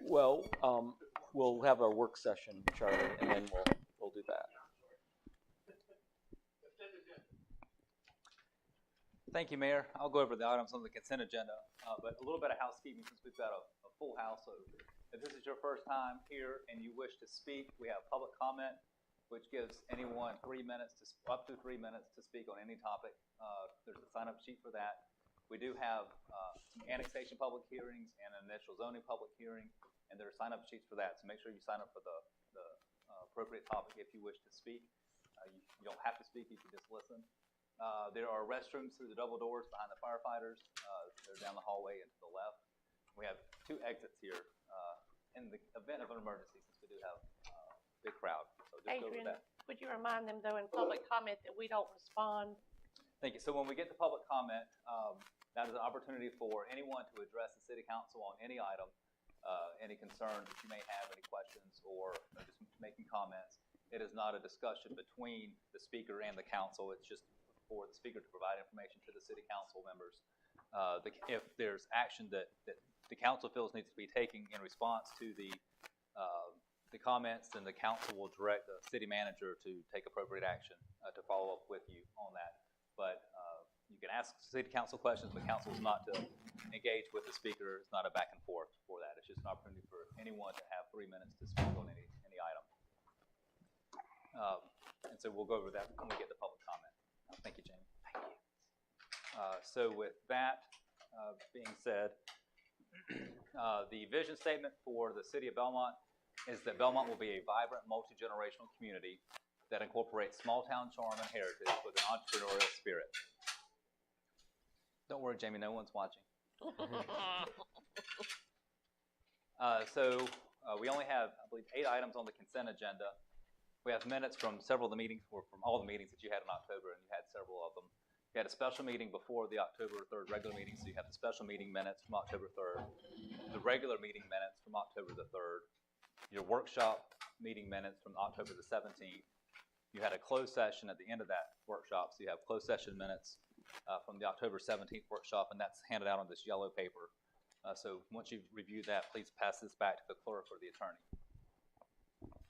Well, we'll have our work session, Charlie, and then we'll do that. Thank you, Mayor. I'll go over the items on the consent agenda, but a little bit of housekeeping since we've got a full house. So if this is your first time here and you wish to speak, we have public comment, which gives anyone up to 3 minutes to speak on any topic. There's a sign-up sheet for that. We do have some annexation public hearings and an initial zoning public hearing, and there are sign-up sheets for that. So make sure you sign up for the appropriate topic if you wish to speak. You don't have to speak, you can just listen. There are restrooms through the double doors behind the firefighters. They're down the hallway and to the left. We have 2 exits here in the event of an emergency, since we do have a big crowd. So just go over that. Would you remind them, though, in public comment that we don't respond? Thank you. So when we get to public comment, that is an opportunity for anyone to address the City Council on any item, any concerns that you may have, any questions, or just making comments. It is not a discussion between the speaker and the council. It's just for the speaker to provide information to the City Council members. If there's action that the council feels needs to be taken in response to the comments, then the council will direct the city manager to take appropriate action to follow up with you on that. But you can ask City Council questions, but council is not to engage with the speaker. It's not a back and forth for that. It's just an opportunity for anyone to have 3 minutes to speak on any item. And so we'll go over that when we get to public comment. Thank you, Jamie. Thank you. So with that being said, the vision statement for the City of Belmont is that Belmont will be a vibrant, multi-generational community that incorporates small-town charm and heritage with an entrepreneurial spirit. Don't worry, Jamie, no one's watching. We only have, I believe, 8 items on the consent agenda. We have minutes from several of the meetings, or from all the meetings that you had in October, and you had several of them. You had a special meeting before the October 3rd regular meeting, so you have the special meeting minutes from October 3rd, the regular meeting minutes from October the 3rd, your workshop meeting minutes from October the 17th. You had a closed session at the end of that workshop, so you have closed session minutes from the October 17th workshop, and that's handed out on this yellow paper. So once you've reviewed that, please pass this back to the clerk or the attorney.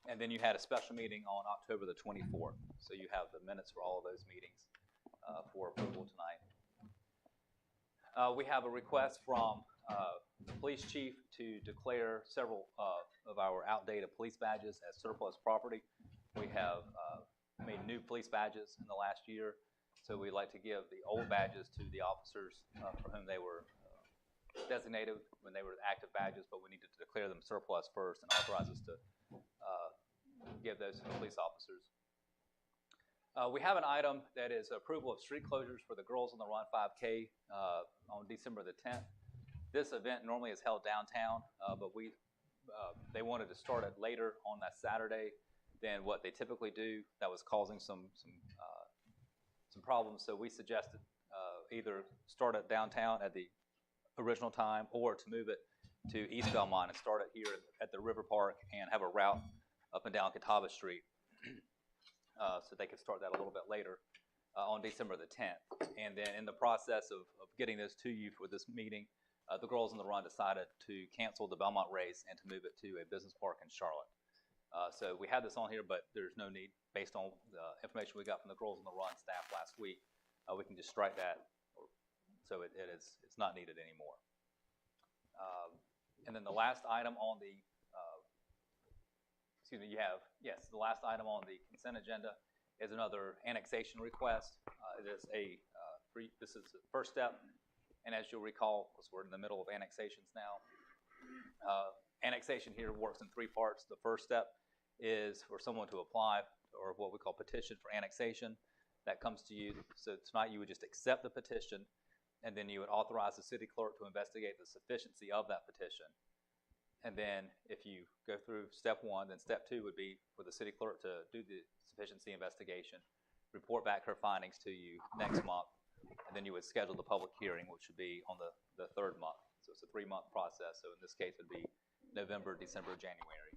And then you had a special meeting on October the 24th. So you have the minutes for all of those meetings for approval tonight. We have a request from the police chief to declare several of our outdated police badges as surplus property. We have made new police badges in the last year. So we'd like to give the old badges to the officers for whom they were designated when they were active badges, but we needed to declare them surplus first and authorize us to give those to the police officers. We have an item that is approval of street closures for the Girls on the Run 5K on December the 10th. This event normally is held downtown, but they wanted to start it later on that Saturday than what they typically do. That was causing some problems, so we suggested either start it downtown at the original time or to move it to East Belmont and start it here at the River Park and have a route up and down Contiguous Street, so they could start that a little bit later on December the 10th. And then in the process of getting this to you for this meeting, the Girls on the Run decided to cancel the Belmont race and to move it to a business park in Charlotte. So we had this on here, but there's no need, based on the information we got from the Girls on the Run staff last week. We can just strike that, so it's not needed anymore. And then the last item on the the last item on the consent agenda is another annexation request. This is the first step, and as you'll recall, because we're in the middle of annexations now, annexation here works in 3 parts. The first step is for someone to apply, or what we call petition for annexation. That comes to you. So tonight you would just accept the petition, and then you would authorize the city clerk to investigate the sufficiency of that petition. And then if you go through step 1, then step 2 would be for the city clerk to do the sufficiency investigation, report back her findings to you next month, and then you would schedule the public hearing, which would be on the 3rd month. So it's a 3-month process. So in this case, it would be November, December, January.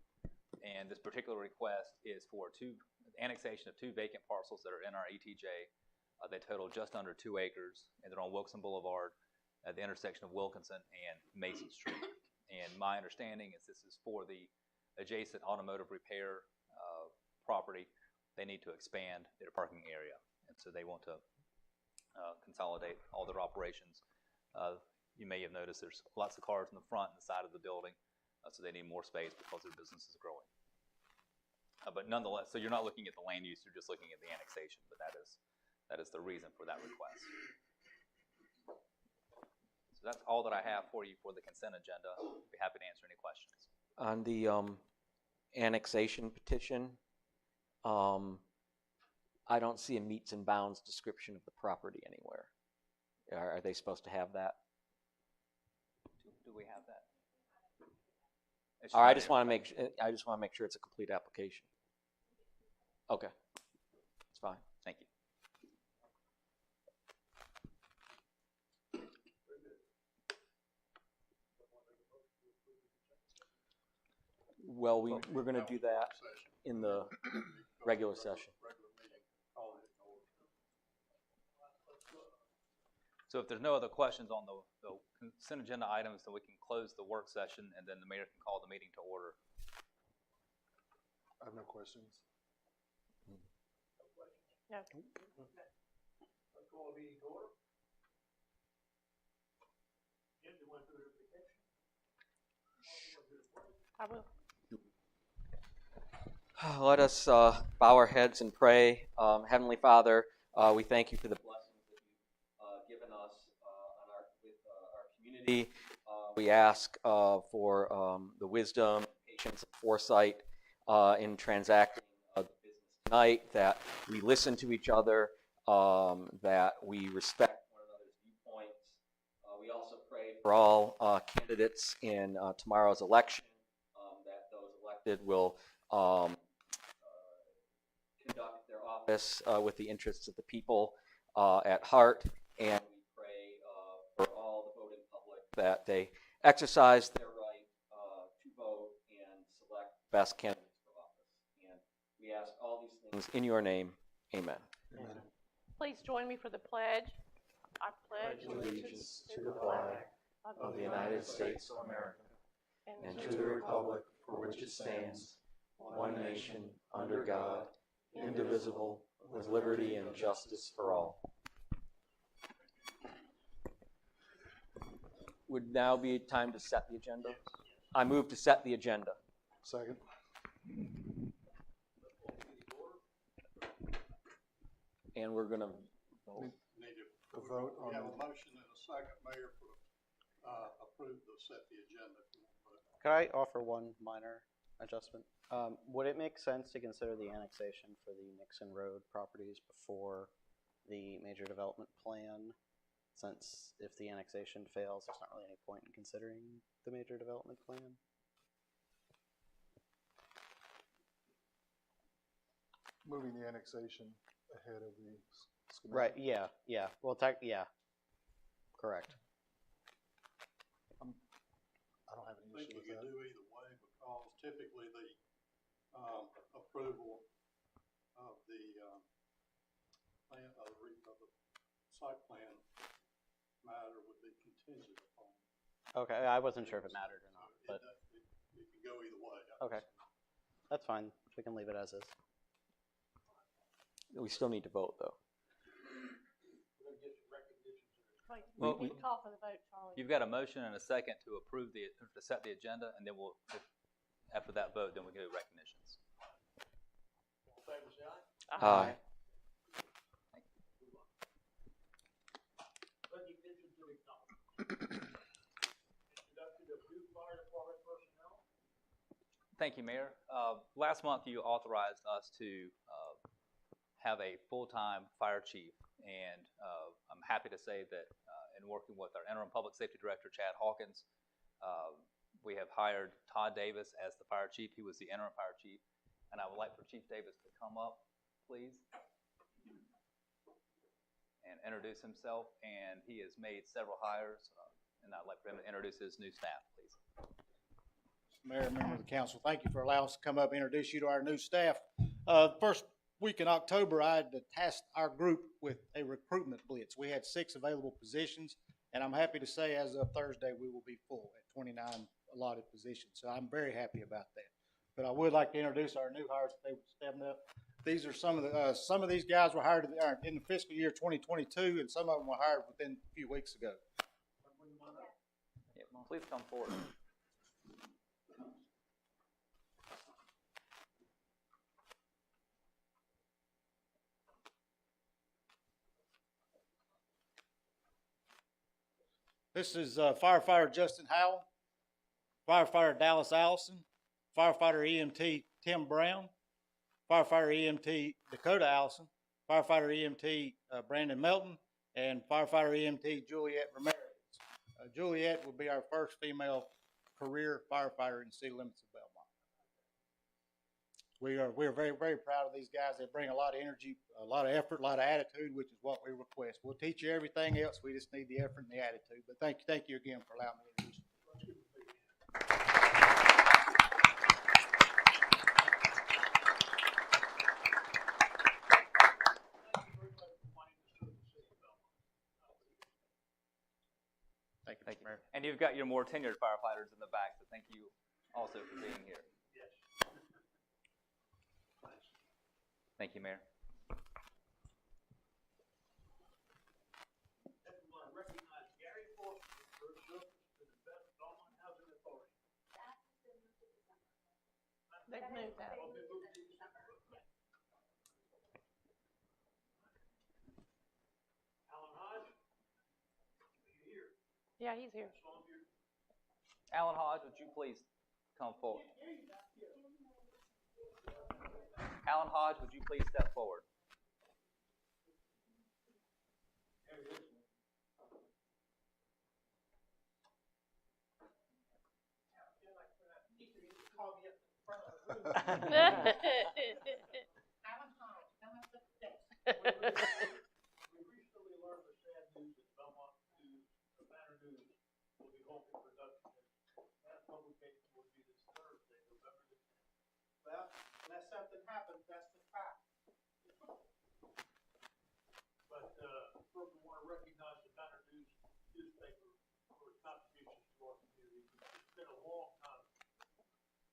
And this particular request is for annexation of 2 vacant parcels that are in our ETJ. They total just under 2 acres, and they're on Wilson Boulevard at the intersection of Wilkinson and Mason Street. And my understanding is this is for the adjacent automotive repair property. They need to expand their parking area, and so they want to consolidate all their operations. You may have noticed there's lots of cars in the front and the side of the building, so they need more space because their business is growing. But nonetheless, so you're not looking at the land use, you're just looking at the annexation, but that is the reason for that request. So that's all that I have for you for the consent agenda. I'd be happy to answer any questions. On the annexation petition, I don't see a meets and bounds description of the property anywhere. Are they supposed to have that? Do we have that? All right, I just want to make sure it's a complete application. Okay, it's fine. Thank you. Well, we're going to do that in the regular session. So if there's no other questions on the consent agenda items, then we can close the work session, and then the mayor can call the meeting to order. I have no questions. No. Let's call the meeting to order. Jim, you want to do the petition? I will. Let us bow our heads and pray. Heavenly Father, we thank you for the blessings that you've given us with our community. We ask for the wisdom, patience, and foresight in transacting the business tonight, that we listen to each other, that we respect one another's viewpoints. We also pray for all candidates in tomorrow's election, that those elected will conduct their office with the interests of the people at heart, and we pray for all the voting public that they exercise their right to vote and select the best candidates for office. And we ask all these things in your name. Amen. Amen. Please join me for the pledge. I pledge Allegiance to the flag of the United States of America and to the republic for which it stands, one nation, under God, indivisible, with liberty and justice for all. Would now be time to set the agenda? I move to set the agenda. Second. And we're going to vote. Need The vote on we have the- a motion and a second, Mayor, for approve to set the agenda. Could I offer one minor adjustment? Would it make sense to consider the annexation for the Nixon Road properties before the major development plan? Since if the annexation fails, there's not really any point in considering the major development plan. Moving the annexation ahead of the schematic. Right, yeah. Well, yeah. Correct. I don't have I any think issue you with could that. do either way, because typically the approval of the plan, of the site plan matter would be contingent upon. Okay, I wasn't sure if it mattered or not, but It can go either way. okay. That's fine. We can leave it as is. We still need to vote, though. We're gonna get some recognition. Wait, Well, we need to call for the vote, Charlie. You've got a motion and a second to approve to set the agenda, and then we'll, after that vote, then we can do recognitions. All in favor, say aye. Aye. Recognition to acknowledge. Introduction of new fire department personnel. Thank you, Mayor. Last month, you authorized us to have a full-time fire chief, and I'm happy to say that in working with our interim public safety director, Chad Hawkins, we have hired Todd Davis as the fire chief. He was the interim fire chief, and I would like for Chief Davis to come up, please, and introduce himself. And he has made several hires, and I'd like for him to introduce his new staff, please. Mayor, member of the council, thank you for allowing us to come up and introduce you to our new staff. First week in October, I had tasked our group with a recruitment blitz. We had 6 available positions, and I'm happy to say as of Thursday, we will be full at 29 allotted positions. So I'm very happy about that. But I would like to introduce our new hires if they would step up. These are some of these guys were hired in the fiscal year 2022, and some of them were hired within a few weeks ago. Yeah, please come forward. This is firefighter Justin Howell, firefighter Dallas Allison, firefighter EMT Tim Brown, firefighter EMT Dakota Allison, firefighter EMT Brandon Melton, and firefighter EMT Juliet Ramirez. Juliet will be our first female career firefighter in the city limits of Belmont. We are very, very proud of these guys. They bring a lot of energy, a lot of effort, a lot of attitude, which is what we request. We'll teach you everything else. We just need the effort and the attitude. But thank you again for allowing me to introduce you. Thank you, Mr. Mayor. And you've got your more tenured firefighters in the back, so thank you also for being here. Thank you, Mayor. Next, we want to recognize Gary Forster for his service to the Belmont Housing Authority. They've moved that. Alan Hodge, are you here? Yeah, he's here. Alan Hodge, would you please come forward? Alan Hodge, would you please step forward? We recently learned the sad news that Belmont News, the Banner News, will be halting production. That publication will be this Thursday, November the 10th. Well, unless something happens, that's the fact. But first, we want to recognize the Banner News newspaper for its contributions to our community. It's been a long time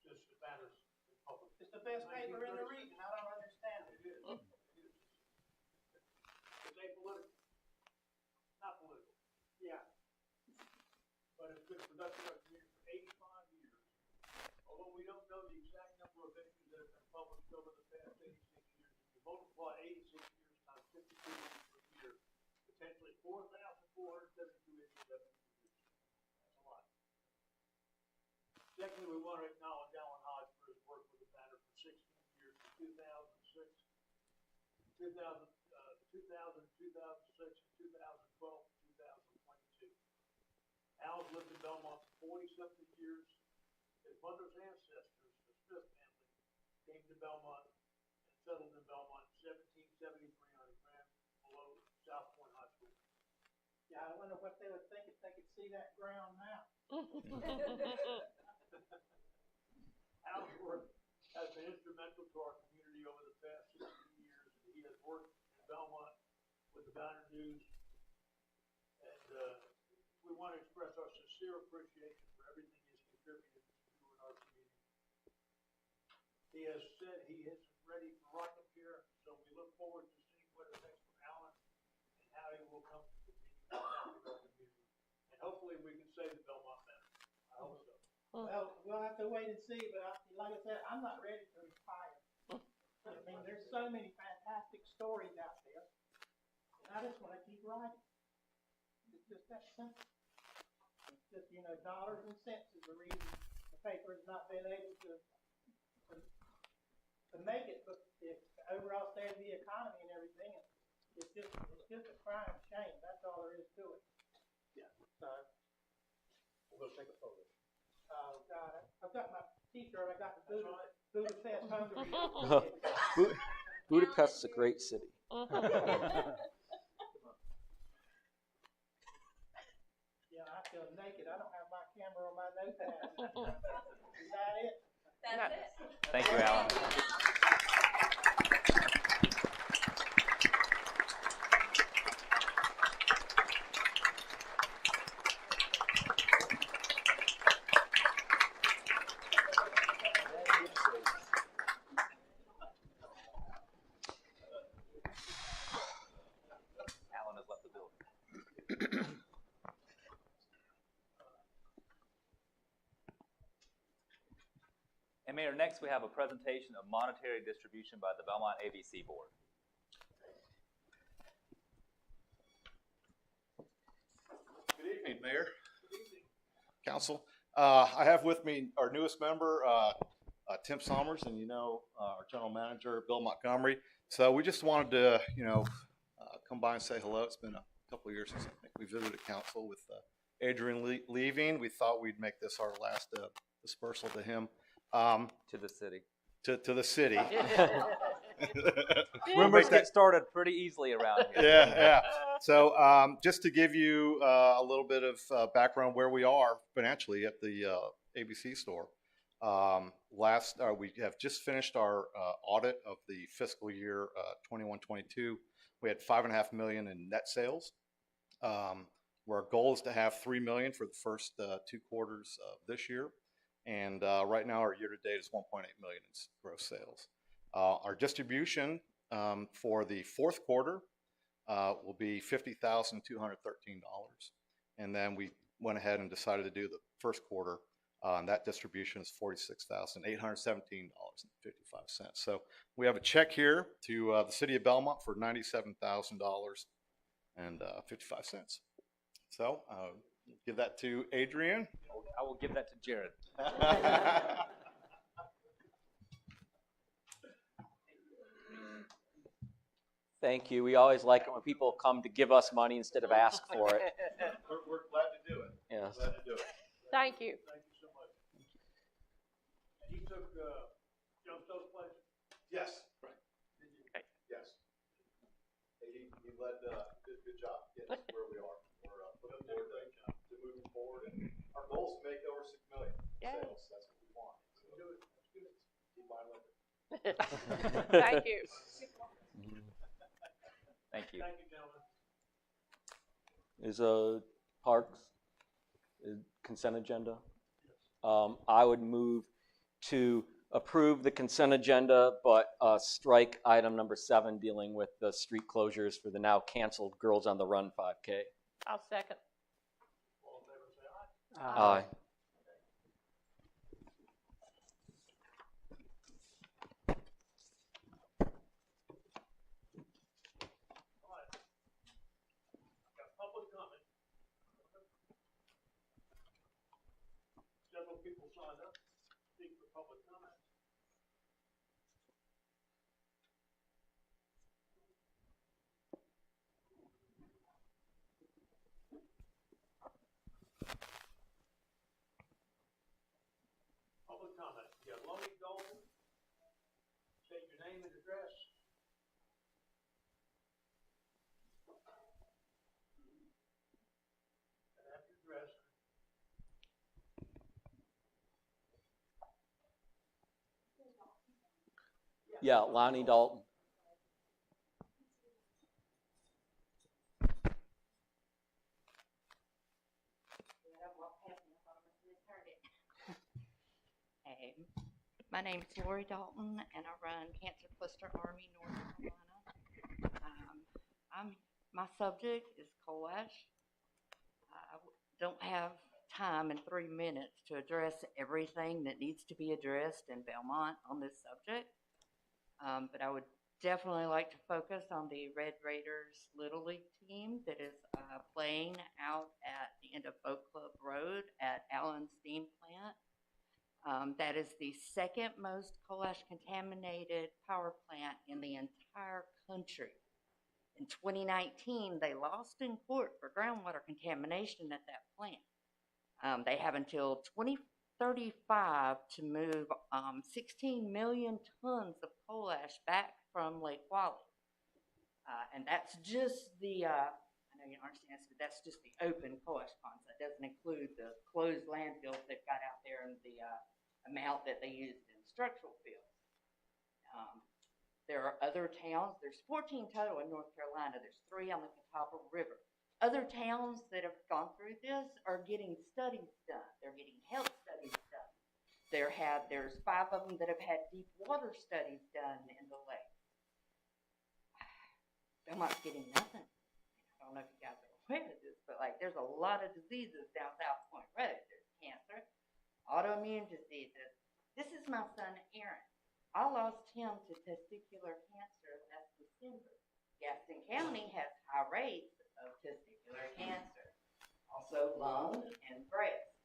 since the Banner's been published. It's the best paper in the region. I don't understand it. It is. It's apolitical, not political. Yeah. But it's been production of community for 85 years. Although we don't know the exact number of issues that have been published over the past 86 years, if you multiply 86 years times 52 issues per year, potentially 4,472 issues have been produced. That's a lot. Secondly, we want to acknowledge Alan Hodge for his work with the Banner for 16 years, from 2006, 2000, 2006, 2012, 2022. Al's lived in Belmont for 40-something years. His mother's ancestors, the Smith family, came to Belmont and settled in Belmont in 1773 on a grant below South Point High School. Yeah, I wonder what they would think if they could see that ground now. Al's work has been instrumental to our community over the past 16 years. He has worked in Belmont with the Banner News, and we want to express our sincere appreciation for everything he's contributed to in our community. He has said he is ready for rocket chair, so we look forward to seeing what is next for Alan and how he will come to continue to help our community. And hopefully we can save the Belmont Banner. I hope so. Well, we'll have to wait and see, but like I said, I'm not ready to retire. I mean, there's so many fantastic stories out there, and I just want to keep writing. It's just that simple. It's just, dollars and cents is the reason the paper has not been able to make it, but the overall state of the economy and everything, it's just a crying shame. That's all there is to it. Yeah. So, We'll go take a photo. oh God, I've got my T-shirt. I got the Budapest Hungary. Budapest is a great city. Yeah, I feel naked. I don't have my camera on my notepad. Is that it? That's it. Thank you, Alan. Mayor, next we have a presentation of monetary distribution by the Belmont ABC Board. Good evening, Mayor. Council. I have with me our newest member, Tim Sommers, and our general manager, Bill Montgomery. So we just wanted to, come by and say hello. It's been a couple of years since I think we visited council with Adrian leaving. We thought we'd make this our last dispersal to him. To the city. To the city. Rumors get started pretty easily around here. Yeah. So just to give you a little bit of background where we are financially at the ABC store. We have just finished our audit of the fiscal year 21-22. We had $5.5 million in net sales. Where our goal is to have $3 million for the first 2 quarters of this year. And right now our year-to-date is $1.8 million in gross sales. Our distribution for the 4th quarter will be $50,213. And then we went ahead and decided to do the 1st quarter, and that distribution is $46,817.55. So we have a check here to the city of Belmont for $97,000.55. So give that to Adrian. I will give that to Jared. Thank you. We always like it when people come to give us money instead of ask for it. We're glad to do it. Yes. Glad to do it. Thank you. Thank you so much. And you took Johnstone's place? Yes. Right. Did you? Yes. He led, did a good job getting us where we are. We're looking forward to moving forward, and our goal is to make over $6 million Yay. sales. That's what we want. So Do it. Let's do it. keep buying liquor. Thank you. Thank you. Thank you, gentlemen. Is Parks consent agenda? I would move to approve the consent agenda, but strike item number 7 dealing with the street closures for the now canceled Girls on the Run 5K. I'll second. All in favor, say aye. Aye. All right. Got public comment. Several people signed up to speak for public comment. Public comment. You got Lonnie Dalton. State your name and address. And after address. Yeah, Lonnie Dalton. Hey, my name's Lori Dalton, and I run Cancer Cluster Army North Carolina. My subject is coal ash. I don't have time in 3 minutes to address everything that needs to be addressed in Belmont on this subject, but I would definitely like to focus on the Red Raiders Little League team that is playing out at the end of Boat Club Road at Allen Steam Plant. That is the 2nd most coal ash contaminated power plant in the entire country. In 2019, they lost in court for groundwater contamination at that plant. They have until 2035 to move 16 million tons of coal ash back from Lake Wally. And that's just the, I know you don't understand this, but that's just the open coal ash ponds. That doesn't include the closed landfills they've got out there and the amount that they used in structural fields. There are other towns, there's 14 total in North Carolina, there's 3 on the Catawba River. Other towns that have gone through this are getting studies done. They're getting health studies done. There's 5 of them that have had deep water studies done in the lake. Belmont's getting nothing. I don't know if you guys are aware of this, but there's a lot of diseases down South Point Road. There's cancer, autoimmune diseases, This is my son, Aaron. I lost him to testicular cancer last December. Gaston County has high rates of testicular cancer, also lung and breast.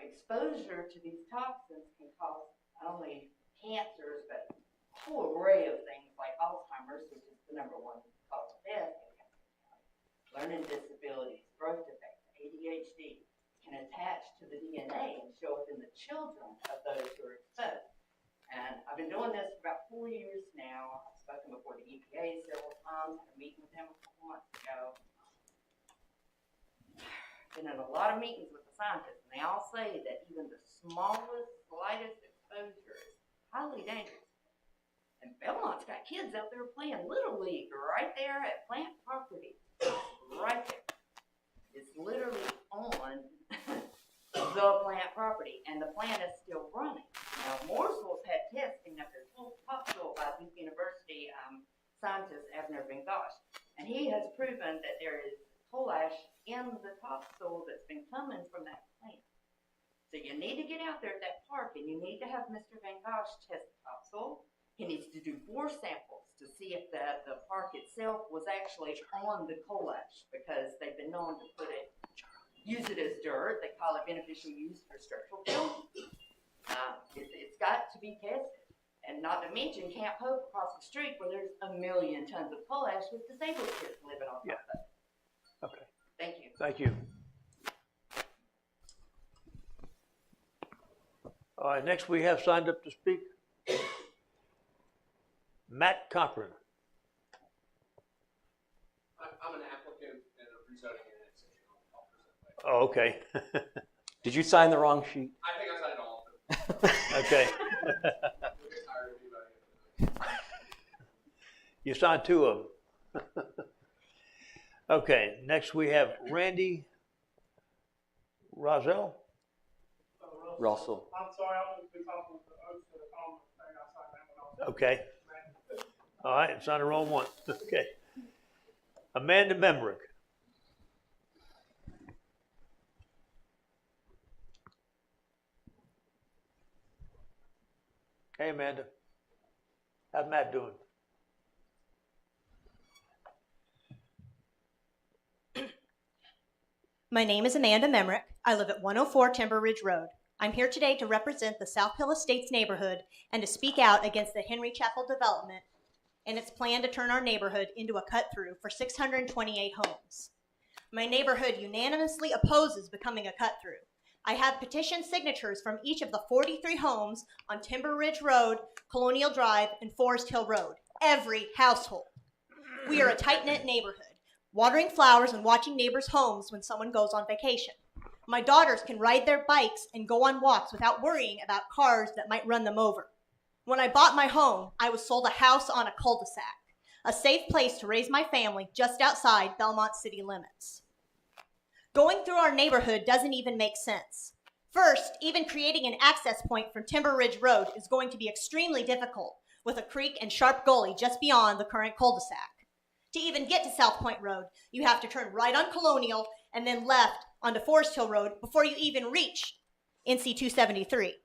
Exposure to these toxins can cause not only cancers, but a whole array of things like Alzheimer's, which is the #1 cause of death in Gaston County, learning disabilities, growth defects, ADHD, can attach to the DNA and show up in the children of those who are exposed. And I've been doing this for about 4 years now. I've spoken before the EPA several times, had a meeting with them a couple months ago. Been in a lot of meetings with the scientists, and they all say that even the smallest, slightest exposure is highly dangerous. And Belmont's got kids out there playing Little League right there at plant property. Right there. It's literally on the plant property, and the plant is still running. Now, Mooresville's had testing of this whole topsoil by Duke University scientist Avner Bengosh, and he has proven that there is coal ash in the topsoil that's been coming from that plant. So you need to get out there at that park, and you need to have Mr. Bengosh test the topsoil. He needs to do bore samples to see if the park itself was actually on the coal ash, because they've been known to use it as dirt. They call it beneficial use for structural fill. It's got to be tested. And not to mention Camp Hope across the street, where there's 1 million tons of coal ash with disabled kids living on top of it. Okay, Thank you. thank you. All right, next we have signed up to speak Matt Cochran. I'm an applicant and a rezoning annexation. Oh, okay. Did you sign the wrong sheet? I think I signed all of them. Okay. We'll get tired of you by the end of the night. You signed 2 of them. Okay, next we have Randy Rozelle. Russell. I'm sorry, I'm going to be talking with the oath to the common thing. I signed that one off. Okay. All right, signed the wrong one. Okay. Amanda Memrick. Hey, Amanda. How's Matt doing? My name is Amanda Memrick. I live at 104 Timber Ridge Road. I'm here today to represent the South Hill Estates neighborhood and to speak out against the Henry Chapel development and its plan to turn our neighborhood into a cut-through for 628 homes. My neighborhood unanimously opposes becoming a cut-through. I have petition signatures from each of the 43 homes on Timber Ridge Road, Colonial Drive, and Forest Hill Road. Every household. We are a tight-knit neighborhood, watering flowers and watching neighbors' homes when someone goes on vacation. My daughters can ride their bikes and go on walks without worrying about cars that might run them over. When I bought my home, I was sold a house on a cul-de-sac, a safe place to raise my family just outside Belmont city limits. Going through our neighborhood doesn't even make sense. First, even creating an access point from Timber Ridge Road is going to be extremely difficult, with a creek and sharp gully just beyond the current cul-de-sac. To even get to South Point Road, you have to turn right on Colonial and then left onto Forest Hill Road before you even reach NC 273.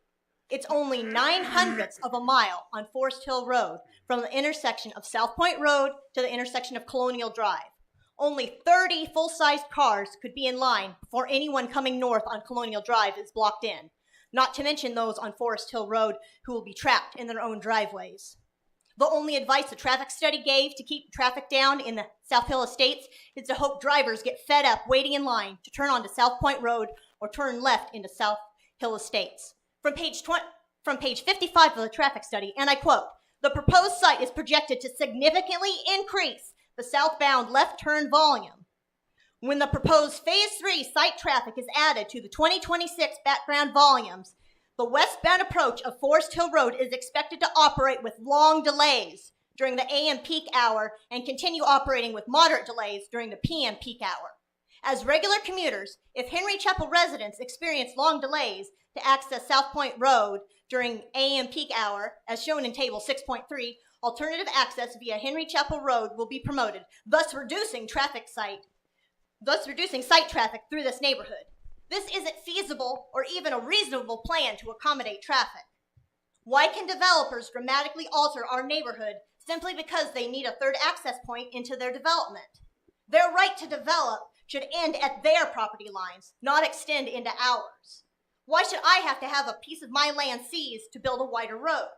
It's only 9/100ths of a mile on Forest Hill Road from the intersection of South Point Road to the intersection of Colonial Drive. Only 30 full-sized cars could be in line before anyone coming north on Colonial Drive is blocked in, not to mention those on Forest Hill Road who will be trapped in their own driveways. The only advice the traffic study gave to keep traffic down in the South Hill Estates is to hope drivers get fed up waiting in line to turn onto South Point Road or turn left into South Hill Estates. From page 55 of the traffic study, and I quote, "The proposed site is projected to significantly increase the southbound left turn volume. When the proposed Phase 3 site traffic is added to the 2026 background volumes, the westbound approach of Forest Hill Road is expected to operate with long delays during the AM peak hour and continue operating with moderate delays during the PM peak hour. As regular commuters, if Henry Chapel residents experience long delays to access South Point Road during AM peak hour, as shown in Table 6.3, alternative access via Henry Chapel Road will be promoted, thus reducing site traffic through this neighborhood. This isn't feasible or even a reasonable plan to accommodate traffic. Why can developers dramatically alter our neighborhood simply because they need a third access point into their development? Their right to develop should end at their property lines, not extend into ours. Why should I have to have a piece of my land seized to build a wider road?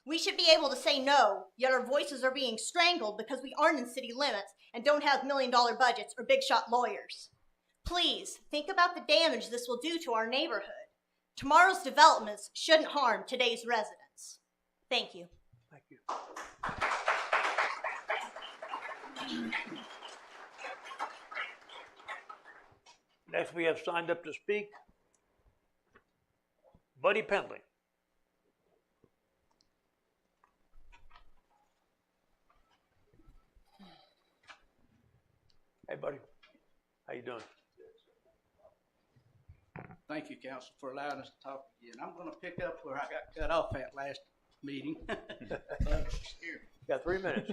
We should be able to say no, yet our voices are being strangled because we aren't in city limits and don't have million-dollar budgets or big-shot lawyers. Please, think about the damage this will do to our neighborhood. Tomorrow's developments shouldn't harm today's residents. Thank you. Thank you. Next, we have signed up to speak Buddy Pendley. Hey, buddy. How you doing? Thank you, Council, for allowing us to talk again. I'm going to pick up where I got cut off at last meeting. Got 3 minutes.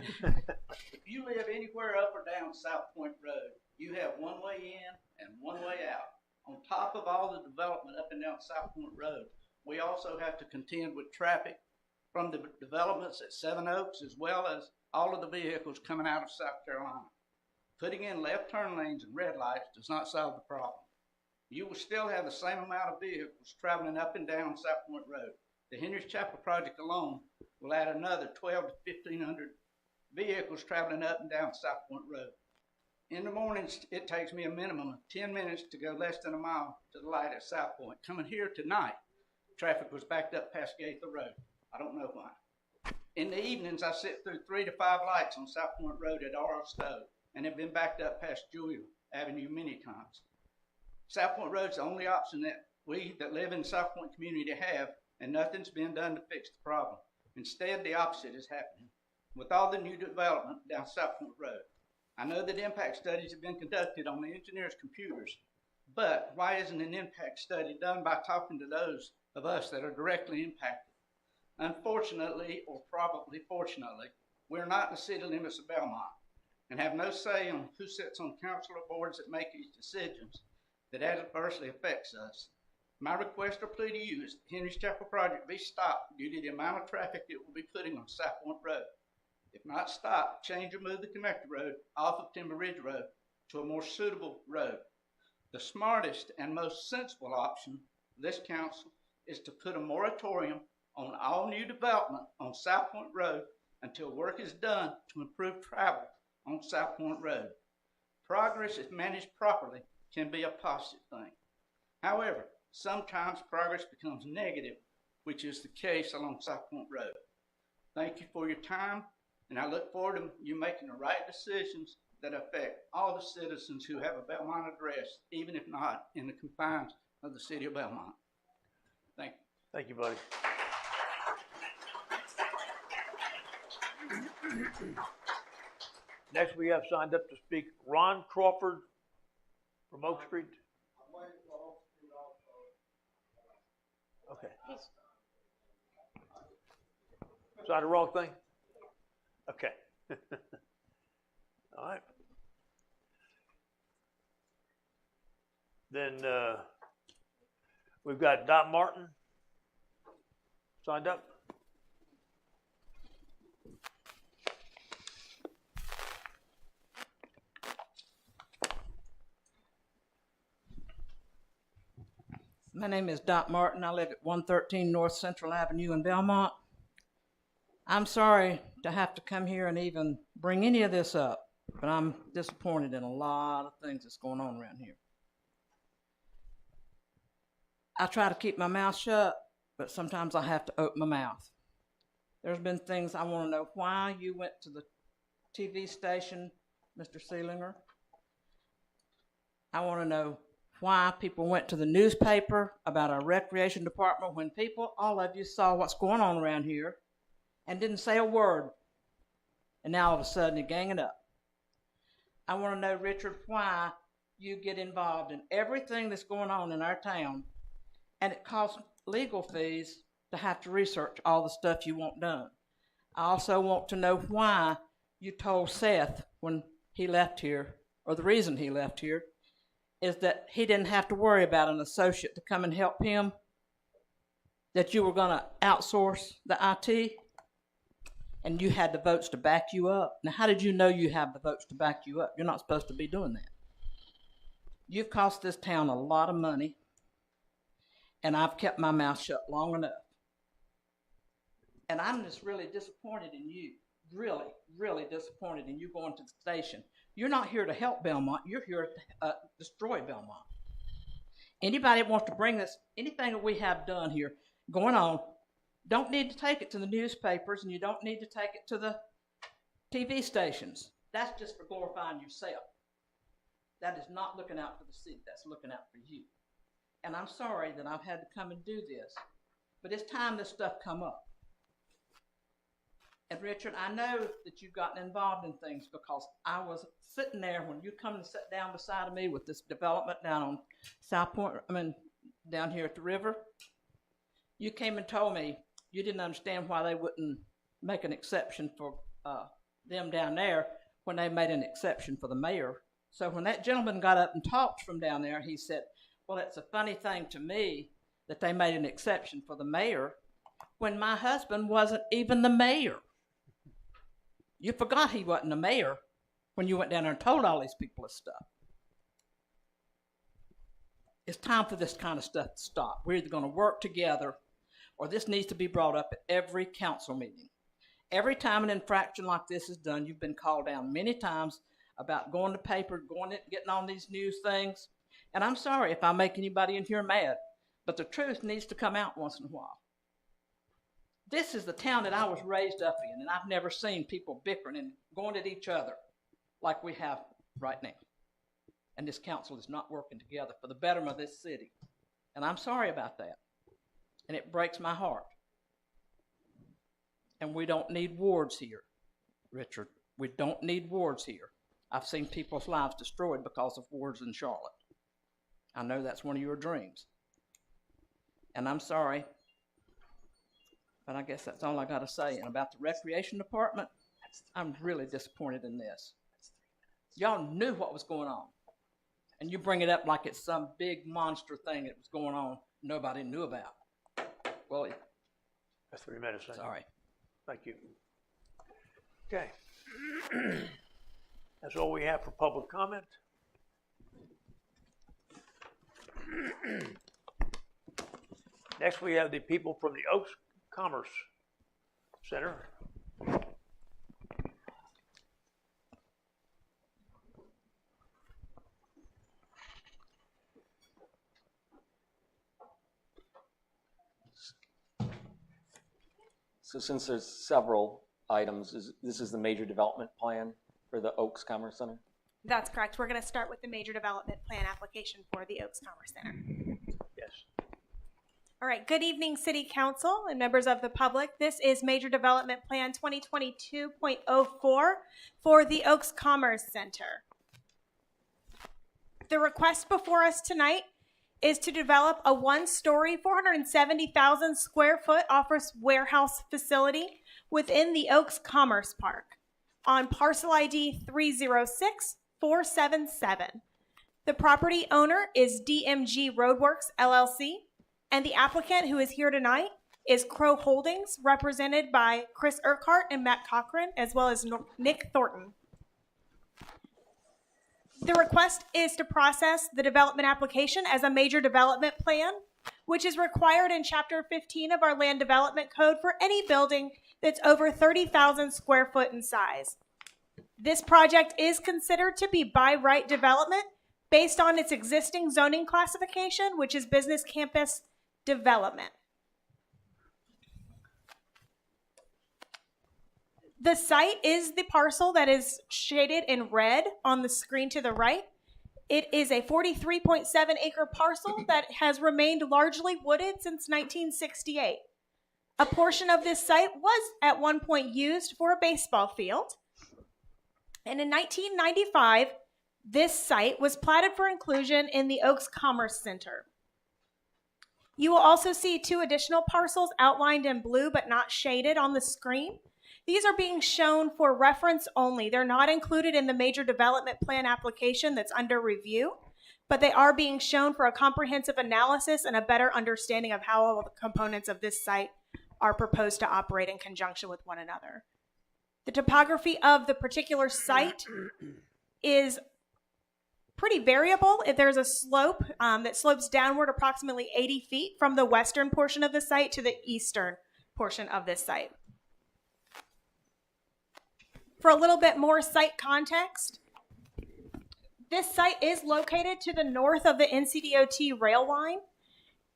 If you live anywhere up or down South Point Road, you have one way in and one way out. On top of all the development up and down South Point Road, we also have to contend with traffic from the developments at Seven Oaks, as well as all of the vehicles coming out of South Carolina. Putting in left turn lanes and red lights does not solve the problem. You will still have the same amount of vehicles traveling up and down South Point Road. The Henry's Chapel project alone will add another 1,200 to 1,500 vehicles traveling up and down South Point Road. In the mornings, it takes me a minimum of 10 minutes to go less than a mile to the light at South Point. Coming here tonight, traffic was backed up past Gaither Road. I don't know why. In the evenings, I sit through 3 to 5 lights on South Point Road at R.O. Stove and have been backed up past Julia Avenue many times. South Point Road is the only option that we that live in the South Point community have, and nothing's been done to fix the problem. Instead, the opposite is happening. With all the new development down South Point Road, I know that impact studies have been conducted on the engineers' computers, but why isn't an impact study done by talking to those of us that are directly impacted? Unfortunately, or probably fortunately, we're not in the city limits of Belmont and have no say on who sits on council or boards that make these decisions that adversely affects us. My request or plea to you is the Henry's Chapel project be stopped due to the amount of traffic it will be putting on South Point Road. If not stopped, change or move the connector road off of Timber Ridge Road to a more suitable road. The smartest and most sensible option for this council is to put a moratorium on all new development on South Point Road until work is done to improve travel on South Point Road. Progress, if managed properly, can be a positive thing. However, sometimes progress becomes negative, which is the case along South Point Road. Thank you for your time, and I look forward to you making the right decisions that affect all the citizens who have a Belmont address, even if not in the confines of the city of Belmont. Thank you. Thank you, buddy. Next, we have signed up to speak Ron Crawford from Oak Street. Okay. Is that the wrong thing? Okay. All right. Then we've got Dot Martin signed up. My name is Dot Martin. I live at 113 North Central Avenue in Belmont. I'm sorry to have to come here and even bring any of this up, but I'm disappointed in a lot of things that's going on around here. I try to keep my mouth shut, but sometimes I have to open my mouth. There's been things I want to know why you went to the TV station, Mr. Seelinger. I want to know why people went to the newspaper about our recreation department when people, all of you, saw what's going on around here and didn't say a word. And now all of a sudden you're ganging up. I want to know, Richard, why you get involved in everything that's going on in our town, and it costs legal fees to have to research all the stuff you want done. I also want to know why you told Seth when he left here, or the reason he left here, is that he didn't have to worry about an associate to come and help him. that you were going to outsource the IT, and you had the votes to back you up. Now, how did you know you have the votes to back you up? You're not supposed to be doing that. You've cost this town a lot of money, and I've kept my mouth shut long enough. And I'm just really disappointed in you. Really, really disappointed in you going to the station. You're not here to help Belmont. You're here to destroy Belmont. Anybody that wants to bring this, anything that we have done here, going on, don't need to take it to the newspapers, and you don't need to take it to the TV stations. That's just for glorifying yourself. That is not looking out for the city. That's looking out for you. And I'm sorry that I've had to come and do this, but it's time this stuff come up. And Richard, I know that you've gotten involved in things because I was sitting there when you come and sat down beside of me with this development down on South Point, down here at the river. You came and told me you didn't understand why they wouldn't make an exception for them down there when they made an exception for the mayor. So when that gentleman got up and talked from down there, he said, well, it's a funny thing to me that they made an exception for the mayor when my husband wasn't even the mayor. You forgot he wasn't the mayor when you went down there and told all these people this stuff. It's time for this kind of stuff to stop. We're either going to work together or this needs to be brought up at every council meeting. Every time an infraction like this is done, you've been called down many times about going to paper, getting on these news things. And I'm sorry if I make anybody in here mad, but the truth needs to come out once in a while. This is the town that I was raised up in, and I've never seen people bickering and going at each other like we have right now. And this council is not working together for the betterment of this city. And I'm sorry about that. And it breaks my heart. And we don't need wards here, Richard. We don't need wards here. I've seen people's lives destroyed because of wards in Charlotte. I know that's one of your dreams. And I'm sorry, but I guess that's all I got to say. And about the recreation department, I'm really disappointed in this. Y'all knew what was going on. And you bring it up like it's some big monster thing that was going on nobody knew about. Well, That's 3 minutes. Then. sorry. Thank you. Okay. That's all we have for public comment. Next, we have the people from the Oaks Commerce Center. So since there's several items, this is the major development plan for the Oaks Commerce Center? That's correct. We're going to start with the major development plan application for the Oaks Commerce Center. Yes. All right. Good evening, City Council and members of the public. This is Major Development Plan 2022.04 for the Oaks Commerce Center. The request before us tonight is to develop a one-story, 470,000 square foot office warehouse facility within the Oaks Commerce Park on parcel ID 306477. The property owner is DMG Roadworks LLC, and the applicant who is here tonight is Crow Holdings, represented by Chris Urquhart and Matt Cochran, as well as Nick Thornton. The request is to process the development application as a major development plan, which is required in Chapter 15 of our Land Development Code for any building that's over 30,000 square foot in size. This project is considered to be by right development based on its existing zoning classification, which is business campus development. The site is the parcel that is shaded in red on the screen to the right. It is a 43.7 acre parcel that has remained largely wooded since 1968. A portion of this site was at one point used for a baseball field. And in 1995, this site was platted for inclusion in the Oaks Commerce Center. You will also see two additional parcels outlined in blue but not shaded on the screen. These are being shown for reference only. They're not included in the major development plan application that's under review, but they are being shown for a comprehensive analysis and a better understanding of how all the components of this site are proposed to operate in conjunction with one another. The topography of the particular site is pretty variable. If there's a slope that slopes downward approximately 80 feet from the western portion of the site to the eastern portion of this site. For a little bit more site context, this site is located to the north of the NCDOT rail line.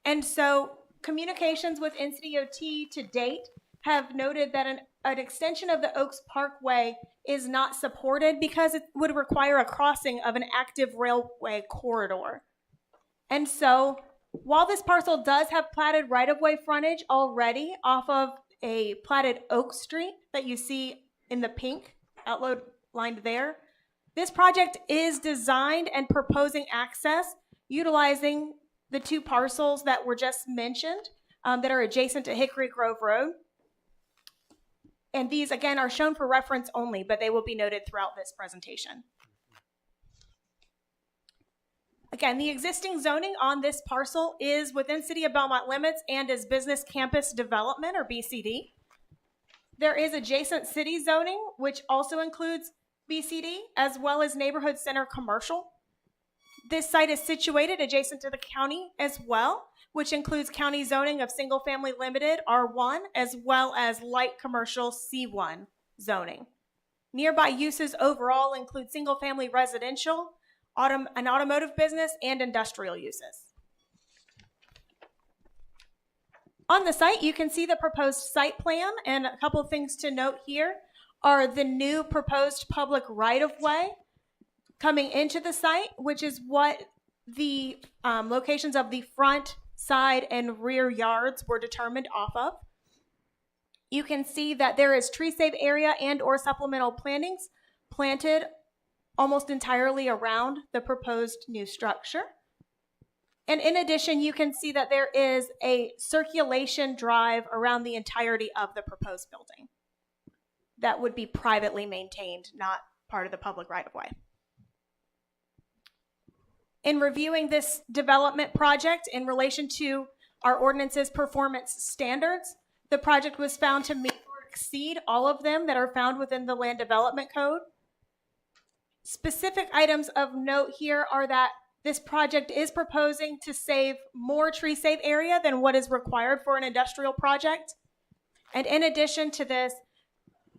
And so communications with NCDOT to date have noted that an extension of the Oaks Parkway is not supported because it would require a crossing of an active railway corridor. And so while this parcel does have platted right-of-way frontage already off of a platted Oak Street that you see in the pink outlined there, this project is designed and proposing access utilizing the two parcels that were just mentioned that are adjacent to Hickory Grove Road. And these, again, are shown for reference only, but they will be noted throughout this presentation. Again, the existing zoning on this parcel is within City of Belmont limits and is Business Campus Development, or BCD. There is adjacent city zoning, which also includes BCD, as well as Neighborhood Center Commercial. This site is situated adjacent to the county as well, which includes county zoning of single-family limited R1, as well as light commercial C1 zoning. Nearby uses overall include single-family residential, an automotive business, and industrial uses. On the site, you can see the proposed site plan, and a couple of things to note here are the new proposed public right-of-way coming into the site, which is what the locations of the front, side, and rear yards were determined off of. You can see that there is tree save area and or supplemental plantings planted almost entirely around the proposed new structure. And in addition, you can see that there is a circulation drive around the entirety of the proposed building that would be privately maintained, not part of the public right-of-way. In reviewing this development project in relation to our ordinance's performance standards, the project was found to meet or exceed all of them that are found within the Land Development Code. Specific items of note here are that this project is proposing to save more tree save area than what is required for an industrial project. And in addition to this,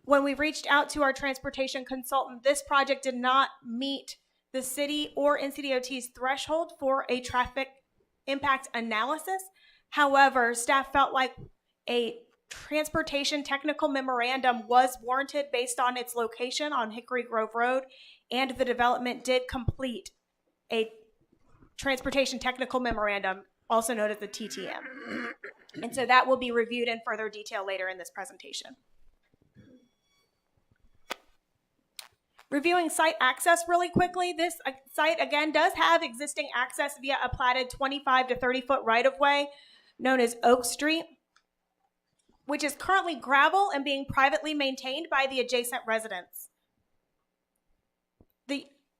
when we reached out to our transportation consultant, this project did not meet the city or NCDOT's threshold for a traffic impact analysis. However, staff felt like a transportation technical memorandum was warranted based on its location on Hickory Grove Road, and the development did complete a transportation technical memorandum, also known as the TTM. And so that will be reviewed in further detail later in this presentation. Reviewing site access really quickly, this site again does have existing access via a platted 25 to 30 foot right-of-way known as Oak Street, which is currently gravel and being privately maintained by the adjacent residents.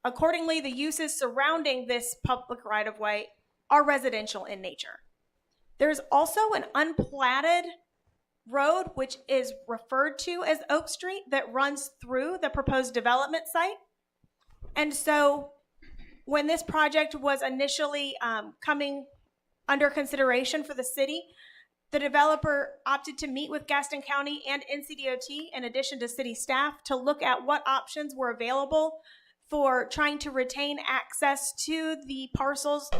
Accordingly, the uses surrounding this public right-of-way are residential in nature. There's also an unplatted road, which is referred to as Oak Street, that runs through the proposed development site. And so when this project was initially coming under consideration for the city, the developer opted to meet with Gaston County and NCDOT, in addition to city staff, to look at what options were available for trying to retain access to the parcels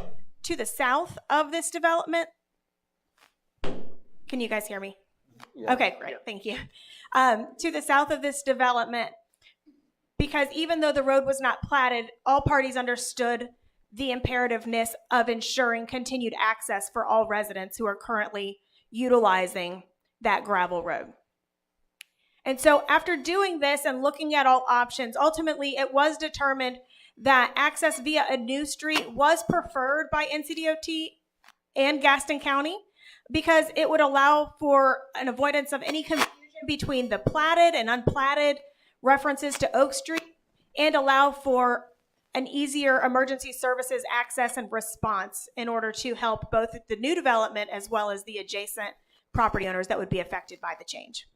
to the south of this development. Can you guys hear me? Yeah. Okay, great, thank you. To the south of this development, because even though the road was not platted, all parties understood the imperativeness of ensuring continued access for all residents who are currently utilizing that gravel road. And so after doing this and looking at all options, ultimately it was determined that access via a new street was preferred by NCDOT and Gaston County, because it would allow for an avoidance of any confusion between the platted and unplatted references to Oak Street, and allow for an easier emergency services access and response in order to help both the new development as well as the adjacent property owners that would be affected by the change.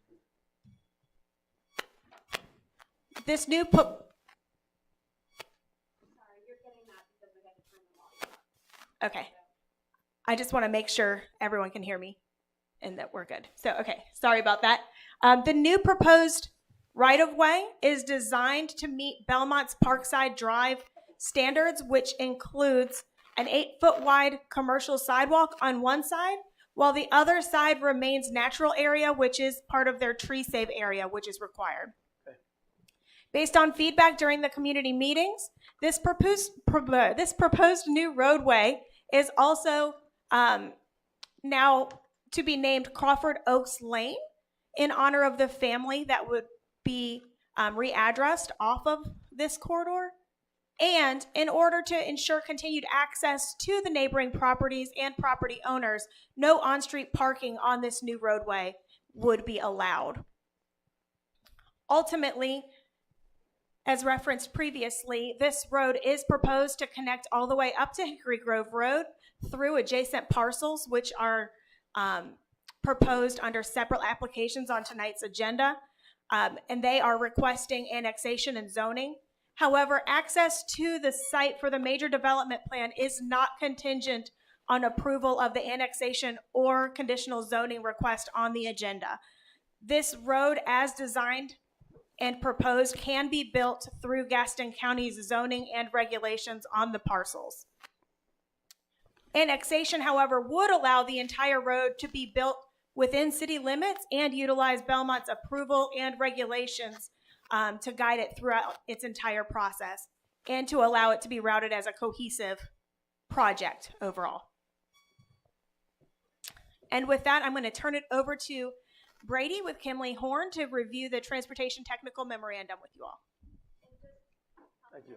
This new Okay. I just want to make sure everyone can hear me and that we're good. So, okay, sorry about that. The new proposed right-of-way is designed to meet Belmont's Parkside Drive standards, which includes an 8-foot wide commercial sidewalk on one side, while the other side remains natural area, which is part of their tree save area, which is required. Okay. Based on feedback during the community meetings, this proposed new roadway is also now to be named Crawford Oaks Lane in honor of the family that would be readdressed off of this corridor. And in order to ensure continued access to the neighboring properties and property owners, no on-street parking on this new roadway would be allowed. Ultimately, as referenced previously, this road is proposed to connect all the way up to Hickory Grove Road through adjacent parcels, which are proposed under separate applications on tonight's agenda, and they are requesting annexation and zoning. However, access to the site for the major development plan is not contingent on approval of the annexation or conditional zoning request on the agenda. This road, as designed and proposed, can be built through Gaston County's zoning and regulations on the parcels. Annexation, however, would allow the entire road to be built within city limits and utilize Belmont's approval and regulations to guide it throughout its entire process and to allow it to be routed as a cohesive project overall. And with that, I'm going to turn it over to Brady with Kimley Horn to review the Transportation Technical Memorandum with you all. Thank you.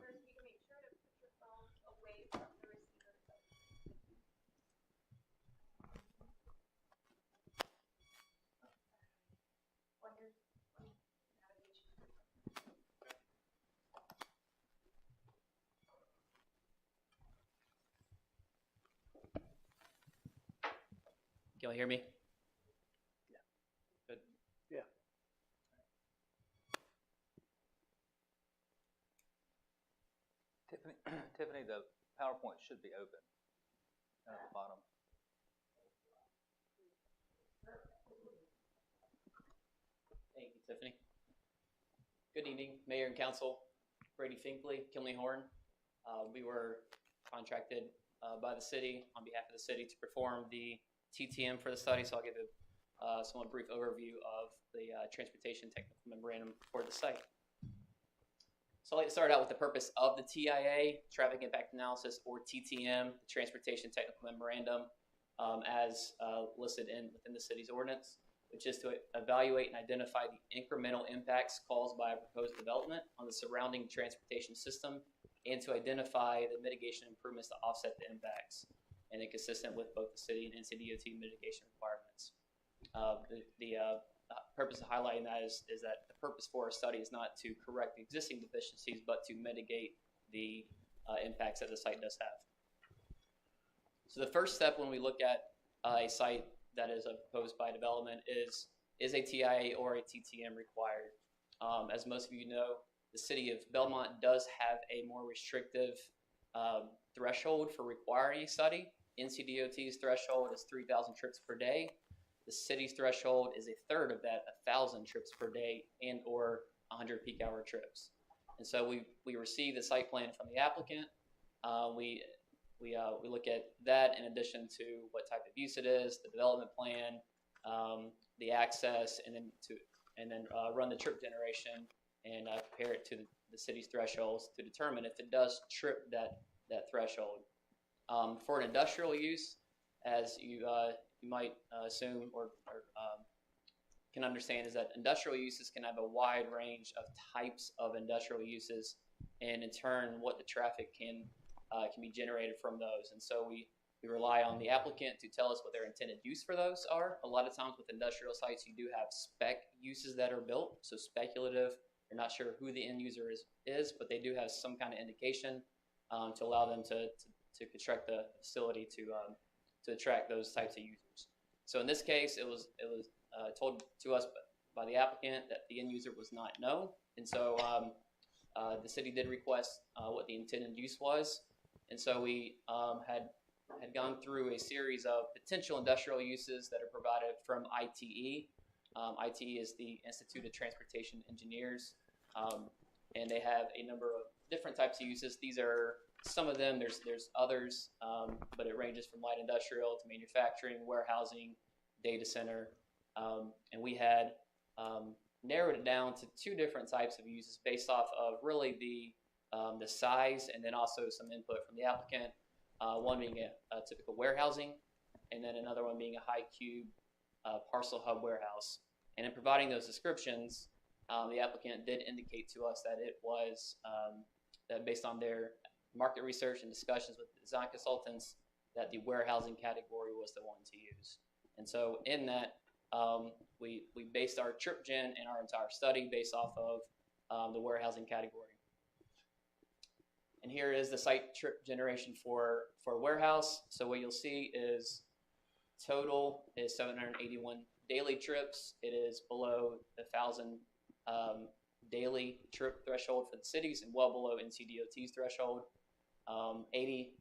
Can you hear me? Yeah. Good. Yeah. Tiffany, the PowerPoint should be open at the bottom. Thank you, Tiffany. Good evening, Mayor and Council. Brady Finkley, Kimley Horn. We were contracted by the city on behalf of the city to perform the TTM for the study, so I'll give a somewhat brief overview of the Transportation Technical Memorandum for the site. So I'd like to start out with the purpose of the TIA, Traffic Impact Analysis, or TTM, the Transportation Technical Memorandum, as listed within the city's ordinance, which is to evaluate and identify the incremental impacts caused by a proposed development on the surrounding transportation system, and to identify the mitigation improvements to offset the impacts, and then consistent with both the city and NCDOT mitigation requirements. The purpose of highlighting that is that the purpose for our study is not to correct the existing deficiencies, but to mitigate the impacts that the site does have. So the first step when we look at a site that is proposed by development is a TIA or a TTM required? As most of you know, the city of Belmont does have a more restrictive threshold for requiring a study. NCDOT's threshold is 3,000 trips per day. The city's threshold is a third of that, 1,000 trips per day and or 100 peak hour trips. And so we receive the site plan from the applicant. We look at that in addition to what type of use it is, the development plan, the access, and then run the trip generation and compare it to the city's thresholds to determine if it does trip that threshold. For an industrial use, as you might assume or can understand, is that industrial uses can have a wide range of types of industrial uses, and in turn, what the traffic can be generated from those. And so we rely on the applicant to tell us what their intended use for those are. A lot of times with industrial sites, you do have spec uses that are built, so speculative. You're not sure who the end user is, but they do have some kind of indication to allow them to construct the facility to attract those types of users. So in this case, it was told to us by the applicant that the end user was not known, and so the city did request what the intended use was, and so we had gone through a series of potential industrial uses that are provided from ITE. ITE is the Institute of Transportation Engineers, and they have a number of different types of uses. These are some of them. There's others, but it ranges from light industrial to manufacturing, warehousing, data center, and we had narrowed it down to 2 different types of uses based off of really the size and then also some input from the applicant. One being a typical warehousing, and then another one being a high cube parcel hub warehouse. And in providing those descriptions, the applicant did indicate to us that it was that based on their market research and discussions with design consultants, that the warehousing category was the one to use. And so in that, we based our trip gen and our entire study based off of the warehousing category. And here is the site trip generation for warehouse. So what you'll see is total is 781 daily trips. It is below the 1,000 daily trip threshold for the cities and well below NCDOT's threshold. 80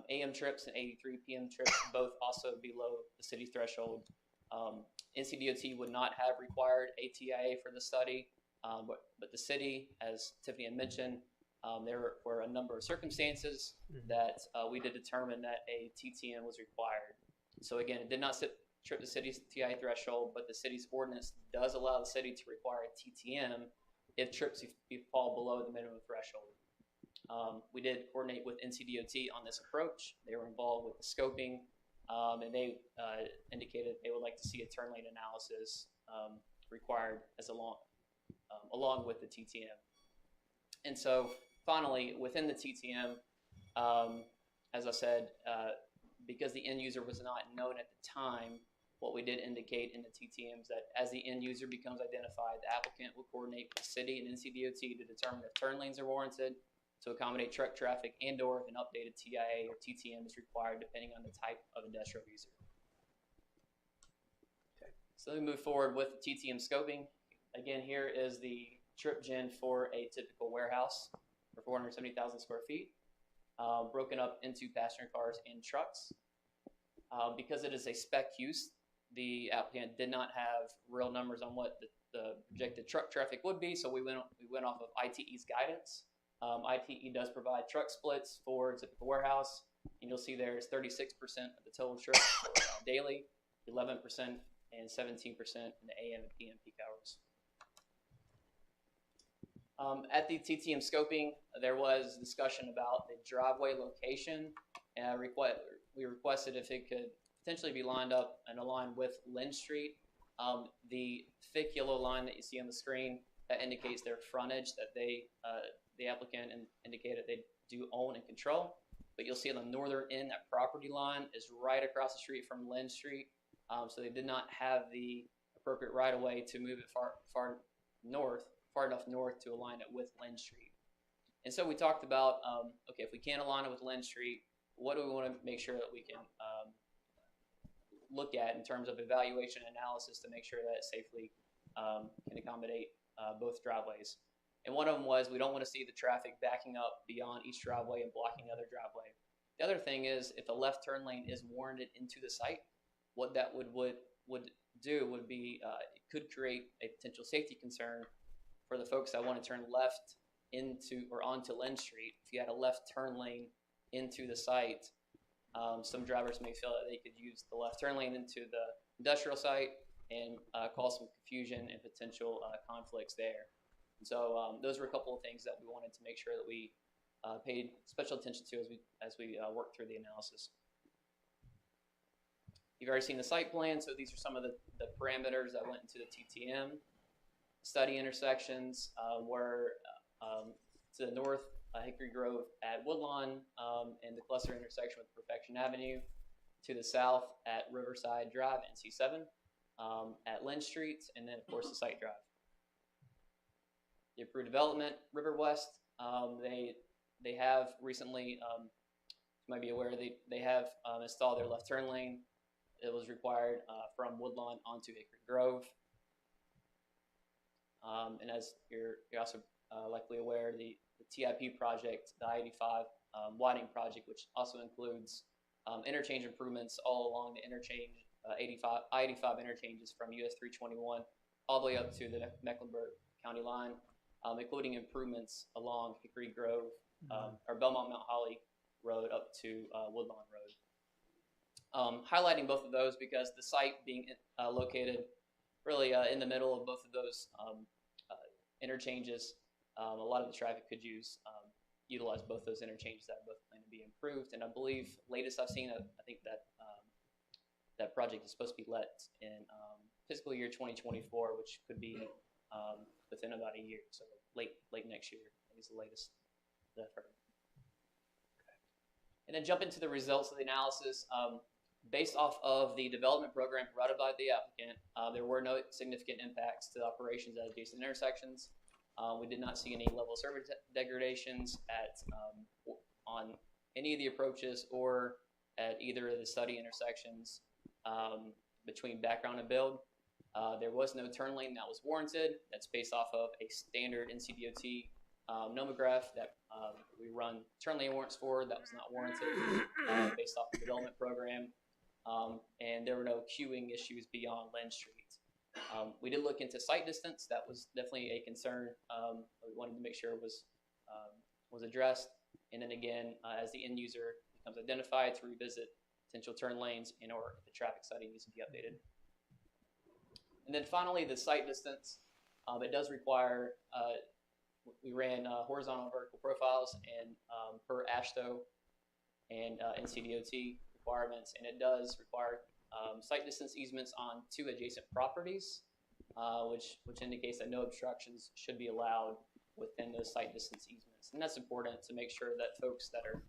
AM trips and 83 PM trips, both also below the city threshold. NCDOT would not have required a TIA for the study, but the city, as Tiffany had mentioned, there were a number of circumstances that we did determine that a TTM was required. So again, it did not trip the city's TIA threshold, but the city's ordinance does allow the city to require a TTM if trips fall below the minimum threshold. We did coordinate with NCDOT on this approach. They were involved with the scoping, and they indicated they would like to see a turn lane analysis required as along with the TTM. And so finally, within the TTM, as I said, because the end user was not known at the time, what we did indicate in the TTMs that as the end user becomes identified, the applicant will coordinate with the city and NCDOT to determine if turn lanes are warranted to accommodate truck traffic and/or if an updated TIA or TTM is required depending on the type of industrial user. Okay. So we move forward with the TTM scoping. Again, here is the trip gen for a typical warehouse for 470,000 square feet, broken up into passenger cars and trucks. Because it is a spec use, the applicant did not have real numbers on what the projected truck traffic would be, so we went off of ITE's guidance. ITE does provide truck splits for a typical warehouse, and you'll see there's 36% of the total trips daily, 11% and 17% in the AM and PM peak hours. At the TTM scoping, there was discussion about the driveway location, and we requested if it could potentially be lined up and aligned with Lynn Street. The thick yellow line that you see on the screen, that indicates their frontage that the applicant indicated they do own and control. But you'll see on the northern end, that property line is right across the street from Lynn Street. So they did not have the appropriate right-of-way to move it far enough north to align it with Lynn Street. And so we talked about, okay, if we can't align it with Lynn Street, what do we want to make sure that we can look at in terms of evaluation and analysis to make sure that it safely can accommodate both driveways. And one of them was we don't want to see the traffic backing up beyond each driveway and blocking the other driveway. The other thing is if the left turn lane is warranted into the site, what that would do would be it could create a potential safety concern for the folks that want to turn left into or onto Lynn Street. If you had a left turn lane into the site, some drivers may feel that they could use the left turn lane into the industrial site and cause some confusion and potential conflicts there. And so those were a couple of things that we wanted to make sure that we paid special attention to as we worked through the analysis. You've already seen the site plan, so these are some of the parameters that went into the TTM. Study intersections were to the north, Hickory Grove at Woodlawn, and the cluster intersection with Perfection Avenue. To the south at Riverside Drive and C7, at Lynn Street, and then of course the site drive. The approved development, River West, they they have recently, you might be aware, they have installed their left turn lane. It was required from Woodlawn onto Hickory Grove. And as you're also likely aware, the TIP project, the I-85 widening project, which also includes interchange improvements all along the interchange, I-85 interchanges from US 321 all the way up to the Mecklenburg County line, including improvements along Hickory Grove or Belmont Mount Holly Road up to Woodlawn Road. Highlighting both of those because the site being located really in the middle of both of those interchanges, a lot of the traffic could utilize both those interchanges that both plan to be improved. And I believe latest I've seen, I think that that project is supposed to be let in fiscal year 2024, which could be within about a year, so late next year. I think is the latest that I've heard. And then jump into the results of the analysis. Based off of the development program provided by the applicant, there were no significant impacts to the operations at adjacent intersections. We did not see any level of service degradations on any of the approaches or at either of the study intersections between background and build. There was no turn lane that was warranted. That's based off of a standard NCDOT nomograph that we run turn lane warrants for. That was not warranted based off the development program. And there were no queuing issues beyond Lynn Street. We did look into site distance. That was definitely a concern. We wanted to make sure it was addressed. And then again, as the end user becomes identified, to revisit potential turn lanes or if the traffic study needs to be updated. And then finally, the site distance. It does require, we ran horizontal and vertical profiles and per AASHTO and NCDOT requirements, and it does require site distance easements on 2 adjacent properties, which indicates that no obstructions should be allowed within those site distance easements. And that's important to make sure that folks that are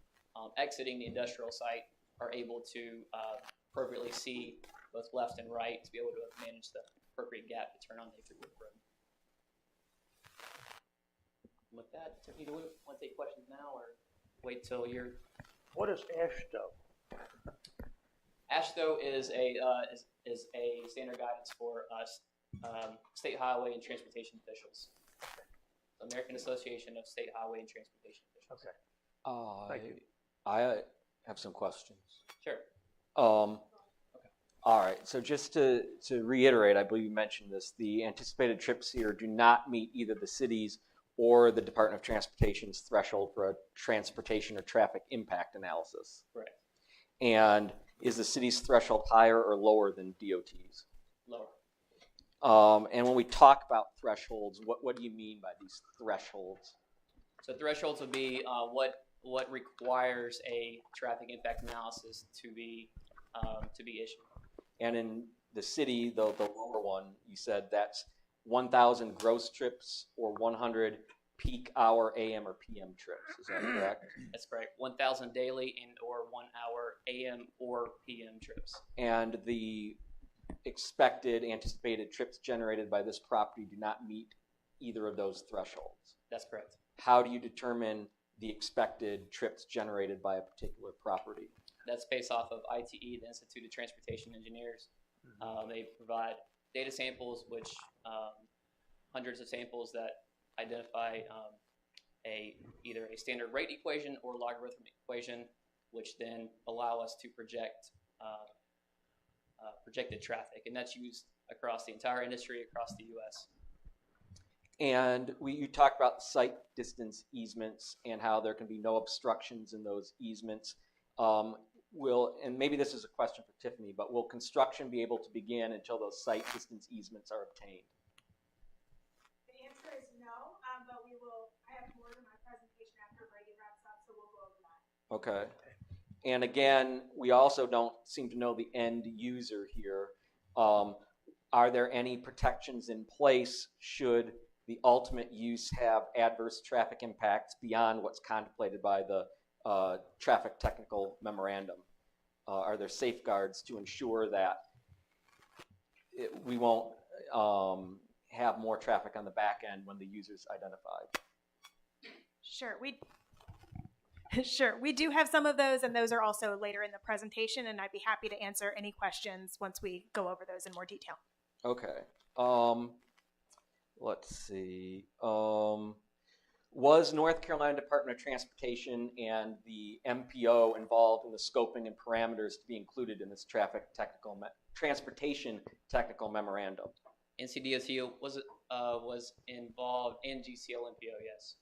exiting the industrial site are able to appropriately see both left and right to be able to manage the appropriate gap to turn on the Hickory Road. And with that, Tiffany, do we want to take questions now or wait till you're... What is AASHTO? AASHTO is a standard guidance for state highway and transportation officials. The American Association of State Highway and Transportation Officials. Okay. Thank you. I have some questions. Sure. All right. So just to reiterate, I believe you mentioned this. The anticipated trips here do not meet either the city's or the Department of Transportation's threshold for a transportation or traffic impact analysis. Correct. And is the city's threshold higher or lower than DOT's? Lower. And when we talk about thresholds, what do you mean by these thresholds? So thresholds would be what requires a traffic impact analysis to be issued. And in the city, the lower one, you said that's 1,000 gross trips or 100 peak hour AM or PM trips. Is that correct? That's correct. 1,000 daily and or 1 hour AM or PM trips. And the expected anticipated trips generated by this property do not meet either of those thresholds. That's correct. How do you determine the expected trips generated by a particular property? That's based off of ITE, the Institute of Transportation Engineers. They provide data samples, which hundreds of samples that identify either a standard rate equation or logarithmic equation, which then allow us to project projected traffic, and that's used across the entire industry, across the U.S. And you talked about site distance easements and how there can be no obstructions in those easements. And maybe this is a question for Tiffany, but will construction be able to begin until those site distance easements are obtained? The answer is no, but I have more in my presentation after Brady wraps up, so we'll go over that. Okay. And again, we also don't seem to know the end user here. Are there any protections in place should the ultimate use have adverse traffic impacts beyond what's contemplated by the traffic technical memorandum? Are there safeguards to ensure that we won't have more traffic on the back end when the user's identified? Sure. Sure. We do have some of those, and those are also later in the presentation, and I'd be happy to answer any questions once we go over those in more detail. Okay. Let's see. Was North Carolina Department of Transportation and the MPO involved in the scoping and parameters to be included in this transportation technical memorandum? NCDOT was involved, and GCL-MPO, yes.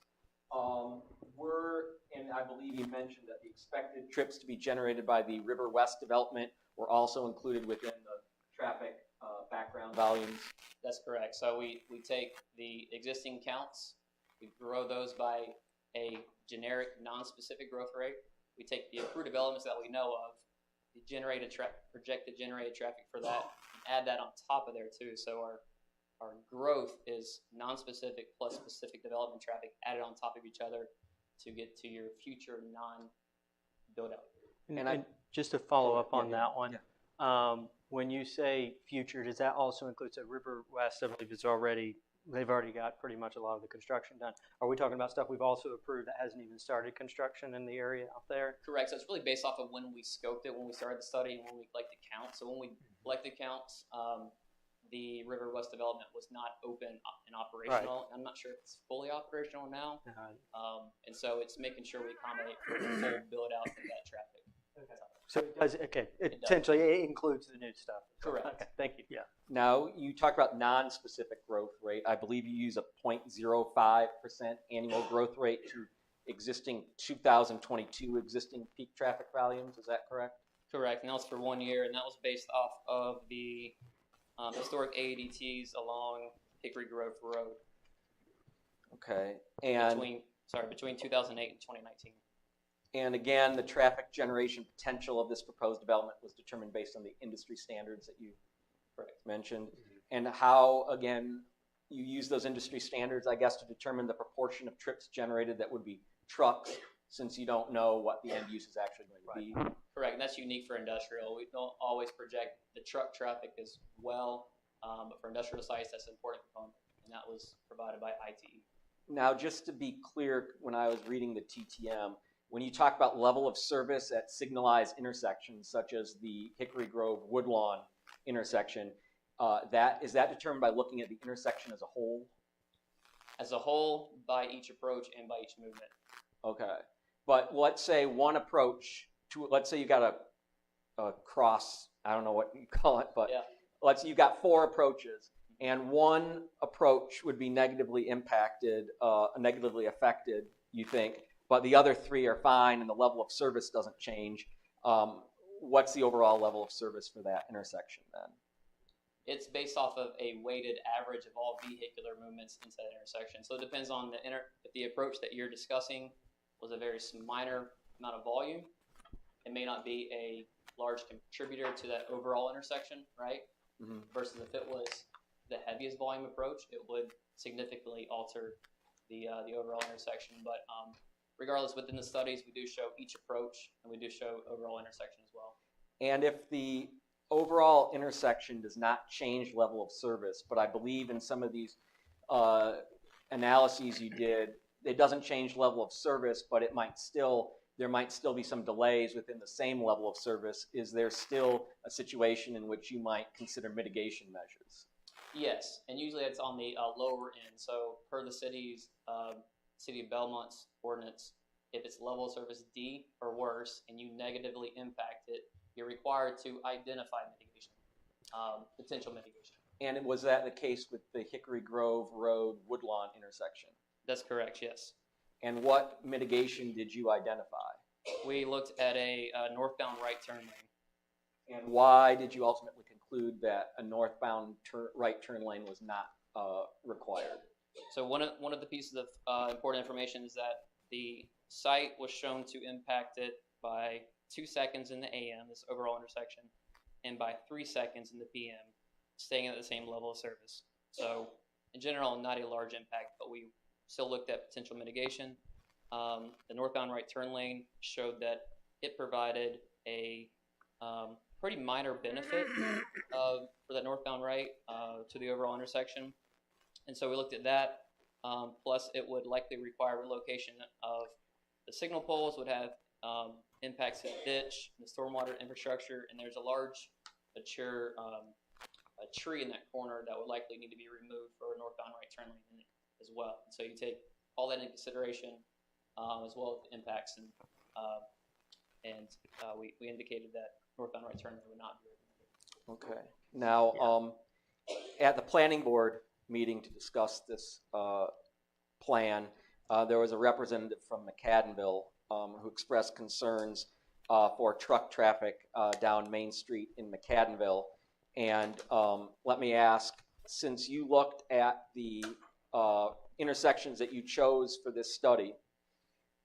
And I believe you mentioned that the expected trips to be generated by the River West development were also included within the traffic background volumes. That's correct. So we take the existing counts, we grow those by a generic, non-specific growth rate. We take the approved developments that we know of, the projected generated traffic for that, and add that on top of there too. So our growth is non-specific plus specific development traffic added on top of each other to get to your future non-build-out. And just to follow up on that one, when you say future, does that also include, so River West, I believe they've already got pretty much a lot of the construction done. Are we talking about stuff we've also approved that hasn't even started construction in the area out there? Correct. So it's really based off of when we scoped it, when we started the study, and when we collected counts. So when we collected counts, the River West development was not open and operational. Right. I'm not sure if it's fully operational now. And so it's making sure we accommodate for the full build out of that traffic. Okay. So it does, essentially it includes the new stuff. Correct. Okay, thank you. Yeah. Now, you talked about non-specific growth rate. I believe you use a 0.05% annual growth rate to existing 2022 existing peak traffic volumes. Is that correct? Correct. And that was for 1 year, and that was based off of the historic AEDTs along Hickory Grove Road. Okay. And between 2008 and 2019. And again, the traffic generation potential of this proposed development was determined based on the industry standards that you mentioned. And how, again, you use those industry standards, I guess, to determine the proportion of trips generated that would be trucks, since you don't know what the end use is actually going to be. Correct, and that's unique for industrial. We don't always project the truck traffic as well, but for industrial sites, that's an important component, and that was provided by ITE. Now, just to be clear, when I was reading the TTM, when you talk about level of service at signalized intersections, such as the Hickory Grove Woodlawn intersection, is that determined by looking at the intersection as a whole? As a whole, by each approach and by each movement. Okay. But let's say one approach, let's say you got a cross, I don't know what you call it, but let's say you've got 4 approaches, and one approach would be negatively impacted, negatively affected, you think, but the other 3 are fine and the level of service doesn't change. What's the overall level of service for that intersection then? It's based off of a weighted average of all vehicular movements into that intersection. So it depends on if the approach that you're discussing was a very minor amount of volume, it may not be a large contributor to that overall intersection, right? Mm-hmm. Versus if it was the heaviest volume approach, it would significantly alter the overall intersection. But regardless, within the studies, we do show each approach, and we do show overall intersection as well. And if the overall intersection does not change level of service, but I believe in some of these analyses you did, it doesn't change level of service, but there might still be some delays within the same level of service. Is there still a situation in which you might consider mitigation measures? Yes, and usually it's on the lower end. So per the City of Belmont's ordinance, if it's level of service D or worse and you negatively impact it, you're required to identify mitigation, potential mitigation. And was that the case with the Hickory Grove Road Woodlawn intersection? That's correct, yes. And what mitigation did you identify? We looked at a northbound right turn lane. And why did you ultimately conclude that a northbound right turn lane was not required? So one of the pieces of important information is that the site was shown to impact it by 2 seconds in the AM, this overall intersection, and by 3 seconds in the PM, staying at the same level of service. So in general, not a large impact, but we still looked at potential mitigation. The northbound right turn lane showed that it provided a pretty minor benefit for that northbound right to the overall intersection. And so we looked at that, plus it would likely require relocation of The signal poles would have impacts to the ditch, the stormwater infrastructure, and there's a large, mature a tree in that corner that would likely need to be removed for a northbound right turn lane as well. And so you take all that into consideration, as well as the impacts, and we indicated that northbound right turn lane would not be removed. Okay. Now, at the planning board meeting to discuss this plan, there was a representative from McAdenville who expressed concerns for truck traffic down Main Street in McAdenville. And let me ask, since you looked at the intersections that you chose for this study,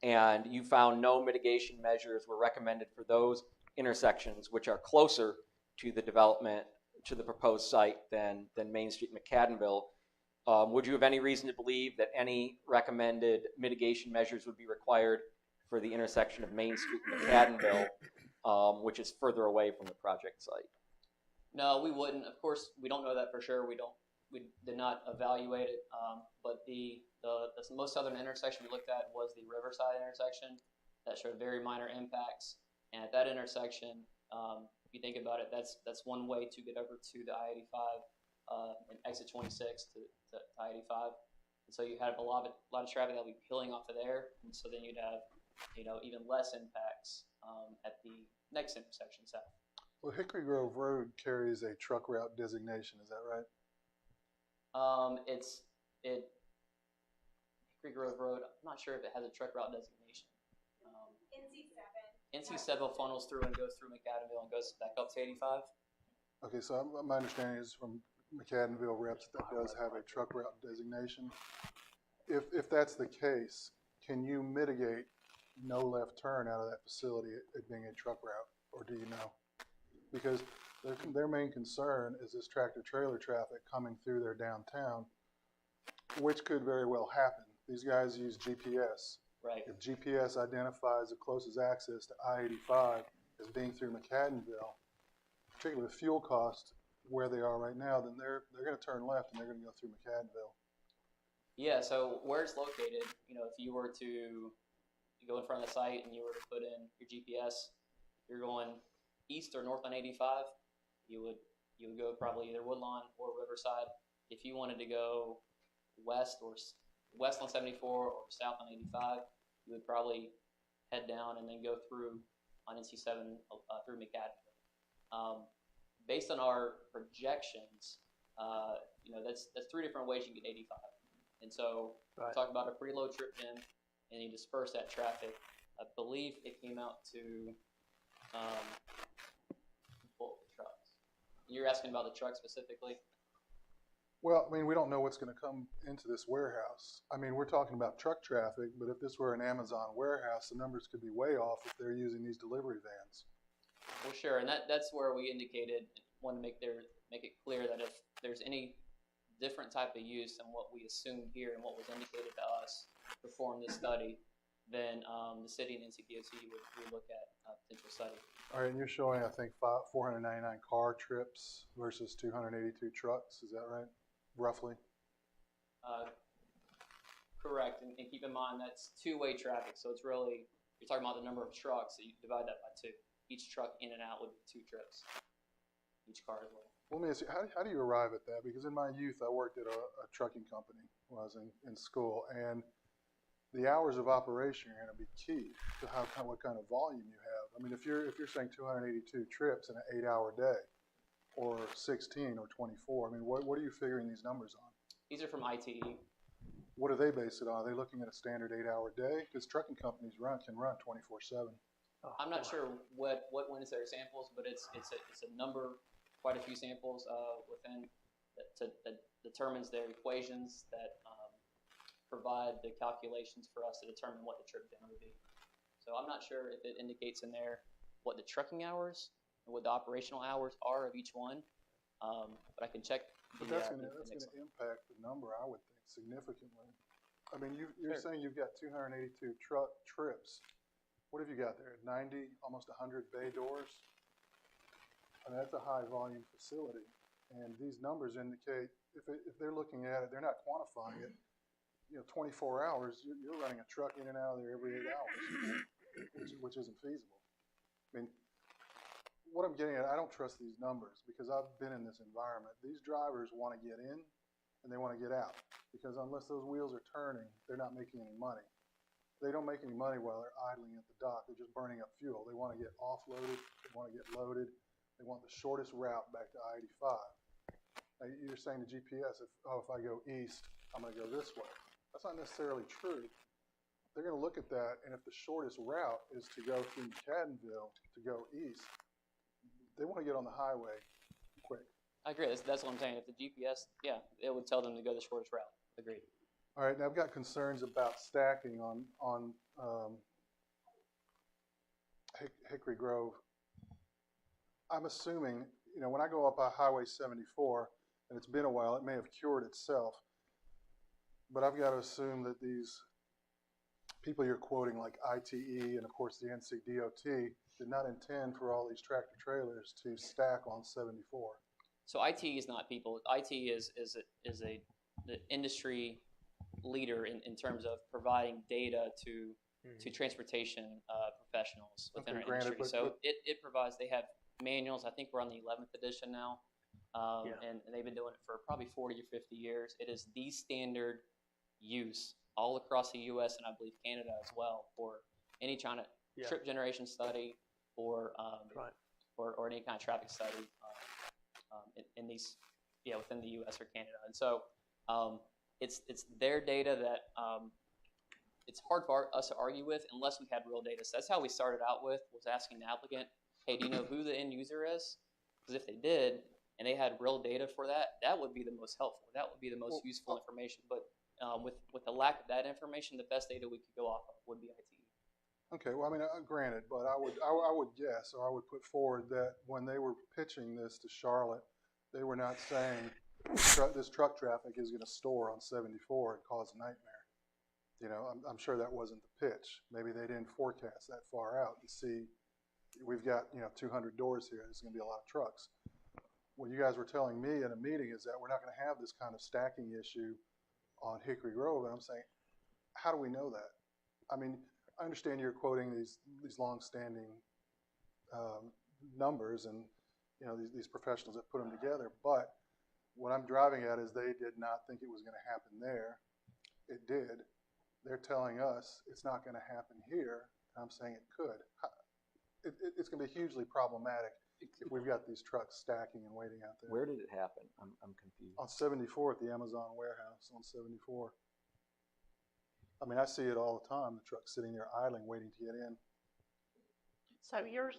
and you found no mitigation measures were recommended for those intersections, which are closer to the development, to the proposed site than Main Street and McAdenville, would you have any reason to believe that any recommended mitigation measures would be required for the intersection of Main Street and McAdenville, which is further away from the project site? No, we wouldn't. Of course, we don't know that for sure. We did not evaluate it. But the most southern intersection we looked at was the Riverside intersection that showed very minor impacts. And at that intersection, if you think about it, that's one way to get over to the I-85 and exit 26 to I-85. And so you have a lot of traffic that will be peeling off of there. And so then you'd have, even less impacts at the next intersection south. Well, Hickory Grove Road carries a truck route designation, is that right? Hickory Grove Road, I'm not sure if it has a truck route designation. NC7 funnels through and goes through McAdenville and goes back up to 85. Okay, so my understanding is from McAdenville reps that does have a truck route designation. If that's the case, can you mitigate no left turn out of that facility, it being a truck route, or do you know? Because their main concern is this tractor trailer traffic coming through their downtown, which could very well happen. These guys use GPS. Right. If GPS identifies the closest access to I-85 as being through McAdenville, particularly the fuel cost where they are right now, then they're going to turn left and they're going to go through McAdenville. Yeah, so where it's located, if you were to go in front of the site and you were to put in your GPS, you're going east or north on 85, you would go probably either Woodlawn or Riverside. If you wanted to go west on 74 or south on 85, you would probably head down and then go through on NC7 through McAdenville. Based on our projections, that's three different ways you can get 85. And so we talk about a preload trip in, and you disperse that traffic. I believe it came out to trucks. You're asking about the truck specifically? Well, I mean, we don't know what's going to come into this warehouse. I mean, we're talking about truck traffic, but if this were an Amazon warehouse, the numbers could be way off if they're using these delivery vans. Well, sure, and that's where we indicated, want to make it clear that if there's any different type of use than what we assumed here and what was indicated to us to perform this study, then the city and NCDOT would look at a potential study. All right, and you're showing, I think, 499 car trips versus 282 trucks. Is that right, roughly? Correct, and keep in mind that's two-way traffic, so it's really, you're talking about the number of trucks, so you divide that by two. Each truck in and out would be 2 trips, each car as well. Well, let me ask you, how do you arrive at that? Because in my youth, I worked at a trucking company when I was in school, and the hours of operation are going to be key to what kind of volume you have. I mean, if you're saying 282 trips in an 8-hour day, or 16 or 24, I mean, what are you figuring these numbers on? These are from ITE. What do they base it on? Are they looking at a standard 8-hour day? Because trucking companies can run 24/7. I'm not sure what went into their samples, but it's a number, quite a few samples within that determines their equations that provide the calculations for us to determine what the trip down would be. So I'm not sure if it indicates in there what the trucking hours and what the operational hours are of each one, but I can check. But that's going to impact the number, I would think, significantly. I mean, you're saying you've got 282 truck trips. What have you got there? 90, almost 100 bay doors? I mean, that's a high volume facility. And these numbers indicate, if they're looking at it, they're not quantifying it. 24 hours, you're running a truck in and out of there every 8 hours, which isn't feasible. I mean, what I'm getting at, I don't trust these numbers because I've been in this environment. These drivers want to get in and they want to get out because unless those wheels are turning, they're not making any money. They don't make any money while they're idling at the dock. They're just burning up fuel. They want to get offloaded. They want to get loaded. They want the shortest route back to I-85. Now, you're saying to GPS, if I go east, I'm going to go this way. That's not necessarily true. They're going to look at that, and if the shortest route is to go through McAdenville to go east, they want to get on the highway quick. I agree. That's what I'm saying. If the GPS, yeah, it would tell them to go the shortest route. Agreed. All right, now I've got concerns about stacking on Hickory Grove. I'm assuming, when I go up Highway 74, and it's been a while, it may have cured itself, but I've got to assume that these people you're quoting, like ITE and of course the NCDOT, did not intend for all these tractor trailers to stack on 74. So IT is not people. IT is the industry leader in terms of providing data to transportation professionals within our industry. So it provides. They have manuals. I think we're on the 11th edition now, and they've been doing it for probably 40 or 50 years. It is the standard use all across the U.S. and I believe Canada as well for any kind of trip generation study or any kind of traffic study in these within the U.S. or Canada. And so it's their data that it's hard for us to argue with unless we had real data. So that's how we started out with, was asking the applicant, hey, do you know who the end user is? Because if they did and they had real data for that, that would be the most helpful. That would be the most useful information. But with the lack of that information, the best data we could go off of would be IT. Okay, well, I mean, granted, but I would guess, or I would put forward that when they were pitching this to Charlotte, they were not saying this truck traffic is going to store on 74 and cause a nightmare. I'm sure that wasn't the pitch. Maybe they didn't forecast that far out and see we've got 200 doors here. There's going to be a lot of trucks. What you guys were telling me in a meeting is that we're not going to have this kind of stacking issue on Hickory Grove, and I'm saying, how do we know that? I mean, I understand you're quoting these long-standing numbers and these professionals that put them together, but what I'm driving at is they did not think it was going to happen there. It did. They're telling us it's not going to happen here. I'm saying it could. It's going to be hugely problematic if we've got these trucks stacking and waiting out there. Where did it happen? I'm confused. On 74 at the Amazon warehouse on 74. I mean, I see it all the time, the trucks sitting there idling, waiting to get in. So you're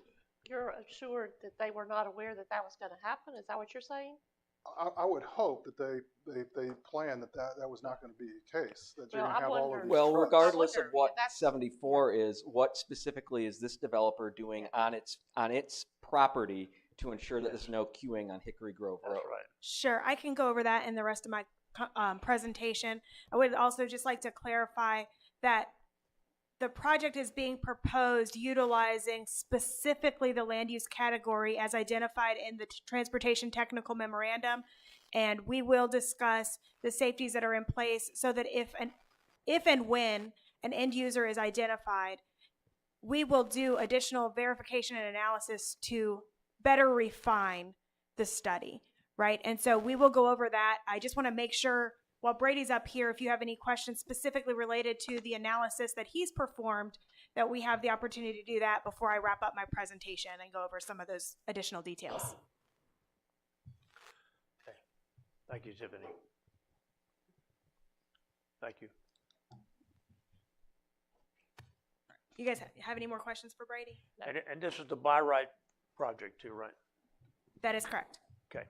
assured that they were not aware that was going to happen? Is that what you're saying? I would hope that they planned that was not going to be the case. That you're Well, going to have all of these Well, trucks. regardless of wonder, what that's- 74 is, what specifically is this developer doing on its property to ensure that there's no queuing on Hickory Grove Road? That's right. Sure, I can go over that in the rest of my presentation. I would also just like to clarify that the project is being proposed utilizing specifically the land use category as identified in the Transportation Technical Memorandum, and we will discuss the safeties that are in place so that if and when an end user is identified, we will do additional verification and analysis to better refine the study, right? And so we will go over that. I just want to make sure, while Brady's up here, if you have any questions specifically related to the analysis that he's performed, that we have the opportunity to do that before I wrap up my presentation and go over some of those additional details. Okay. Thank you, Tiffany. Thank you. You guys have any more questions for Brady? And this is the buy right project too, right? That is correct. Okay.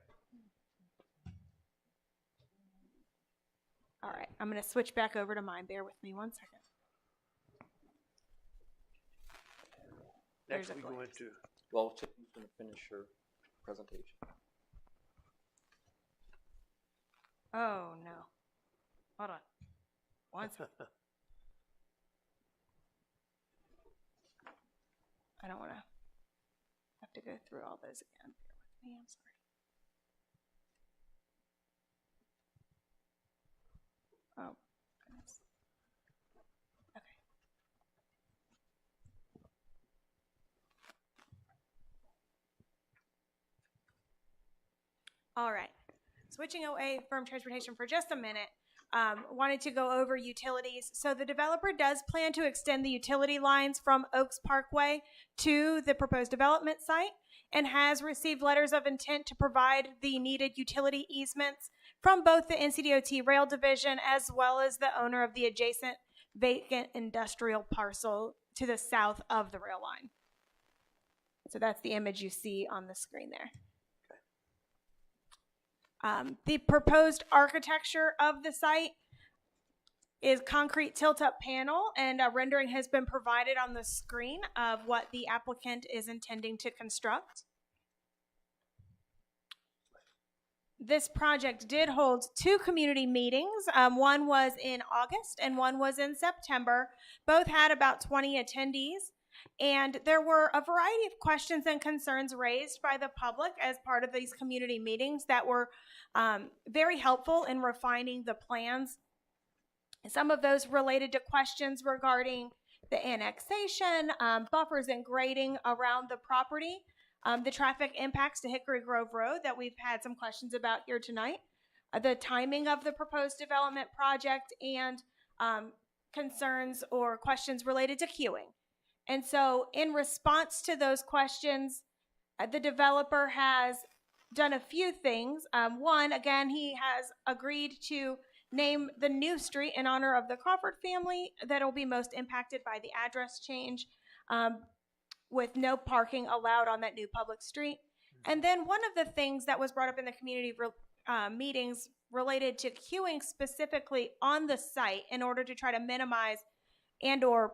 All right, I'm going to switch back over to mine. Bear with me 1 second. Next There's we a go glitch. into, Well, Tiffany's going to finish her presentation. Oh, no. Hold on. 1 second. I don't want to have to go through all those again. Bear with me. I'm sorry. Oh, goodness. All right. Switching away from transportation for just a minute, wanted to go over utilities. So the developer does plan to extend the utility lines from Oaks Parkway to the proposed development site and has received letters of intent to provide the needed utility easements from both the NCDOT Rail Division as well as the owner of the adjacent vacant industrial parcel to the south of the rail line. So that's the image you see on the screen there. The proposed architecture of the site is concrete tilt-up panel, and a rendering has been provided on the screen of what the applicant is intending to construct. This project did hold 2 community meetings. One was in August and one was in September. Both had about 20 attendees. And there were a variety of questions and concerns raised by the public as part of these community meetings that were very helpful in refining the plans. Some of those related to questions regarding the annexation, buffers and grading around the property, the traffic impacts to Hickory Grove Road that we've had some questions about here tonight, the timing of the proposed development project, and concerns or questions related to queuing. And so in response to those questions, the developer has done a few things. One, again, he has agreed to name the new street in honor of the Crawford family that will be most impacted by the address change, with no parking allowed on that new public street. And then one of the things that was brought up in the community meetings related to queuing specifically on the site in order to try to minimize and or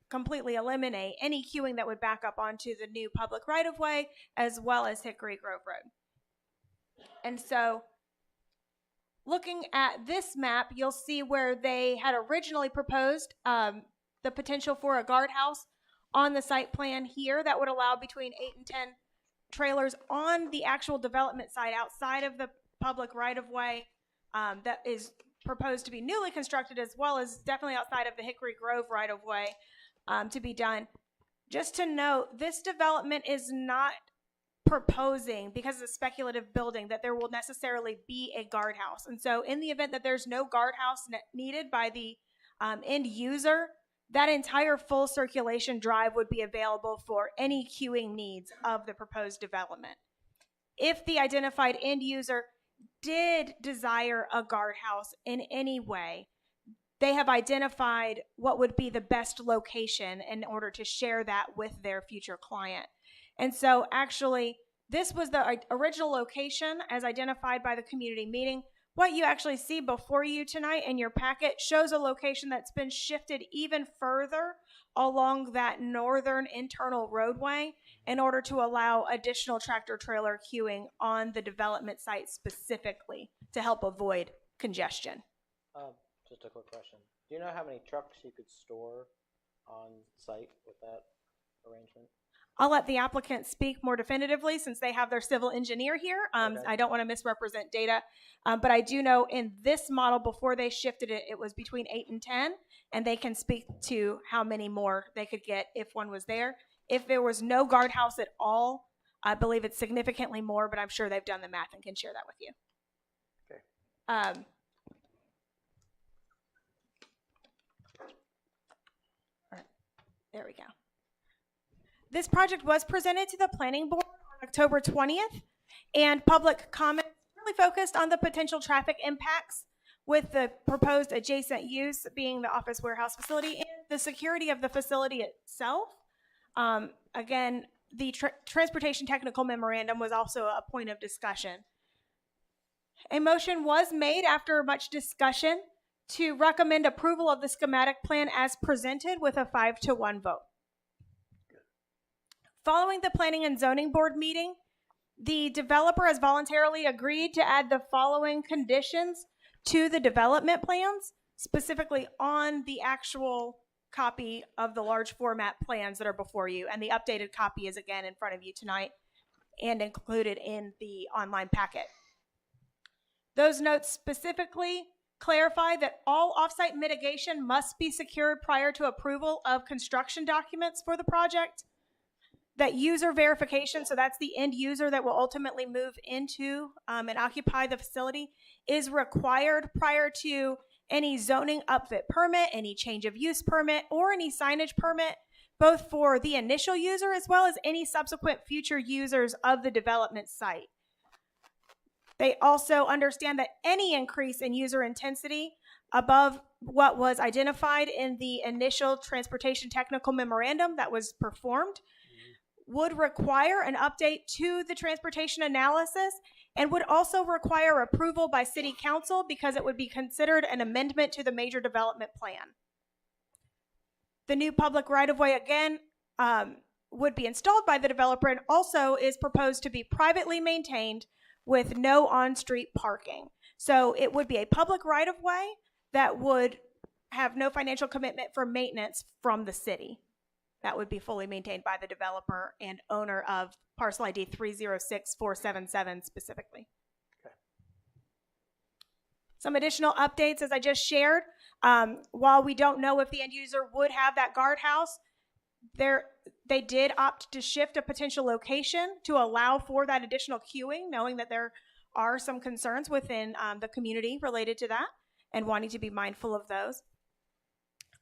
completely eliminate any queuing that would back up onto the new public right-of-way as well as Hickory Grove Road. And so looking at this map, you'll see where they had originally proposed the potential for a guardhouse on the site plan here that would allow between 8 and 10 trailers on the actual development site outside of the public right-of-way that is proposed to be newly constructed, as well as definitely outside of the Hickory Grove right-of-way to be done. Just to note, this development is not proposing, because it's a speculative building, that there will necessarily be a guardhouse. And so in the event that there's no guardhouse needed by the end user, that entire full circulation drive would be available for any queuing needs of the proposed development. If the identified end user did desire a guardhouse in any way, they have identified what would be the best location in order to share that with their future client. And so actually, this was the original location as identified by the community meeting. What you actually see before you tonight in your packet shows a location that's been shifted even further along that northern internal roadway in order to allow additional tractor trailer queuing on the development site specifically to help avoid congestion. Just a quick question. Do you know how many trucks you could store on site with that arrangement? I'll let the applicant speak more definitively since they have their civil engineer here. Okay. I don't want to misrepresent data, but I do know in this model before they shifted it, it was between 8 and 10, and they can speak to how many more they could get if one was there. If there was no guardhouse at all, I believe it's significantly more, but I'm sure they've done the math and can share that with you. Okay. There we go. This project was presented to the planning board on October 20th, and public comments really focused on the potential traffic impacts with the proposed adjacent use being the office warehouse facility and the security of the facility itself. Again, the transportation technical memorandum was also a point of discussion. A motion was made after much discussion to recommend approval of the schematic plan as presented with a 5-1 vote. Following the Planning and Zoning Board meeting, the developer has voluntarily agreed to add the following conditions to the development plans, specifically on the actual copy of the large format plans that are before you. And the updated copy is again in front of you tonight and included in the online packet. Those notes specifically clarify that all offsite mitigation must be secured prior to approval of construction documents for the project. that user verification, so that's the end user that will ultimately move into and occupy the facility, is required prior to any zoning upfit permit, any change of use permit, or any signage permit, both for the initial user as well as any subsequent future users of the development site. They also understand that any increase in user intensity above what was identified in the initial transportation technical memorandum that was performed would require an update to the transportation analysis and would also require approval by City Council because it would be considered an amendment to the major development plan. The new public right-of-way, again, would be installed by the developer and also is proposed to be privately maintained with no on-street parking. So it would be a public right-of-way that would have no financial commitment for maintenance from the city. That would be fully maintained by the developer and owner of parcel ID 306477 specifically. Okay. Some additional updates, as I just shared. While we don't know if the end user would have that guardhouse, they did opt to shift a potential location to allow for that additional queuing, knowing that there are some concerns within the community related to that and wanting to be mindful of those.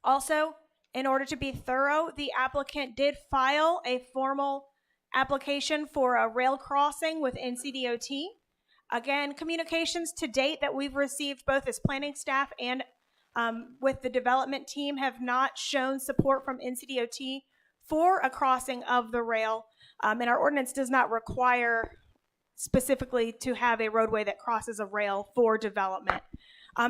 Also, in order to be thorough, the applicant did file a formal application for a rail crossing with NCDOT. Again, communications to date that we've received both as planning staff and with the development team have not shown support from NCDOT for a crossing of the rail. And our ordinance does not require specifically to have a roadway that crosses a rail for development.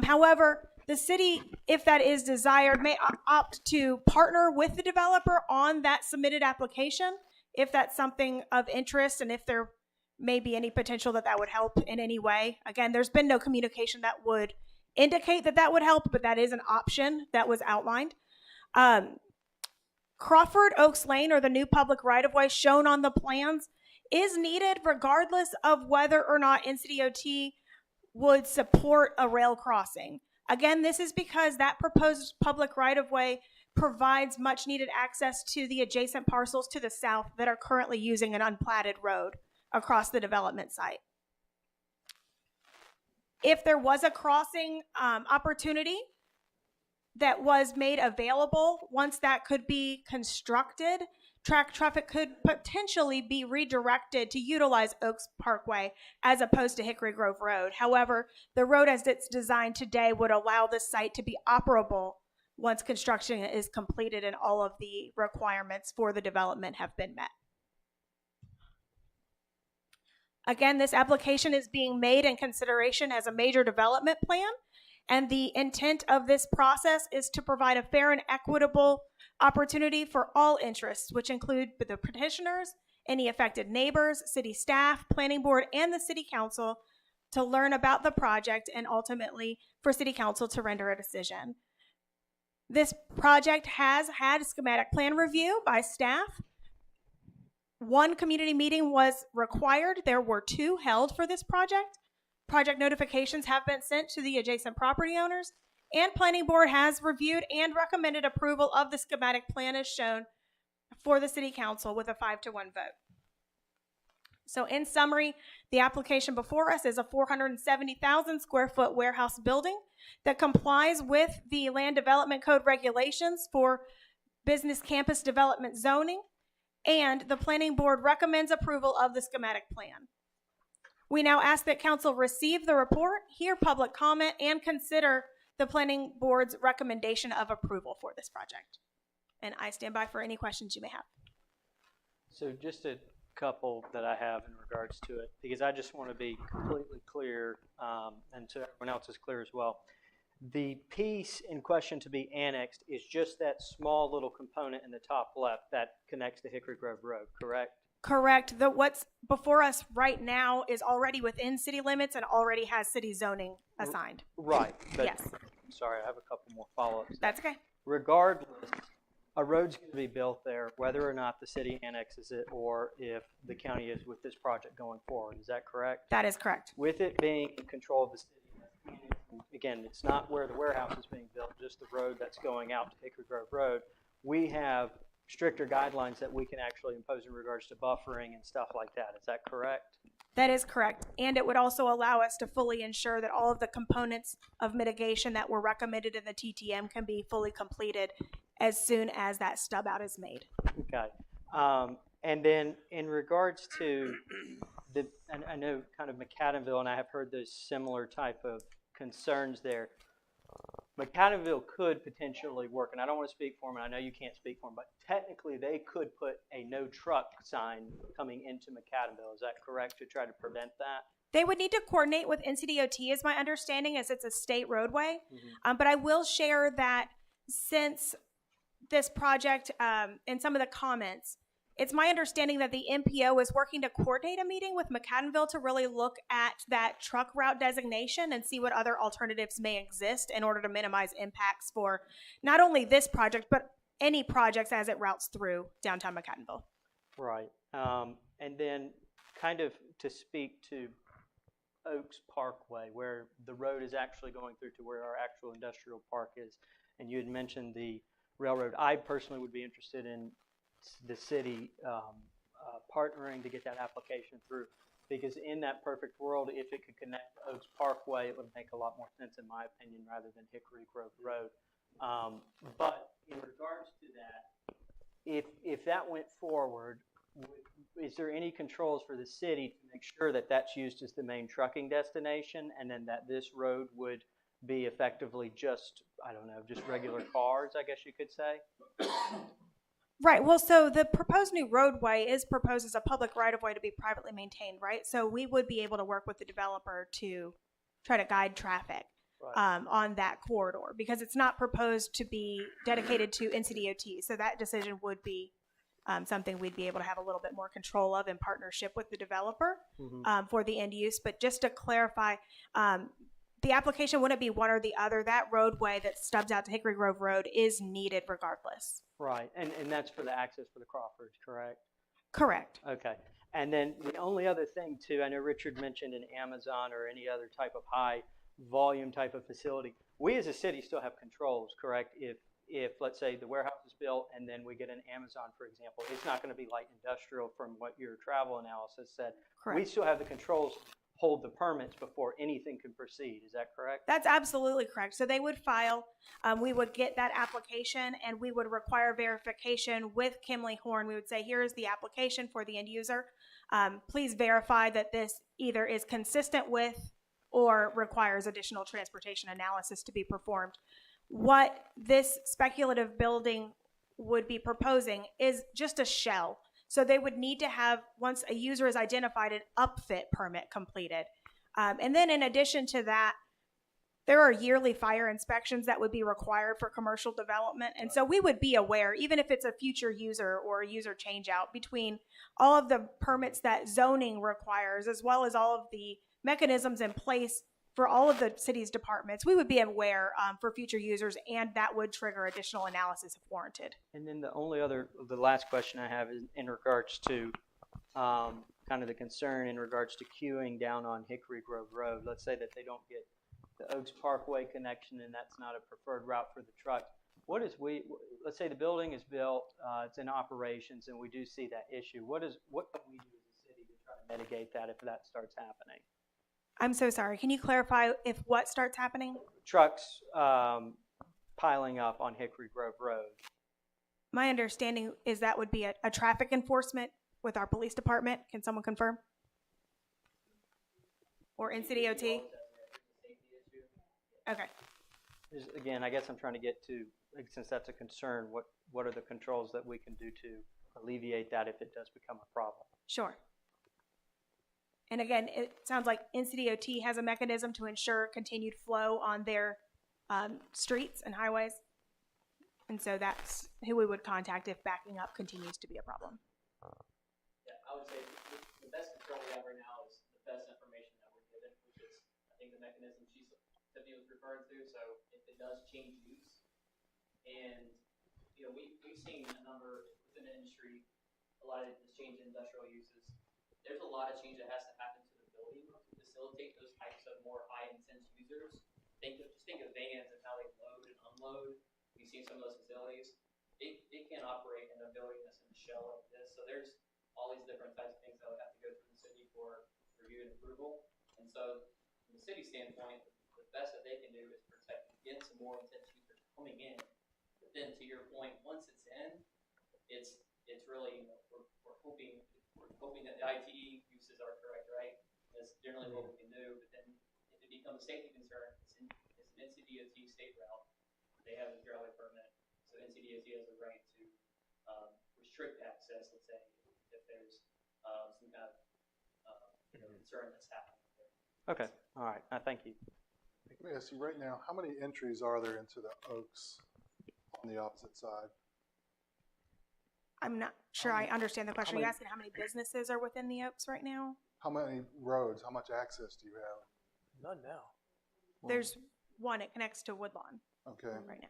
However, the city, if that is desired, may opt to partner with the developer on that submitted application if that's something of interest and if there may be any potential that that would help in any way. Again, there's been no communication that would indicate that that would help, but that is an option that was outlined. Crawford Oaks Lane, or the new public right-of-way shown on the plans, is needed regardless of whether or not NCDOT would support a rail crossing. Again, this is because that proposed public right-of-way provides much needed access to the adjacent parcels to the south that are currently using an unplatted road across the development site. If there was a crossing opportunity that was made available, once that could be constructed, track traffic could potentially be redirected to utilize Oaks Parkway as opposed to Hickory Grove Road. However, the road as it's designed today would allow the site to be operable once construction is completed and all of the requirements for the development have been met. Again, this application is being made in consideration as a major development plan, and the intent of this process is to provide a fair and equitable opportunity for all interests, which include the petitioners, any affected neighbors, city staff, planning board, and the city council to learn about the project and ultimately for city council to render a decision. This project has had a schematic plan review by staff. One community meeting was required. There were 2 held for this project. Project notifications have been sent to the adjacent property owners, and planning board has reviewed and recommended approval of the schematic plan as shown for the city council with a 5-1 vote. So in summary, the application before us is a 470,000 square foot warehouse building that complies with the land development code regulations for business campus development zoning, and the planning board recommends approval of the schematic plan. We now ask that council receive the report, hear public comment, and consider the planning board's recommendation of approval for this project. And I stand by for any questions you may have. So just a couple that I have in regards to it, because I just want to be completely clear, and so everyone else is clear as well. The piece in question to be annexed is just that small little component in the top left that connects to Hickory Grove Road, correct? Correct. What's before us right now is already within city limits and already has city zoning assigned. Right. But, yes. Sorry, I have a couple more follow-ups. That's okay. Regardless, a road's going to be built there, whether or not the city annexes it or if the county is with this project going forward. Is that correct? That is correct. With it being in control of the city, again, it's not where the warehouse is being built, just the road that's going out to Hickory Grove Road. We have stricter guidelines that we can actually impose in regards to buffering and stuff like that. Is that correct? That is correct. And it would also allow us to fully ensure that all of the components of mitigation that were recommended in the TTM can be fully completed as soon as that stub out is made. Okay. And then in regards to and I know kind of McAdamville, and I have heard those similar type of concerns there. McAdamville could potentially work, and I don't want to speak for them, and I know you can't speak for them, but technically they could put a no truck sign coming into McAdamville. Is that correct, to try to prevent that? They would need to coordinate with NCDOT, is my understanding, as it's a state roadway. But I will share that since this project, in some of the comments, it's my understanding that the MPO is working to coordinate a meeting with McAdamville to really look at that truck route designation and see what other alternatives may exist in order to minimize impacts for not only this project, but any projects as it routes through downtown McAdamville. Right. And then kind of to speak to Oaks Parkway, where the road is actually going through to where our actual industrial park is, and you had mentioned the railroad. I personally would be interested in the city partnering to get that application through, because in that perfect world, if it could connect to Oaks Parkway, it would make a lot more sense in my opinion rather than Hickory Grove Road. But in regards to that, if that went forward, is there any controls for the city to make sure that that's used as the main trucking destination, and then that this road would be effectively just, I don't know, just regular cars, I guess you could say? Right. Well, so the proposed new roadway is proposed as a public right-of-way to be privately maintained, right? So we would be able to work with the developer to try to guide traffic on that corridor, because it's not proposed to be dedicated to NCDOT. So that decision would be something we'd be able to have a little bit more control of in partnership with the developer for the end use. But just to clarify, the application wouldn't be one or the other. That roadway that stubs out to Hickory Grove Road is needed regardless. Right, and that's for the access for the Crawfords, correct? Correct. Okay, and then the only other thing too, I know Richard mentioned an Amazon or any other type of high volume type of facility. We as a city still have controls, correct? If let's say the warehouse is built and then we get an Amazon, for example, it's not going to be light industrial from what your travel analysis said. Correct. We still have the controls, hold the permits before anything can proceed. Is that correct? That's absolutely correct. So they would file, we would get that application, and we would require verification with Kimley Horn. We would say, here is the application for the end user. Please verify that this either is consistent with or requires additional transportation analysis to be performed. What this speculative building would be proposing is just a shell. So they would need to have, once a user is identified, an upfit permit completed. And then in addition to that, there are yearly fire inspections that would be required for commercial development. And so we would be aware, even if it's a future user or a user change out, between all of the permits that zoning requires, as well as all of the mechanisms in place for all of the city's departments, we would be aware for future users, and that would trigger additional analysis if warranted. And then the last question I have is in regards to kind of the concern in regards to queuing down on Hickory Grove Road. Let's say that they don't get the Oaks Parkway connection and that's not a preferred route for the truck. Let's say the building is built, it's in operations, and we do see that issue. What can we do as a city to try to mitigate that if that starts happening? I'm so sorry. Can you clarify if what starts happening? Trucks piling up on Hickory Grove Road. My understanding is that would be a traffic enforcement with our police department. Can someone confirm? Or NCDOT? Okay. Again, I guess I'm trying to get to, since that's a concern, what are the controls that we can do to alleviate that if it does become a problem? Sure. And again, it sounds like NCDOT has a mechanism to ensure continued flow on their streets and highways. And so that's who we would contact if backing up continues to be a problem. Yeah, I would say the best control we have right now is the best information that we're given, which is, I think, the mechanism Tiffany was referring to. So if it does change use, and we've seen a number within the industry, a lot of this change in industrial uses. There's a lot of change that has to happen to the building to facilitate those types of more high intense users. Think of vans and how they load and unload. We've seen some of those facilities. it can't operate in a building that's in a shell like this. So there's all these different types of things that would have to go through the city for review and approval. And so from the city standpoint, the best that they can do is protect against more intense users coming in. But then to your point, once it's in, it's really, we're hoping that the ITE uses are correct, right? That's generally what we can do. But then if it becomes a safety concern, it's an NCDOT state route. They have a driveway permit, so NCDOT has a right to restrict access. Let's say if there's some kind of concern that's happening there. Okay, all right, thank you. Let me ask you right now, how many entries are there into the Oaks on the opposite side? I'm not sure I understand the question. Are you many- asking how many businesses are within the Oaks right now? How many roads, how much access do you have? None now. There's one, it connects to Woodlawn Okay. right now.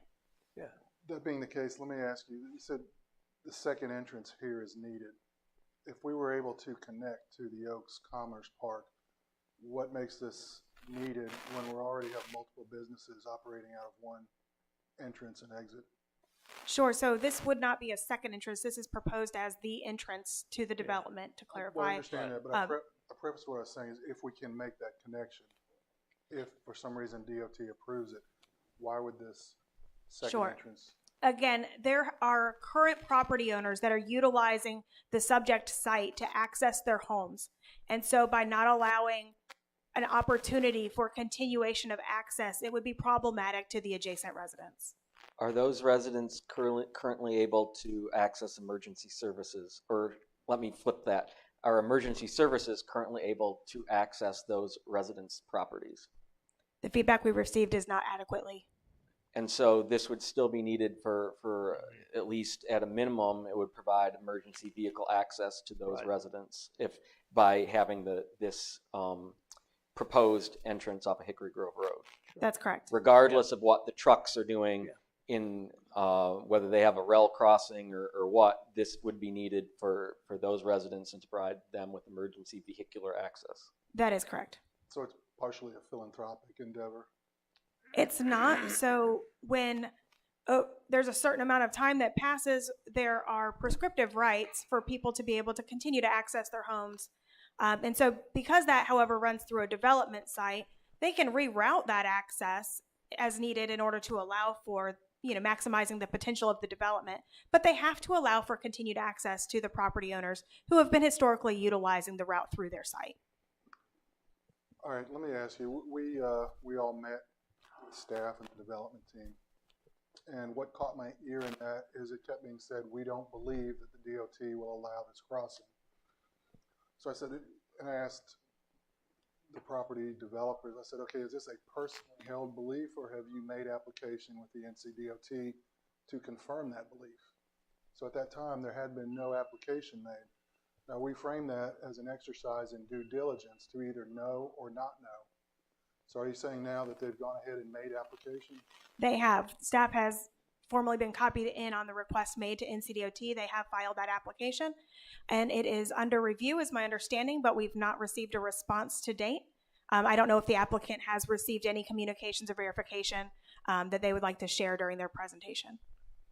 Yeah. That being the case, let me ask you, you said the second entrance here is needed. If we were able to connect to the Oaks Commerce Park, what makes this needed when we already have multiple businesses operating out of one entrance and exit? Sure, so this would not be a second entrance. This is proposed as the entrance to the development, to clarify. Well, I understand that, but I Um, preface what I was saying is if we can make that connection, if for some reason DOT approves it, why would this second Sure. entrance? Again, there are current property owners that are utilizing the subject site to access their homes. And so by not allowing an opportunity for continuation of access, it would be problematic to the adjacent residents. Are those residents currently able to access emergency services? Or let me flip that. Are emergency services currently able to access those residents' properties? The feedback we received is not adequately. And so this would still be needed for at least at a minimum, it would provide emergency vehicle access to those residents if by having this proposed entrance off of Hickory Grove Road. That's correct. Regardless of what the trucks are doing in whether they have a rail crossing or what, this would be needed for those residents and to provide them with emergency vehicular access. That is correct. So it's partially a philanthropic endeavor? It's not. So when there's a certain amount of time that passes, there are prescriptive rights for people to be able to continue to access their homes. And so because that, however, runs through a development site, they can reroute that access as needed in order to allow for, maximizing the potential of the development. But they have to allow for continued access to the property owners who have been historically utilizing the route through their site. All right, let me ask you, we all met with staff and the development team. And what caught my ear in that is it kept being said, we don't believe that the DOT will allow this crossing. So I said, and I asked the property developers, I said, okay, is this a personally held belief or have you made application with the NCDOT to confirm that belief? So at that time, there had been no application made. Now we frame that as an exercise in due diligence to either know or not know. So are you saying now that they've gone ahead and made application? They have. Staff has formally been copied in on the request made to NCDOT. They have filed that application, and it is under review, is my understanding, but we've not received a response to date. I don't know if the applicant has received any communications or verification that they would like to share during their presentation.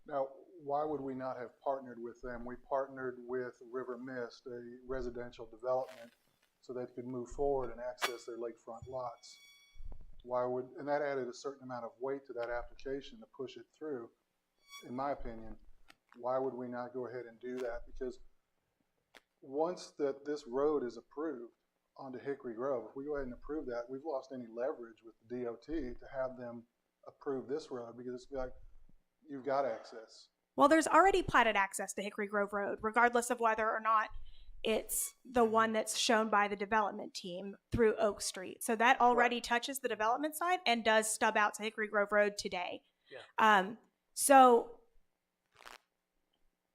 Now, why would we not have partnered with them? We partnered with River Mist, a residential development, so they could move forward and access their lakefront lots. And that added a certain amount of weight to that application to push it through. In my opinion, why would we not go ahead and do that? Because once that this road is approved onto Hickory Grove, if we go ahead and approve that, we've lost any leverage with the DOT to have them approve this road because it's like, you've got access. Well, there's already platted access to Hickory Grove Road, regardless of whether or not it's the one that's shown by the development team through Oak Street. So that already touches the development side and does stub out to Hickory Grove Road today. So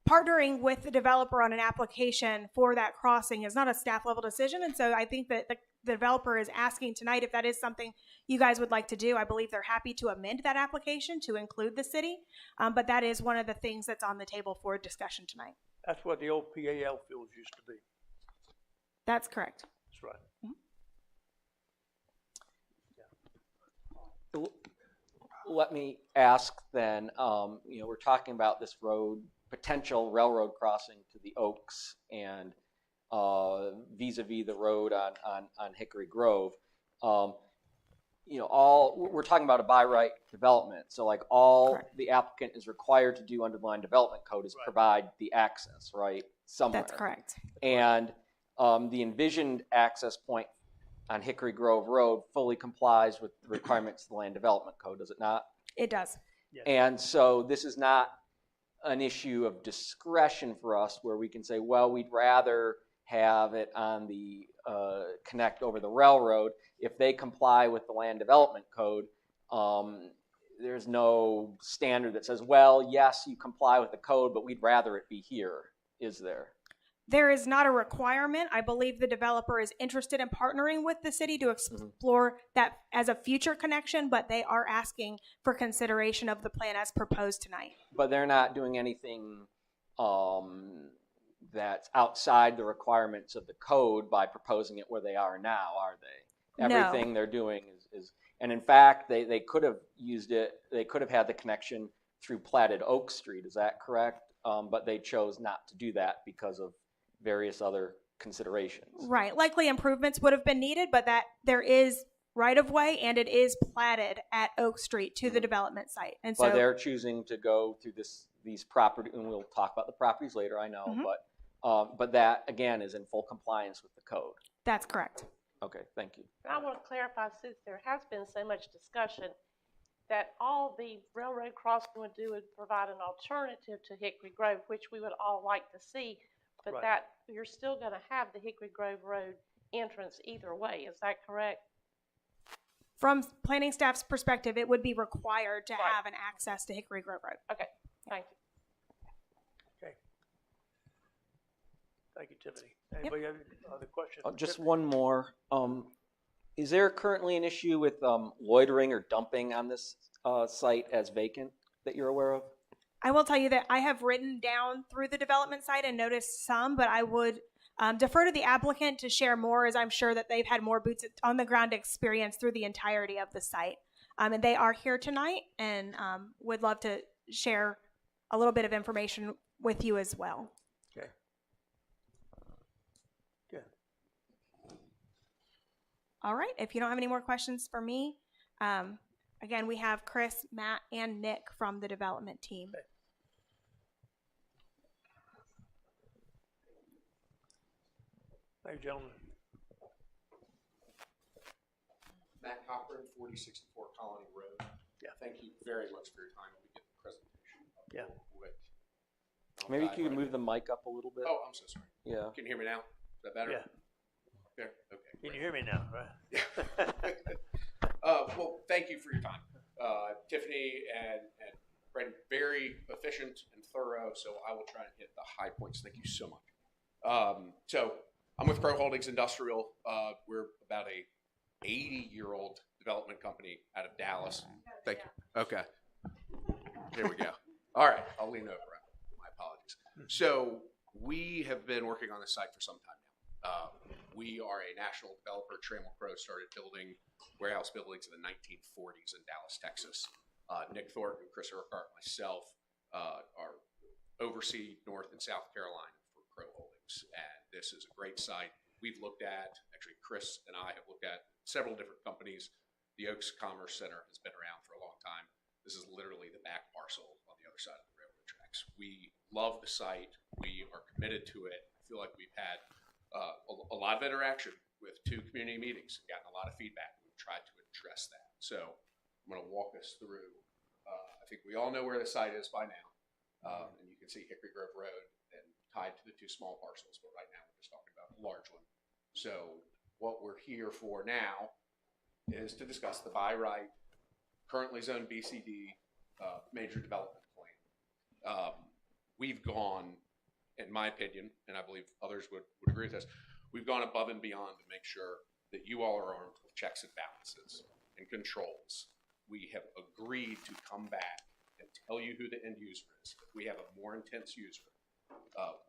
partnering with the developer on an application for that crossing is not a staff level decision. And so I think that the developer is asking tonight if that is something you guys would like to do. I believe they're happy to amend that application to include the city. But that is one of the things that's on the table for discussion tonight. That's what the old PAL fields used to be. That's correct. That's right. let me ask then, we're talking about this road, potential railroad crossing to the Oaks and vis-a-vis the road on Hickory Grove. We're talking about a by right development. So like all Correct. the applicant is required to do under the line development code is provide the access, right? Somewhere. That's correct. And the envisioned access point on Hickory Grove Road fully complies with the requirements of the land development code, does it not? It does. Yes. And so this is not an issue of discretion for us where we can say, well, we'd rather have it on the connect over the railroad. If they comply with the land development code, there's no standard that says, well, yes, you comply with the code, but we'd rather it be here, is there? There is not a requirement. I believe the developer is interested in partnering with the city to explore that as a future connection, but they are asking for consideration of the plan as proposed tonight. But they're not doing anything that's outside the requirements of the code by proposing it where they are now, are they? Everything No. they're doing is, and in fact, they could have used it, they could have had the connection through platted Oak Street, is that correct? But they chose not to do that because of various other considerations. Right. Likely improvements would have been needed, but that there is right of way and it is platted at Oak Street to the development site. And so But they're choosing to go through these property, and we'll talk about the properties later, I know, but that again is in full compliance with the code. that's correct. Okay, thank you. And I want to clarify, since there has been so much discussion, that all the railroad crossing would do is provide an alternative to Hickory Grove, which we would all like to see, but Right. that you're still going to have the Hickory Grove Road entrance either way. Is that correct? From planning staff's perspective, it would be required to Right. have an access to Hickory Grove Road. Okay, thank you. Okay. Thank you, Tiffany. Anybody have any other questions? for Just Tiffany? one more. Is there currently an issue with loitering or dumping on this site as vacant that you're aware of? I will tell you that I have written down through the development site and noticed some, but I would defer to the applicant to share more, as I'm sure that they've had more boots on the ground experience through the entirety of the site. And they are here tonight and would love to share a little bit of information with you as well. Okay. Good. All right. If you don't have any more questions for me, again, we have Chris, Matt, and Nick from the development team. Okay. Thank you, gentlemen. Matt Cochran, 4064 Colony Road. Yeah. Thank you very much for your time. We get the presentation up Yeah. real quick. Maybe you could move the mic up a little bit. Oh, I'm so sorry. Yeah. Can you hear me now? Is that better? Yeah. There? Okay. Can you hear me now? Right. Well, thank you for your time. Tiffany and Brendan, very efficient and thorough, so I will try and hit the high points. Thank you so much. So I'm with Crow Holdings Industrial. We're about a 80-year-old development company out of Dallas. Thank you. Okay. Here we go. All right. I'll lean over. My apologies. So we have been working on this site for some time now. We are a national developer. Trammell Crow started building warehouse buildings in the 1940s in Dallas, Texas. Nick Thornton, Chris Urquhart, myself are oversee North and South Carolina for Crow Holdings. And this is a great site. We've looked at, actually Chris and I have looked at several different companies. The Oaks Commerce Center has been around for a long time. This is literally the back parcel on the other side of the railroad tracks. We love the site. We are committed to it. I feel like we've had a lot of interaction with 2 community meetings and gotten a lot of feedback. We've tried to address that. So I'm going to walk us through. I think we all know where the site is by now. And you can see Hickory Grove Road and tied to the 2 small parcels. But right now we're just talking about the large one. So what we're here for now is to discuss the by right, currently zoned BCD major development plan. We've gone, in my opinion, and I believe others would agree with this, we've gone above and beyond to make sure that you all are armed with checks and balances and controls. We have agreed to come back and tell you who the end user is. If we have a more intense user,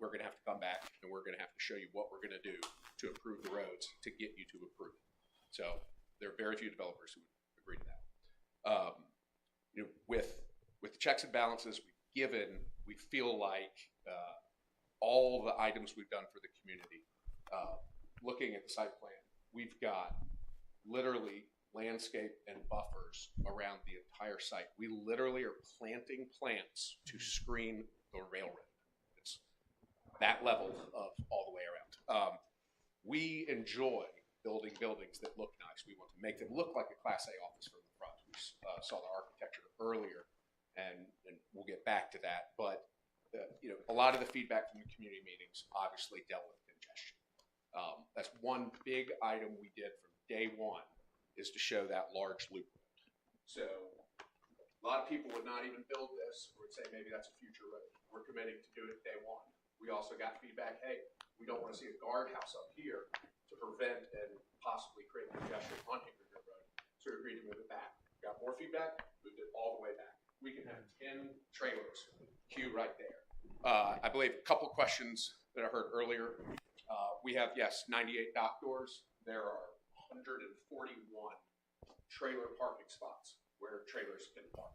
we're going to have to come back and we're going to have to show you what we're going to do to improve the roads to get you to approve it. So there are very few developers who would agree to that. with the checks and balances we've given, we feel like all the items we've done for the community, looking at the site plan, we've got literally landscape and buffers around the entire site. We literally are planting plants to screen the railroad. It's that level of all the way around. We enjoy building buildings that look nice. We want to make them look like a Class A office from the front. We saw the architecture earlier, and we'll get back to that. But a lot of the feedback from the community meetings obviously dealt with congestion. That's one big item we did from day one, is to show that large loop road. So a lot of people would not even build this, or would say maybe that's a future road. We're committing to do it day one. We also got feedback, hey, we don't want to see a guardhouse up here to prevent and possibly create congestion on Hickory Grove Road. So we agreed to move it back. Got more feedback, moved it all the way back. We can have 10 trailers queue right there. I believe a couple questions that I heard earlier. We have, yes, 98 dock doors. There are 141 trailer parking spots where trailers can park.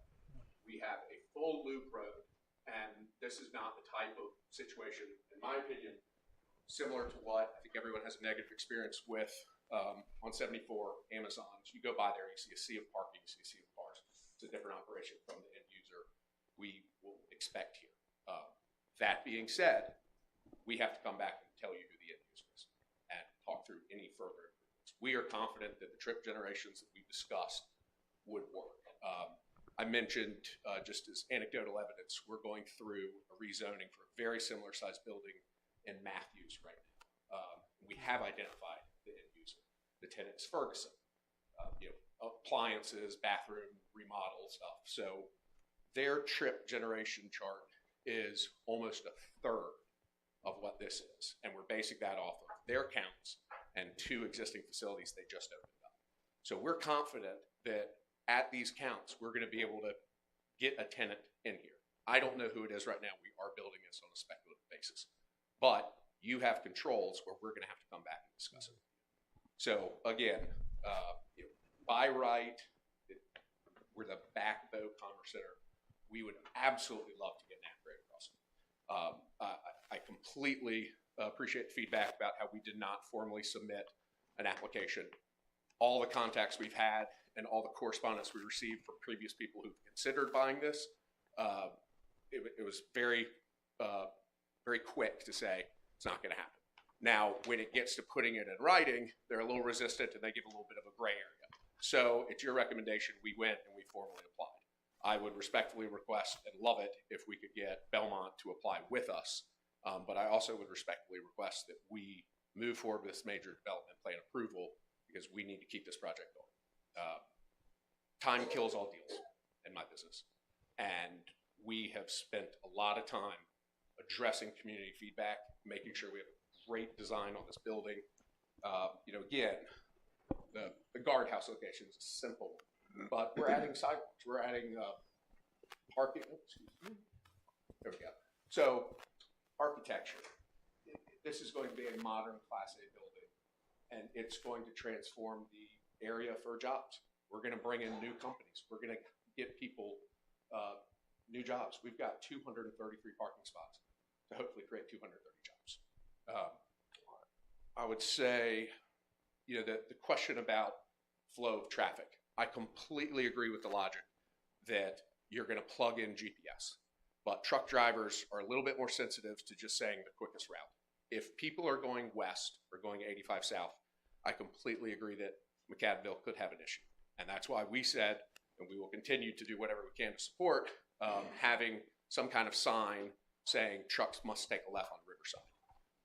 We have a full loop road, and this is not the type of situation, in my opinion, similar to what I think everyone has a negative experience with on 74 Amazons. You go by there, you see a sea of parking, you see a sea of cars. It's a different operation from the end user we will expect here. That being said, we have to come back and tell you who the end user is and talk through any further improvements. We are confident that the trip generations that we've discussed would work. I mentioned, just as anecdotal evidence, we're going through a rezoning for a very similar sized building in Matthews right now. We have identified the end user. The tenant is Ferguson. Appliances, bathroom, remodel stuff. So their trip generation chart is almost a third of what this is. And we're basing that off of their counts and 2 existing facilities they just opened up. So we're confident that at these counts, we're going to be able to get a tenant in here. I don't know who it is right now. We are building this on a speculative basis. But you have controls where we're going to have to come back and discuss it. So again, by right, we're the backbone Commerce Center. We would absolutely love to get an upgrade across it. I completely appreciate the feedback about how we did not formally submit an application. All the contacts we've had and all the correspondence we received from previous people who've considered buying this, it was very, very quick to say it's not going to happen. Now, when it gets to putting it in writing, they're a little resistant and they give a little bit of a gray area. So it's your recommendation. We went and we formally applied. I would respectfully request and love it if we could get Belmont to apply with us. But I also would respectfully request that we move forward with this major development plan approval because we need to keep this project going. Time kills all deals in my business. And we have spent a lot of time addressing community feedback, making sure we have a great design on this building. Again, the guardhouse location is simple, but we're adding sidewalks. We're adding parking. Excuse me. There we go. So architecture. This is going to be a modern Class A building, and it's going to transform the area for jobs. We're going to bring in new companies. We're going to get people new jobs. We've got 233 parking spots to hopefully create 230 jobs. I would say, the question about flow of traffic. I completely agree with the logic that you're going to plug in GPS, but truck drivers are a little bit more sensitive to just saying the quickest route. If people are going west or going 85 south, I completely agree that McAdenville could have an issue. And that's why we said, and we will continue to do whatever we can to support, having some kind of sign saying trucks must take a left on Riverside.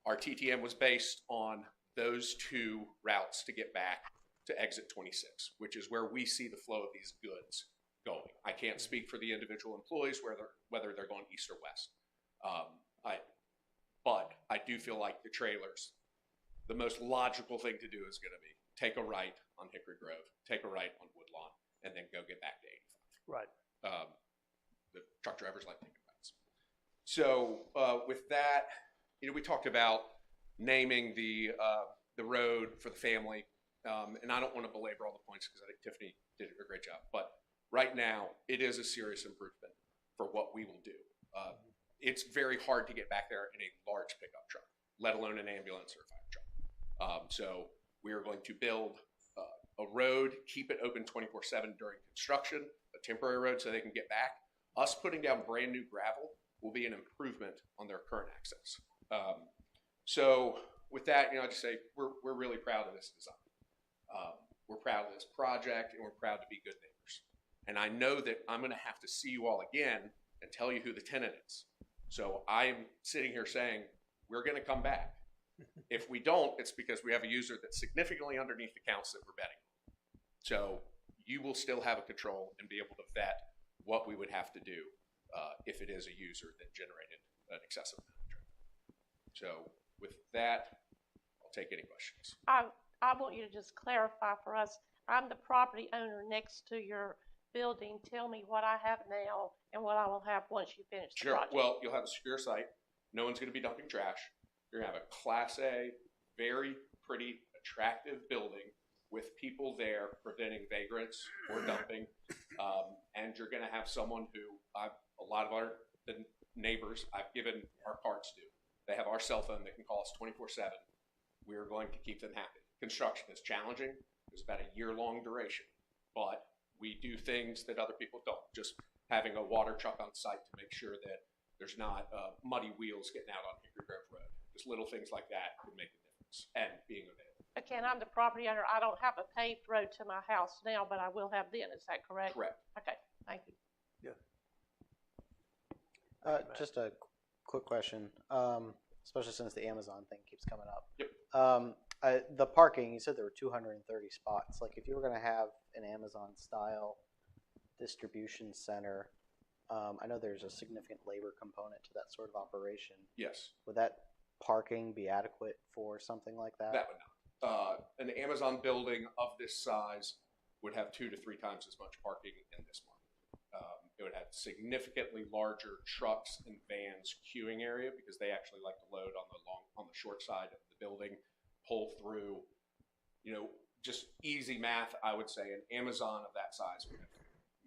Our TTM was based on those 2 routes to get back to exit 26, which is where we see the flow of these goods going. I can't speak for the individual employees whether they're going east or west. But I do feel like the trailers, the most logical thing to do is going to be take a right on Hickory Grove, take a right on Woodlawn, and then go get back to 85. Right. The truck drivers like taking rights. So with that, we talked about naming the road for the family, and I don't want to belabor all the points because I think Tiffany did a great job. But right now, it is a serious improvement for what we will do. It's very hard to get back there in a large pickup truck, let alone an ambulance or a fire truck. So we are going to build a road, keep it open 24/7 during construction, a temporary road so they can get back. Us putting down brand new gravel will be an improvement on their current access. So with that, I just say we're really proud of this design. We're proud of this project, and we're proud to be good neighbors. And I know that I'm going to have to see you all again and tell you who the tenant is. So I'm sitting here saying we're going to come back. If we don't, it's because we have a user that's significantly underneath the counts that we're betting on. So you will still have a control and be able to vet what we would have to do if it is a user that generated an excessive amount of traffic. So with that, I'll take any questions. I want you to just clarify for us. I'm the property owner next to your building. Tell me what I have now and what I will have once you finish the Sure. project. Well, you'll have a secure site. No one's going to be dumping trash. You're going to have a Class A, very pretty, attractive building with people there preventing vagrants or dumping. And you're going to have someone who a lot of the neighbors I've given our cards to. They have our cell phone. They can call us 24/7. We're going to keep them happy. Construction is challenging. It's about a year-long duration, but we do things that other people don't. Just having a water truck on site to make sure that there's not muddy wheels getting out on Hickory Grove Road. Just little things like that would make a difference, and being available. Again, I'm the property owner. I don't have a paved road to my house now, but I will have then. Is that correct? Correct. Okay, thank you. Just a quick question, especially since the Amazon thing keeps coming up. Yep. The parking, you said there were 230 spots. Like, if you were going to have an Amazon-style distribution center, I know there's a significant labor component to that sort of operation. Yes. Would that parking be adequate for something like that? That would not. An Amazon building of this size would have 2 to 3 times as much parking in this market. It would have significantly larger trucks and vans queuing area because they actually like to load on the short side of the building, pull through. Just easy math, I would say an Amazon of that size would have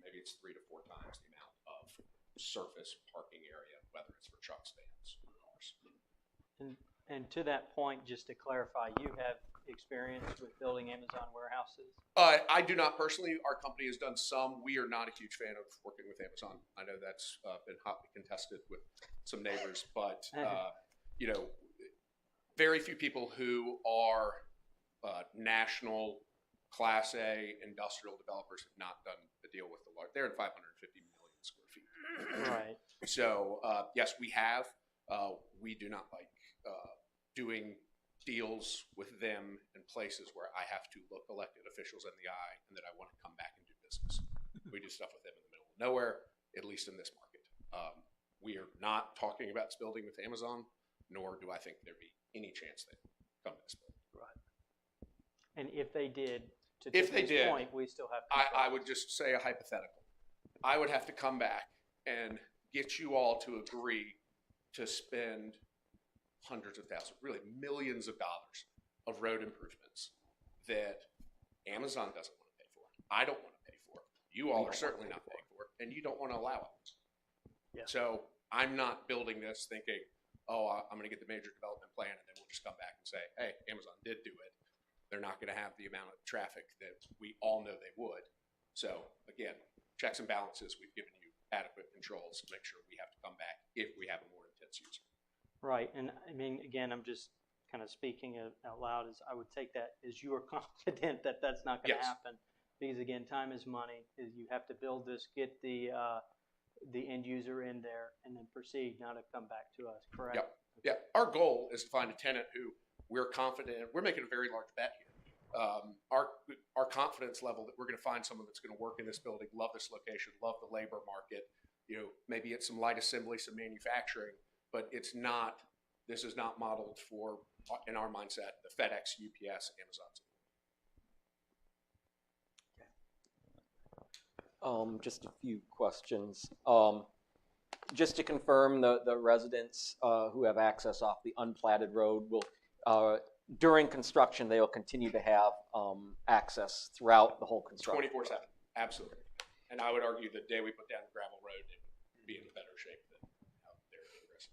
maybe it's 3 to 4 times the amount of surface parking area, whether it's for trucks, vans, or cars. And to that point, just to clarify, you have experience with building Amazon warehouses? I do not personally. Our company has done some. We are not a huge fan of working with Amazon. I know that's been hotly contested with some neighbors, but very few people who are national Class A industrial developers have not done a deal with the large. They're in 550 million square feet. Right. So yes, we have. We do not like doing deals with them in places where I have to look elected officials in the eye and that I want to come back and do business. We do stuff with them in the middle of nowhere, at least in this market. We are not talking about this building with Amazon, nor do I think there'd be any chance they come to this building. Right. And if they did, to if they did, point, we still have I would just say a hypothetical. I would have to come back and get you all to agree to spend hundreds of thousands, really millions of dollars of road improvements that Amazon doesn't want to pay for. I don't want to pay for. You all are certainly not paying for it, and you don't want to allow it. Yeah. So I'm not building this thinking, oh, I'm going to get the major development plan, and then we'll just come back and say, hey, Amazon did do it. They're not going to have the amount of traffic that we all know they would. So again, checks and balances, we've given you adequate controls to make sure we have to come back if we have a more intense user. Right, and I mean, again, I'm just kind of speaking out loud. As I would take that as you are confident that that's not going to happen, because again, time is money. Is you have to build this, get the end user in there, and then proceed. Not to come back to us. Correct? Yeah, yeah. Our goal is to find a tenant who we're confident. We're making a very large bet here. Our confidence level that we're going to find someone that's going to work in this building, love this location, love the labor market. Maybe it's some light assembly, some manufacturing. But it's not, this is not modeled for, in our mindset, the FedEx, UPS, Amazon. Just a few questions. Just to confirm, the residents who have access off the unplatted road will, during construction, they will continue to have access throughout the whole construction. 24/7, absolutely. And I would argue the day we put down the gravel road, it would be in better shape than how they're aggressive.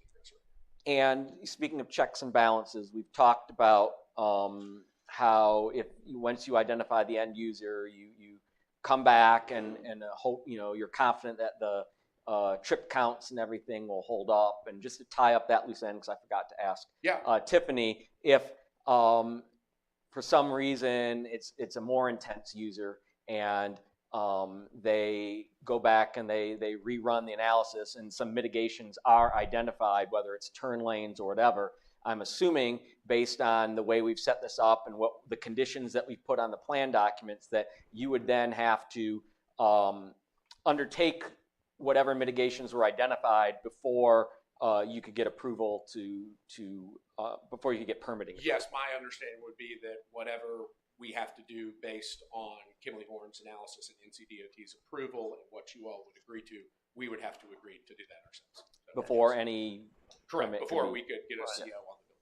And speaking of checks and balances, we've talked about how once you identify the end user, you come back and hope, you're confident that the trip counts and everything will hold up. And just to tie up that loose end, because I forgot to ask Tiffany, if for some reason it's a more intense user and they go back and they rerun the analysis and some mitigations are identified, whether it's turn lanes or whatever, I'm assuming based on the way we've set this up and what the conditions that we've put on the plan documents, that you would then have to undertake whatever mitigations were identified before you could get approval before you could get permitting. Yes, my understanding would be that whatever we have to do based on Kimley Horn's analysis and NCDOT's approval and what you all would agree to, we would have to agree to do that ourselves. So before any correct, permit before we could get a CO on the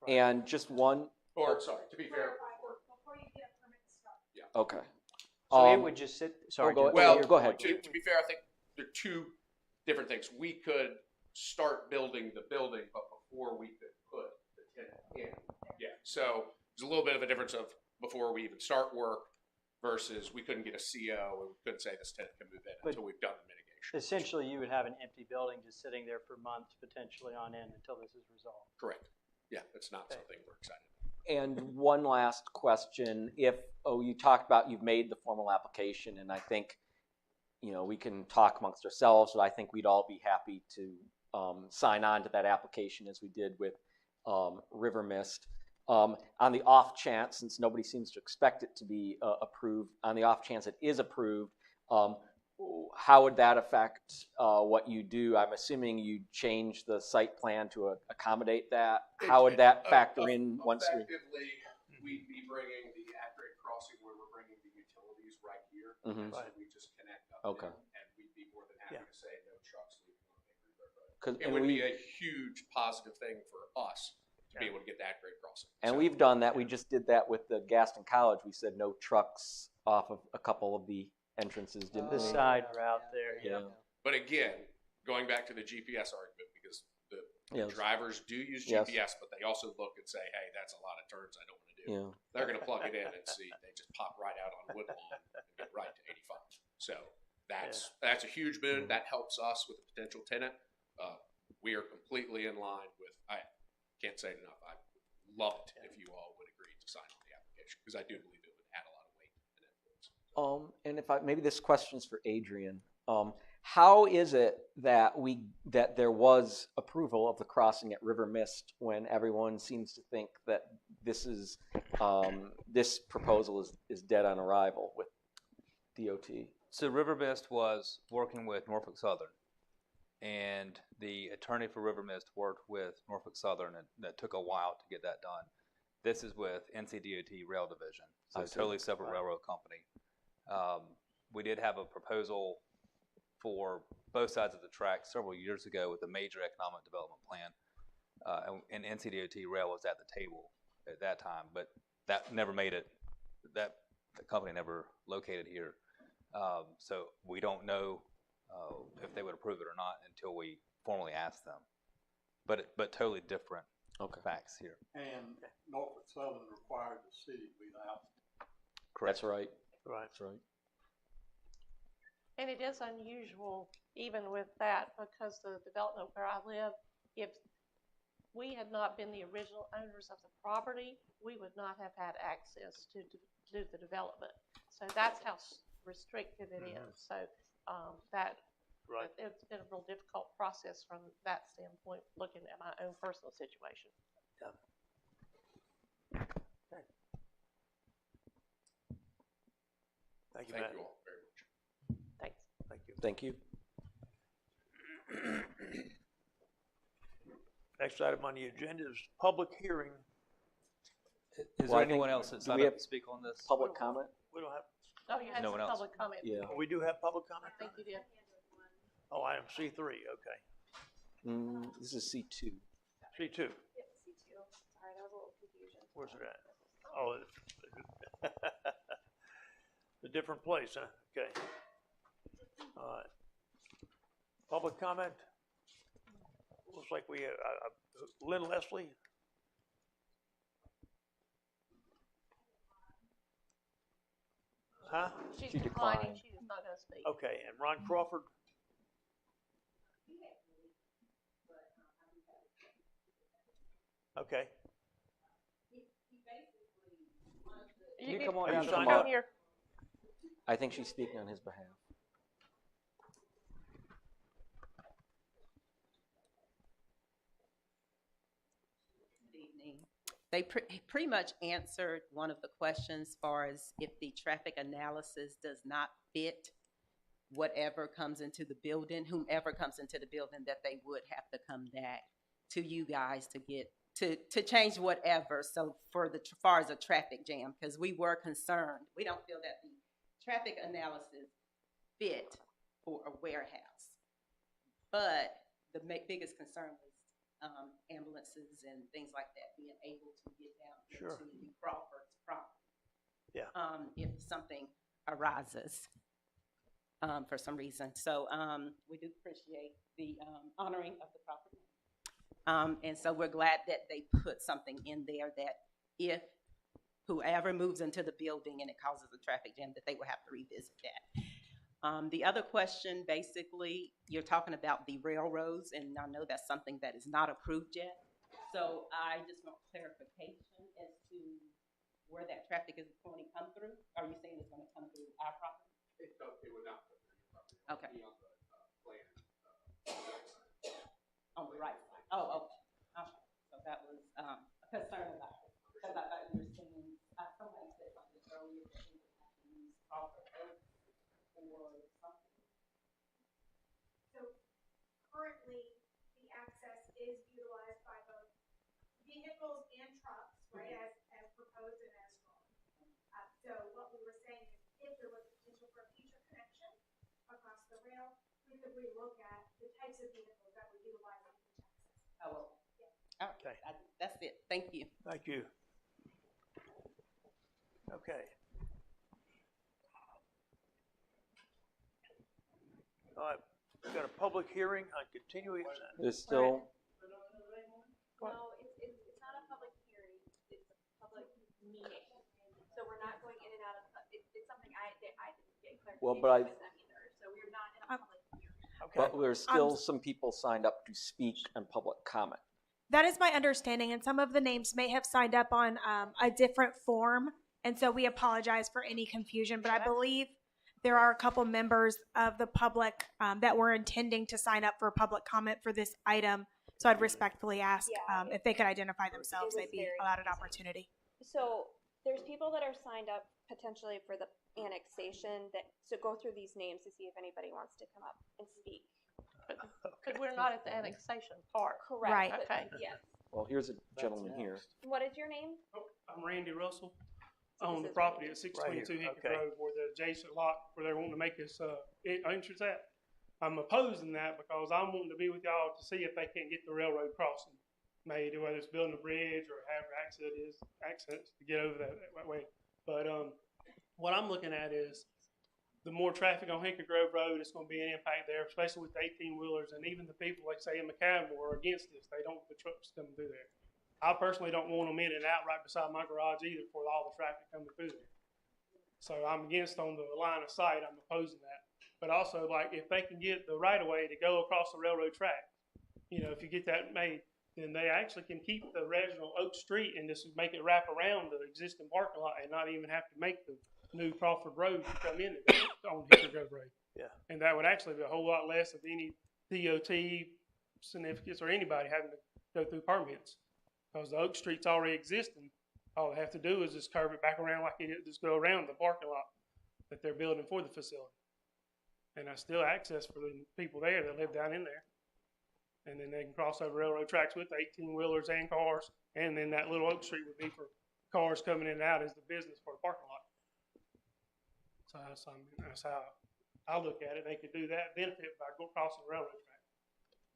building. And just one. Or sorry, to be fair. Before you get a permit to start. Yeah. Okay. So it would just sit. Sorry. go ahead. To be fair, I think there are two different things. We could start building the building, but before we could put the tenant in. Yeah. So there's a little bit of a difference of before we even start work versus we couldn't get a CO and we couldn't say this tenant can move in until we've done the mitigation. Essentially, you would have an empty building just sitting there for months, potentially on end, until this is resolved. Correct. Yeah, that's not something we're excited about. And one last question: you talked about you've made the formal application, and I think we can talk amongst ourselves, but I think we'd all be happy to sign on to that application as we did with River Mist. On the off chance, since nobody seems to expect it to be approved, on the off chance it is approved, how would that affect what you do? I'm assuming you change the site plan to accommodate that. How would that factor in once we? Effectively, we'd be bringing the at-grade crossing where we're bringing the utilities right here. Mm-hmm. So we just connect up there, and we'd be more than happy to say no trucks leaving on Main River Road. It would be a huge positive thing for us to be able to get the at-grade crossing. And we've done that. We just did that with the Gaston College. We said no trucks off of a couple of the entrances, didn't we? The side route there, yeah. But again, going back to the GPS argument, because the drivers do use GPS, but they also look and say, hey, that's a lot of turns I don't want to do. Yeah. They're going to plug it in and see, they just pop right out on Woodlawn and get right to 85. So that's a huge boon. That helps us with a potential tenant. We are completely in line with, I can't say it enough, I would love it if you all would agree to sign on the application, because I do believe it would add a lot of weight and influence. And maybe this question's for Adrian. How is it that there was approval of the crossing at River Mist when everyone seems to think that this proposal is dead on arrival with DOT? So River Mist was working with Norfolk Southern, and the attorney for River Mist worked with Norfolk Southern, and that took a while to get that done. This is with NCDOT Rail Division, so a totally separate railroad company. We did have a proposal for both sides of the track several years ago with a major economic development plan, and NCDOT Rail was at the table at that time, but that never made it. The company never located here, so we don't know if they would approve it or not until we formally ask them. But totally different facts here. And Norfolk Southern required the city to be the house. Correct. That's right. Right. That's right. And it is unusual, even with that, because the development where I live, if we had not been the original owners of the property, we would not have had access to do the development. So that's how restrictive it is. So it's been a real difficult process from that standpoint, looking at my own personal situation. Yeah. Okay. Thank you, Matt. Thank you all very much. Thanks. Thank you. Thank you. Next item on the agenda is public hearing. Is there anyone else that's signed up to speak on this? Public comment? We don't have. Oh, you had some public comment. Yeah. Oh, we do have public comment? I think you did. Oh, item C3, okay. This is C2. C2. Sorry, that was a little confusion. Where's it at? Oh, it's a different place, huh? Okay. All right. Public comment? Looks like we, Lynn Leslie? Huh? She's She declining, declined. she is not gonna speak. Okay, and Ron Crawford? Okay. You come on Are down you to the signed mic. up? Here. I think she's speaking on his behalf. Good evening. They pretty much answered one of the questions as far as if the traffic analysis does not fit whatever comes into the building, whomever comes into the building, that they would have to come back to you guys to get, to change whatever. So for the, far as a traffic jam, because we were concerned, we don't feel that the traffic analysis fit for a warehouse. But the biggest concern was ambulances and things like that being able to get down Sure. into the Crawford's property. Yeah. If something arises for some reason. So we do appreciate the honoring of the property. And so we're glad that they put something in there that if whoever moves into the building and it causes a traffic jam, that they will have to revisit that. The other question, basically, you're talking about the railroads, and I know that's something that is not approved yet. So I just want clarification as to where that traffic is going to come through. Are you saying it's going to come through our property? It would not come through your property. Okay. It would be on the plan. On the right side. Oh, okay. Okay. So that was a concern about it. Because I thought you were saying, somebody said something earlier that we would have to use Crawford Oak or something. So currently, the access is utilized by both vehicles and trucks, right, as proposed and as drawn. So what we were saying is if there was potential for a future connection across the rail, we could relook at the types of vehicles that were utilizing each access. Oh, well. Yeah. Okay. That's it. Thank you. Thank you. Okay. All right, we've got a public hearing on continuing. There's still, No, it's not a public hearing, it's a public meeting. So we're not going in and out of, it's something I didn't get Well, clarification but with them either, so we're not in a public hearing. Okay. but there's still some people signed up to speak and public comment. That is my understanding, and some of the names may have signed up on a different form, and so we apologize for any confusion, but I believe there are a couple members of the public that were intending to sign up for public comment for this item, so I'd respectfully ask if they could identify themselves, they'd be allowed an opportunity. So there's people that are signed up potentially for the annexation so go through these names to see if anybody wants to come up and speak. Because we're not at the annexation part. Correct. Right. but Okay. Yes. Well, here's a gentleman here. What is your name? I'm Randy Russell. So I own this the is property Randy. at 622 Right here, Hickok okay. Road, where the adjacent lot where they're wanting to make this entrance at. I'm opposing that because I'm wanting to be with y'all to see if they can't get the railroad crossing made, whether it's building a bridge or however access to get over that way. But what I'm looking at is the more traffic on Hickok Grove Road, it's going to be an impact there, especially with the 18-wheelers and even the people, like say in McCabe, are against this. They don't want the trucks coming through there. I personally don't want them in and out right beside my garage either for all the traffic coming through there. So I'm against on the line of sight. I'm opposing that. But also, like, if they can get the right of way to go across the railroad track, if you get that made, then they actually can keep the original Oak Street and just make it wrap around the existing parking lot and not even have to make the new Crawford Road to come in on Hickok Grove Road. Yeah. And that would actually be a whole lot less of any DOT significance or anybody having to go through permits. Because the Oak Street's already existing. All they have to do is just curve it back around like it is, just go around the parking lot that they're building for the facility. And that's still access for the people there that live down in there. And then they can cross over railroad tracks with 18-wheelers and cars. And then that little Oak Street would be for cars coming in and out as the business for the parking lot. So that's how I look at it. They could do that benefit by crossing the railroad track.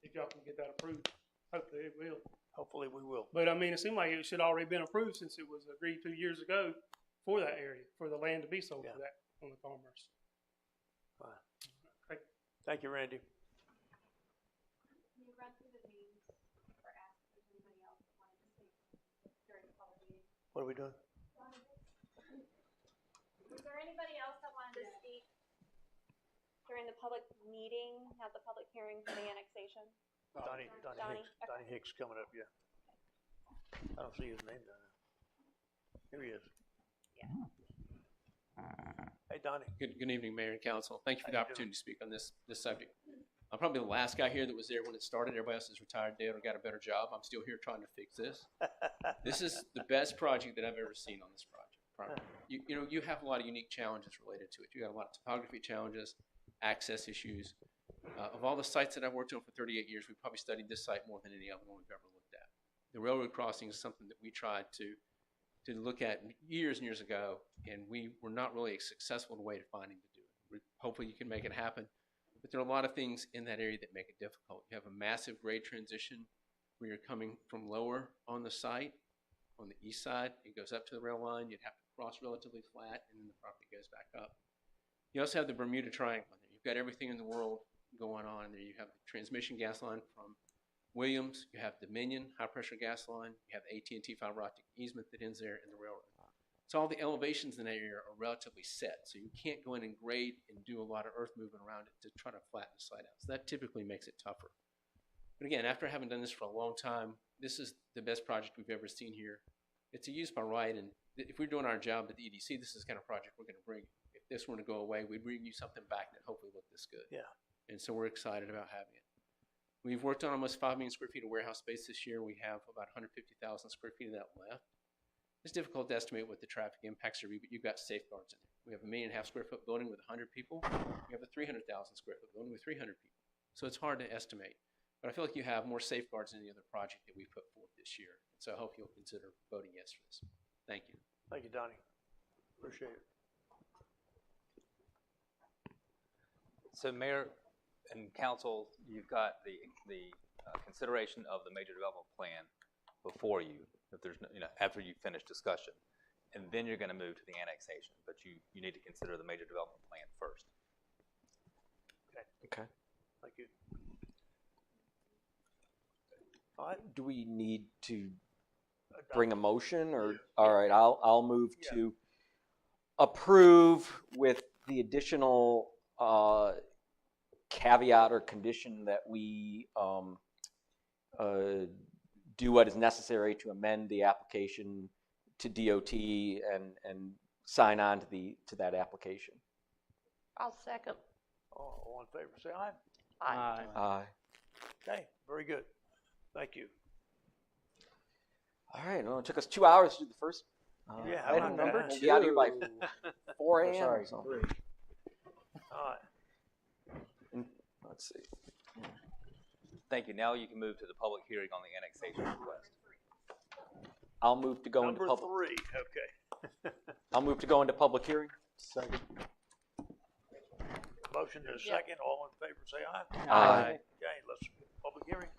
If y'all can get that approved. Hopefully it will. Hopefully we will. But I mean, it seemed like it should already been approved since it was agreed 2 years ago for that area, for the land to be sold for that on the commerce. Fine. Thank you. Thank you, Randy. Can you run through the names or ask if there's anybody else that wanted to speak during the public meeting? What are we doing? Was there anybody else that wanted to speak during the public meeting, not the public hearing for the annexation? Donnie Donnie, Hicks. Donnie Hicks coming up, yeah. I don't see his name down there. Here he is. Hey, Donnie. Good evening, Mayor and Council. Thank you for the How you opportunity to speak on this subject. I'm probably the last guy here that was there when it started. Everybody else is retired, dead, or got a better job. I'm still here trying to fix this. This is the best project that I've ever seen on this project. You have a lot of unique challenges related to it. You got a lot of topography challenges, access issues. Of all the sites that I've worked on for 38 years, we've probably studied this site more than any other one we've ever looked at. The railroad crossing is something that we tried to look at years and years ago, and we were not really successful in a way to finding to do it. Hopefully you can make it happen, but there are a lot of things in that area that make it difficult. You have a massive grade transition where you're coming from lower on the site, on the east side, it goes up to the rail line, you'd have to cross relatively flat, and then the property goes back up. You also have the Bermuda Triangle in there. You've got everything in the world going on in there. You have the transmission gas line from Williams, you have Dominion high pressure gas line, you have AT&T fiber optic easement that ends there in the railroad. So all the elevations in that area are relatively set, so you can't go in and grade and do a lot of earth movement around it to try to flatten the site out. So that typically makes it tougher. But again, after having done this for a long time, this is the best project we've ever seen here. It's a use by right, and if we're doing our job at the EDC, this is the kind of project we're going to bring. If this were to go away, we'd bring you something back that hopefully looked this good. Yeah. And so we're excited about having it. We've worked on almost 5 million square feet of warehouse space this year. We have about 150,000 square feet of that left. It's difficult to estimate what the traffic impacts are, but you've got safeguards in there. We have a 1.5 million square foot building with 100 people. We have a 300,000 square foot building with 300 people. So it's hard to estimate. But I feel like you have more safeguards than any other project that we've put forth this year. So I hope you'll consider voting yes for this. Thank you. Thank you, Donnie. Appreciate it. So Mayor and Council, you've got the consideration of the major development plan before you, if there's no, after you finish discussion, and then you're going to move to the annexation, but you need to consider the major development plan first. Okay. Thank you. All right. Do we need to bring a motion, or all right? I'll move to approve with the additional caveat or condition that we do what is necessary to amend the application to DOT and sign on to that application. I'll second. All in favor, say aye. Aye. Aye. Okay, very good. Thank you. All right. Well, it took us 2 hours to do the first Yeah, item about number. that? We'll be out of here by 4 a.m. sorry, so. 3. All right. Let's see. Thank you. Now you can move to the public hearing on the annexation request. I'll move to go into Number public. 3, okay. I'll move to go into public hearing. Second. Motion to second, all in favor, say aye. Aye. Okay, let's, public hearing.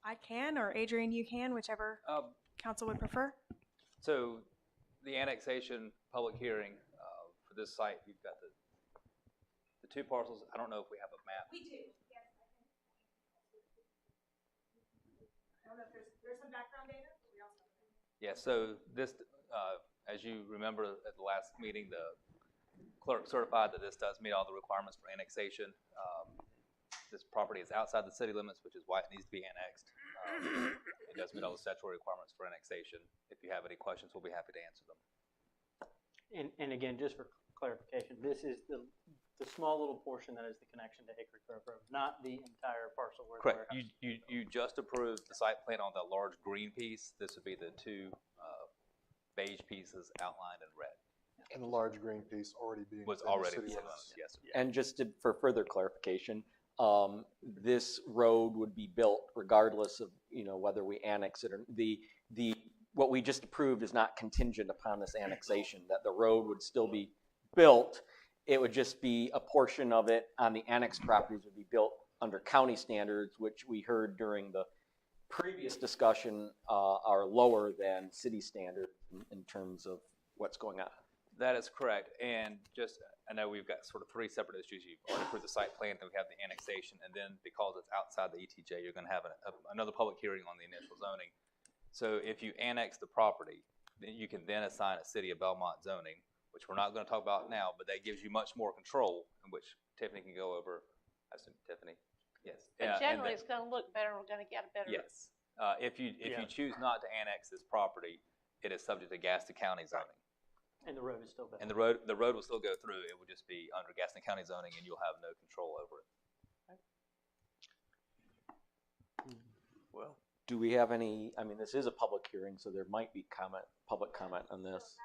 I can, or Adrian, you can, whichever council would prefer. So the annexation public hearing for this site, you've got the 2 parcels. I don't know if we have a map. We do, yes. I don't know if there's some background data. We also have Yeah, so this, as you remember at the last meeting, the clerk certified that this does meet all the requirements for annexation. This property is outside the city limits, which is why it needs to be annexed. It does meet all the statutory requirements for annexation. If you have any questions, we'll be happy to answer them. And again, just for clarification, this is the small little portion that is the connection to Hickory Grove Road, not the entire parcel where Correct. the warehouse. You just approved the site plan on the large green piece. This would be the 2 beige pieces outlined in red. And the large green piece already being Was within the already city within limits. yes, sir. And just for further clarification, this road would be built regardless of whether we annex it or what we just approved is not contingent upon this annexation. That the road would still be built. It would just be a portion of it on the annexed properties would be built under county standards, which we heard during the previous discussion are lower than city standard in terms of what's going on. That is correct. And just, I know we've got sort of three separate issues. You've already approved the site plan, then we have the annexation, and then because it's outside the ETJ, you're going to have another public hearing on the initial zoning. So if you annex the property, then you can then assign a City of Belmont zoning, which we're not going to talk about now, but that gives you much more control, in which Tiffany can go over. I assume Tiffany? Yes. But generally, it's gonna look better, we're gonna get a better. Yes. If you choose not to annex this property, it is subject to Gaston County zoning. And the road is still better. And the road will still go through. It will just be under Gaston County zoning, and you'll have no control over it. Well, Do we have any, I mean, this is a public hearing, so there might be public comment on this.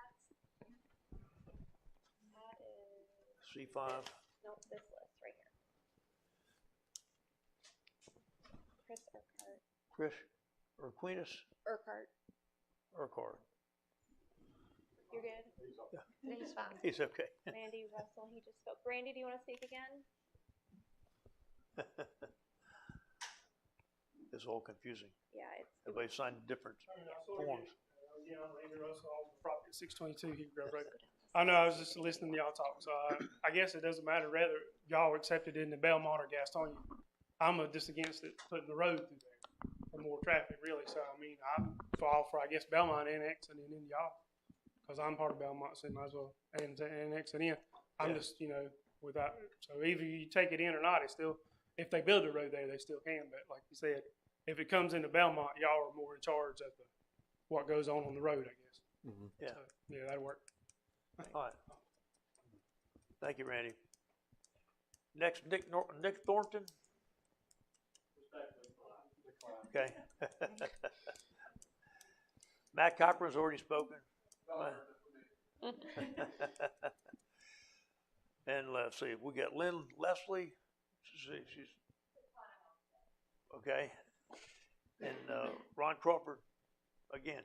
C5. Nope, this list right here. Chris Urquhart. Chris Urquinus Urquhart. You're good? He's fine. He's okay. Randy Russell, he just spoke. Randy, do you want to speak again? It's all confusing. Yeah, it's. Everybody signed different forms. Yeah, I'm Randy Russell, I'm property at 622 Hickory Grove Road. I know, I was just listening to y'all talk, so I guess it doesn't matter whether y'all accept it in the Belmont or Gastonia. I'm just against it, putting the road through there for more traffic, really. So, I mean, I'm for, I guess, Belmont annexing it in y'all, because I'm part of Belmont, so might as well annex it in. I'm just, without, so either you take it in or not, it's still, if they build a road there, they still can, but like you said, if it comes into Belmont, y'all are more in charge of what goes on the road, I guess. Mm-hmm. Yeah. So, yeah, that'll work. All right. Thank you, Randy. Next, Nick Thornton. Okay. Matt Cochran's already spoken. And let's see, we got Lynn Leslie. She's okay. And Ron Crawford again.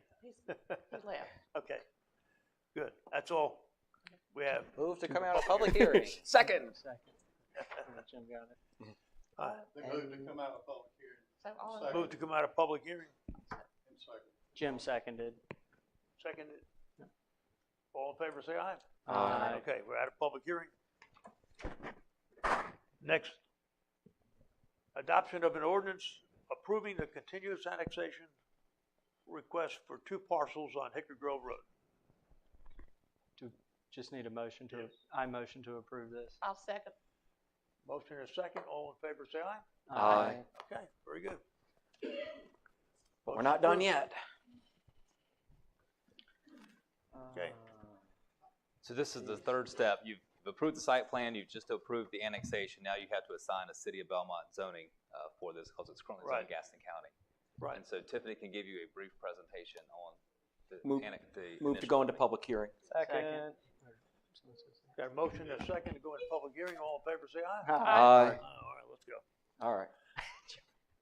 He left. Okay. Good. That's all we have. Move to come out of public hearing. Second. Jim got it. All right. They moved to come out of public hearing. So all in Second. Move to come out of public hearing. Jim seconded. Seconded. All in favor, say aye. Aye. Okay, we're out of public hearing. Next, adoption of an ordinance approving the continuous annexation request for 2 parcels on Hickory Grove Road. Just need a motion to, I motion to approve this. I'll second. Motion is second. All in favor, say aye. Aye. Okay, very good. But we're not done yet. Okay. So this is the third step. You've approved the site plan. You've just approved the annexation. Now you have to assign a City of Belmont zoning for this because it's currently zoned Gaston County. Right. And so Tiffany can give you a brief presentation on the Move initial to go into public hearing. Second. Got a motion and a second to go into public hearing. All in favor, say aye. Aye. All right, let's go. All right.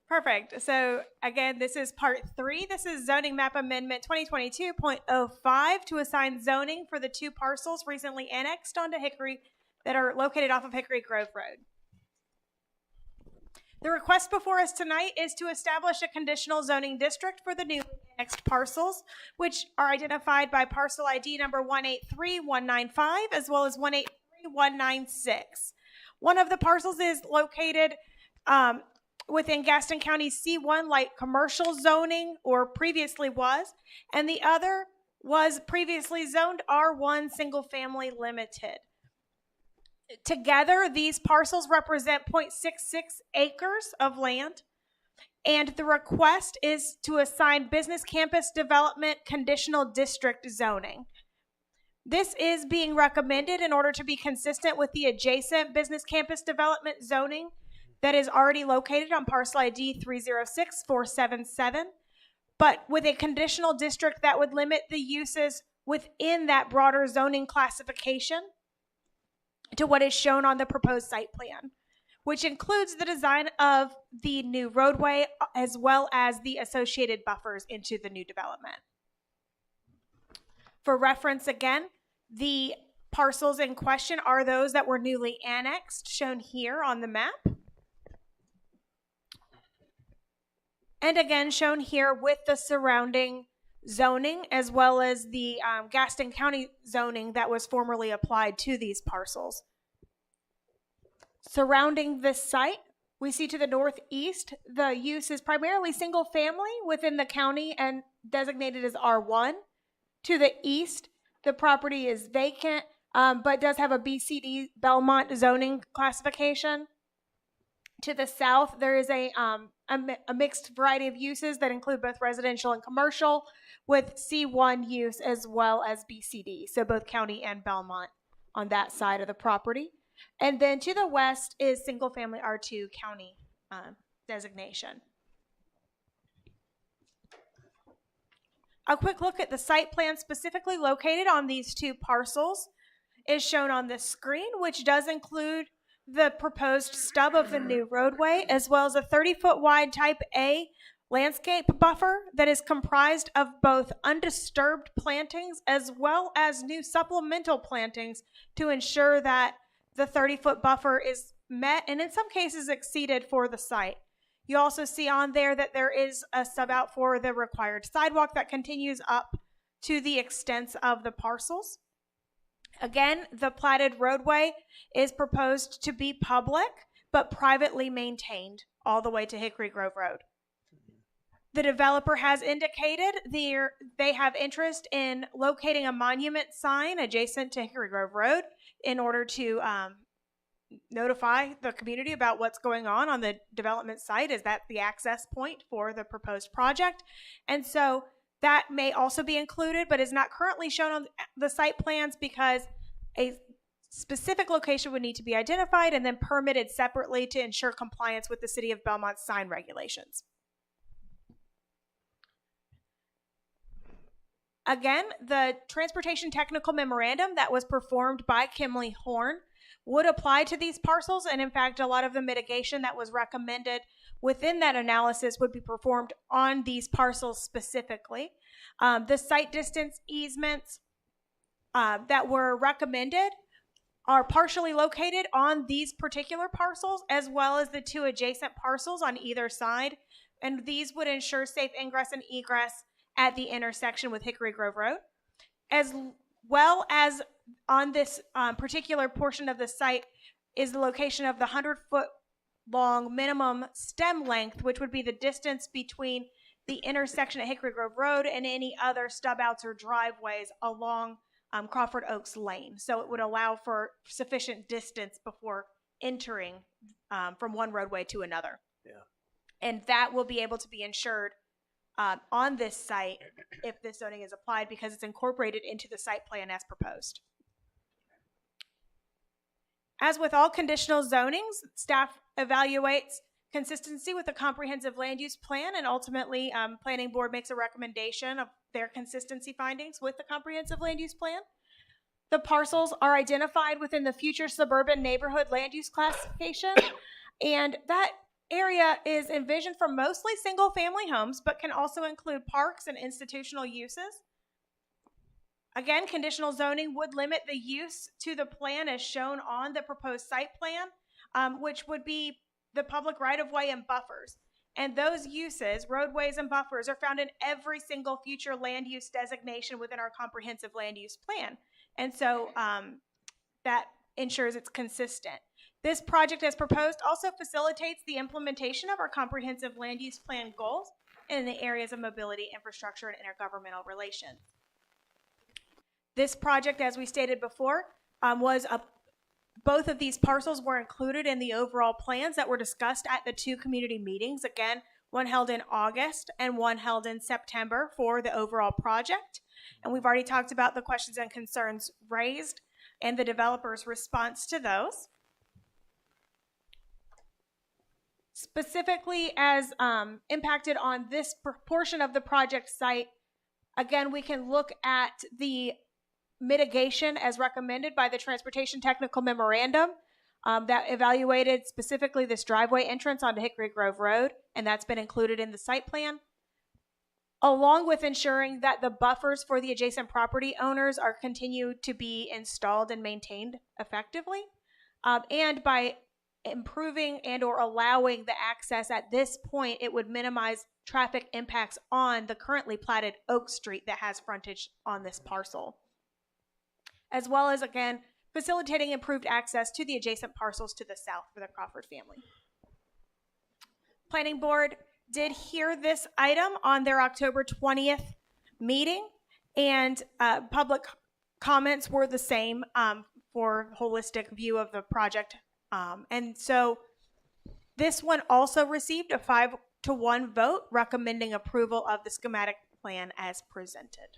Perfect. So again, this is part 3. This is zoning map amendment 2022.05 to assign zoning for the 2 parcels recently annexed onto Hickory that are located off of Hickory Grove Road. The request before us tonight is to establish a conditional zoning district for the newly annexed parcels, which are identified by parcel ID number 183195 as well as 183196. One of the parcels is located within Gaston County C1 light commercial zoning, or previously was, and the other was previously zoned R1 single family limited. Together, these parcels represent 0.66 acres of land, and the request is to assign business campus development conditional district zoning. This is being recommended in order to be consistent with the adjacent business campus development zoning that is already located on parcel ID 306477, but with a conditional district that would limit the uses within that broader zoning classification to what is shown on the proposed site plan, which includes the design of the new roadway as well as the associated buffers into the new development. For reference again, the parcels in question are those that were newly annexed, shown here on the map. And again, shown here with the surrounding zoning as well as the Gaston County zoning that was formerly applied to these parcels. Surrounding this site, we see to the northeast, the use is primarily single family within the county and designated as R1. To the east, the property is vacant, but does have a BCD Belmont zoning classification. To the south, there is a mixed variety of uses that include both residential and commercial with C1 use as well as BCD, so both county and Belmont on that side of the property. And then to the west is single family R2 county designation. A quick look at the site plan specifically located on these two parcels is shown on the screen, which does include the proposed stub of the new roadway, as well as a 30-foot wide type A landscape buffer that is comprised of both undisturbed plantings as well as new supplemental plantings to ensure that the 30-foot buffer is met and in some cases exceeded for the site. You also see on there that there is a sub out for the required sidewalk that continues up to the extents of the parcels. Again, the platted roadway is proposed to be public, but privately maintained all the way to Hickory Grove Road. The developer has indicated they have interest in locating a monument sign adjacent to Hickory Grove Road in order to notify the community about what's going on the development site, as that's the access point for the proposed project. And so that may also be included, but is not currently shown on the site plans because a specific location would need to be identified and then permitted separately to ensure compliance with the City of Belmont's sign regulations. Again, the Transportation Technical Memorandum that was performed by Kimley Horn would apply to these parcels, and in fact, a lot of the mitigation that was recommended within that analysis would be performed on these parcels specifically. The site distance easements that were recommended are partially located on these particular parcels, as well as the two adjacent parcels on either side, and these would ensure safe ingress and egress at the intersection with Hickory Grove Road, as well as on this particular portion of the site is the location of the 100-foot long minimum stem length, which would be the distance between the intersection at Hickory Grove Road and any other stub outs or driveways along Crawford Oaks Lane. So it would allow for sufficient distance before entering from one roadway to another. Yeah. And that will be able to be ensured on this site if this zoning is applied because it's incorporated into the site plan as proposed. As with all conditional zonings, staff evaluates consistency with the comprehensive land use plan, and ultimately planning board makes a recommendation of their consistency findings with the comprehensive land use plan. The parcels are identified within the future suburban neighborhood land use classification, and that area is envisioned for mostly single family homes, but can also include parks and institutional uses. Again, conditional zoning would limit the use to the plan as shown on the proposed site plan, which would be the public right-of-way and buffers. And those uses, roadways and buffers, are found in every single future land use designation within our comprehensive land use plan. And so that ensures it's consistent. This project as proposed also facilitates the implementation of our comprehensive land use plan goals in the areas of mobility, infrastructure, and intergovernmental relations. This project, as we stated before, both of these parcels were included in the overall plans that were discussed at the two community meetings. Again, one held in August and one held in September for the overall project. And we've already talked about the questions and concerns raised and the developer's response to those. Specifically as impacted on this portion of the project site, again, we can look at the mitigation as recommended by the Transportation Technical Memorandum that evaluated specifically this driveway entrance onto Hickory Grove Road, and that's been included in the site plan, along with ensuring that the buffers for the adjacent property owners are continued to be installed and maintained effectively, and by improving and or allowing the access at this point, it would minimize traffic impacts on the currently platted Oak Street that has frontage on this parcel, as well as, again, facilitating improved access to the adjacent parcels to the south for the Crawford family. Planning Board did hear this item on their October 20th meeting, and public comments were the same for holistic view of the project. And so this one also received a 5-to-1 vote recommending approval of the schematic plan as presented.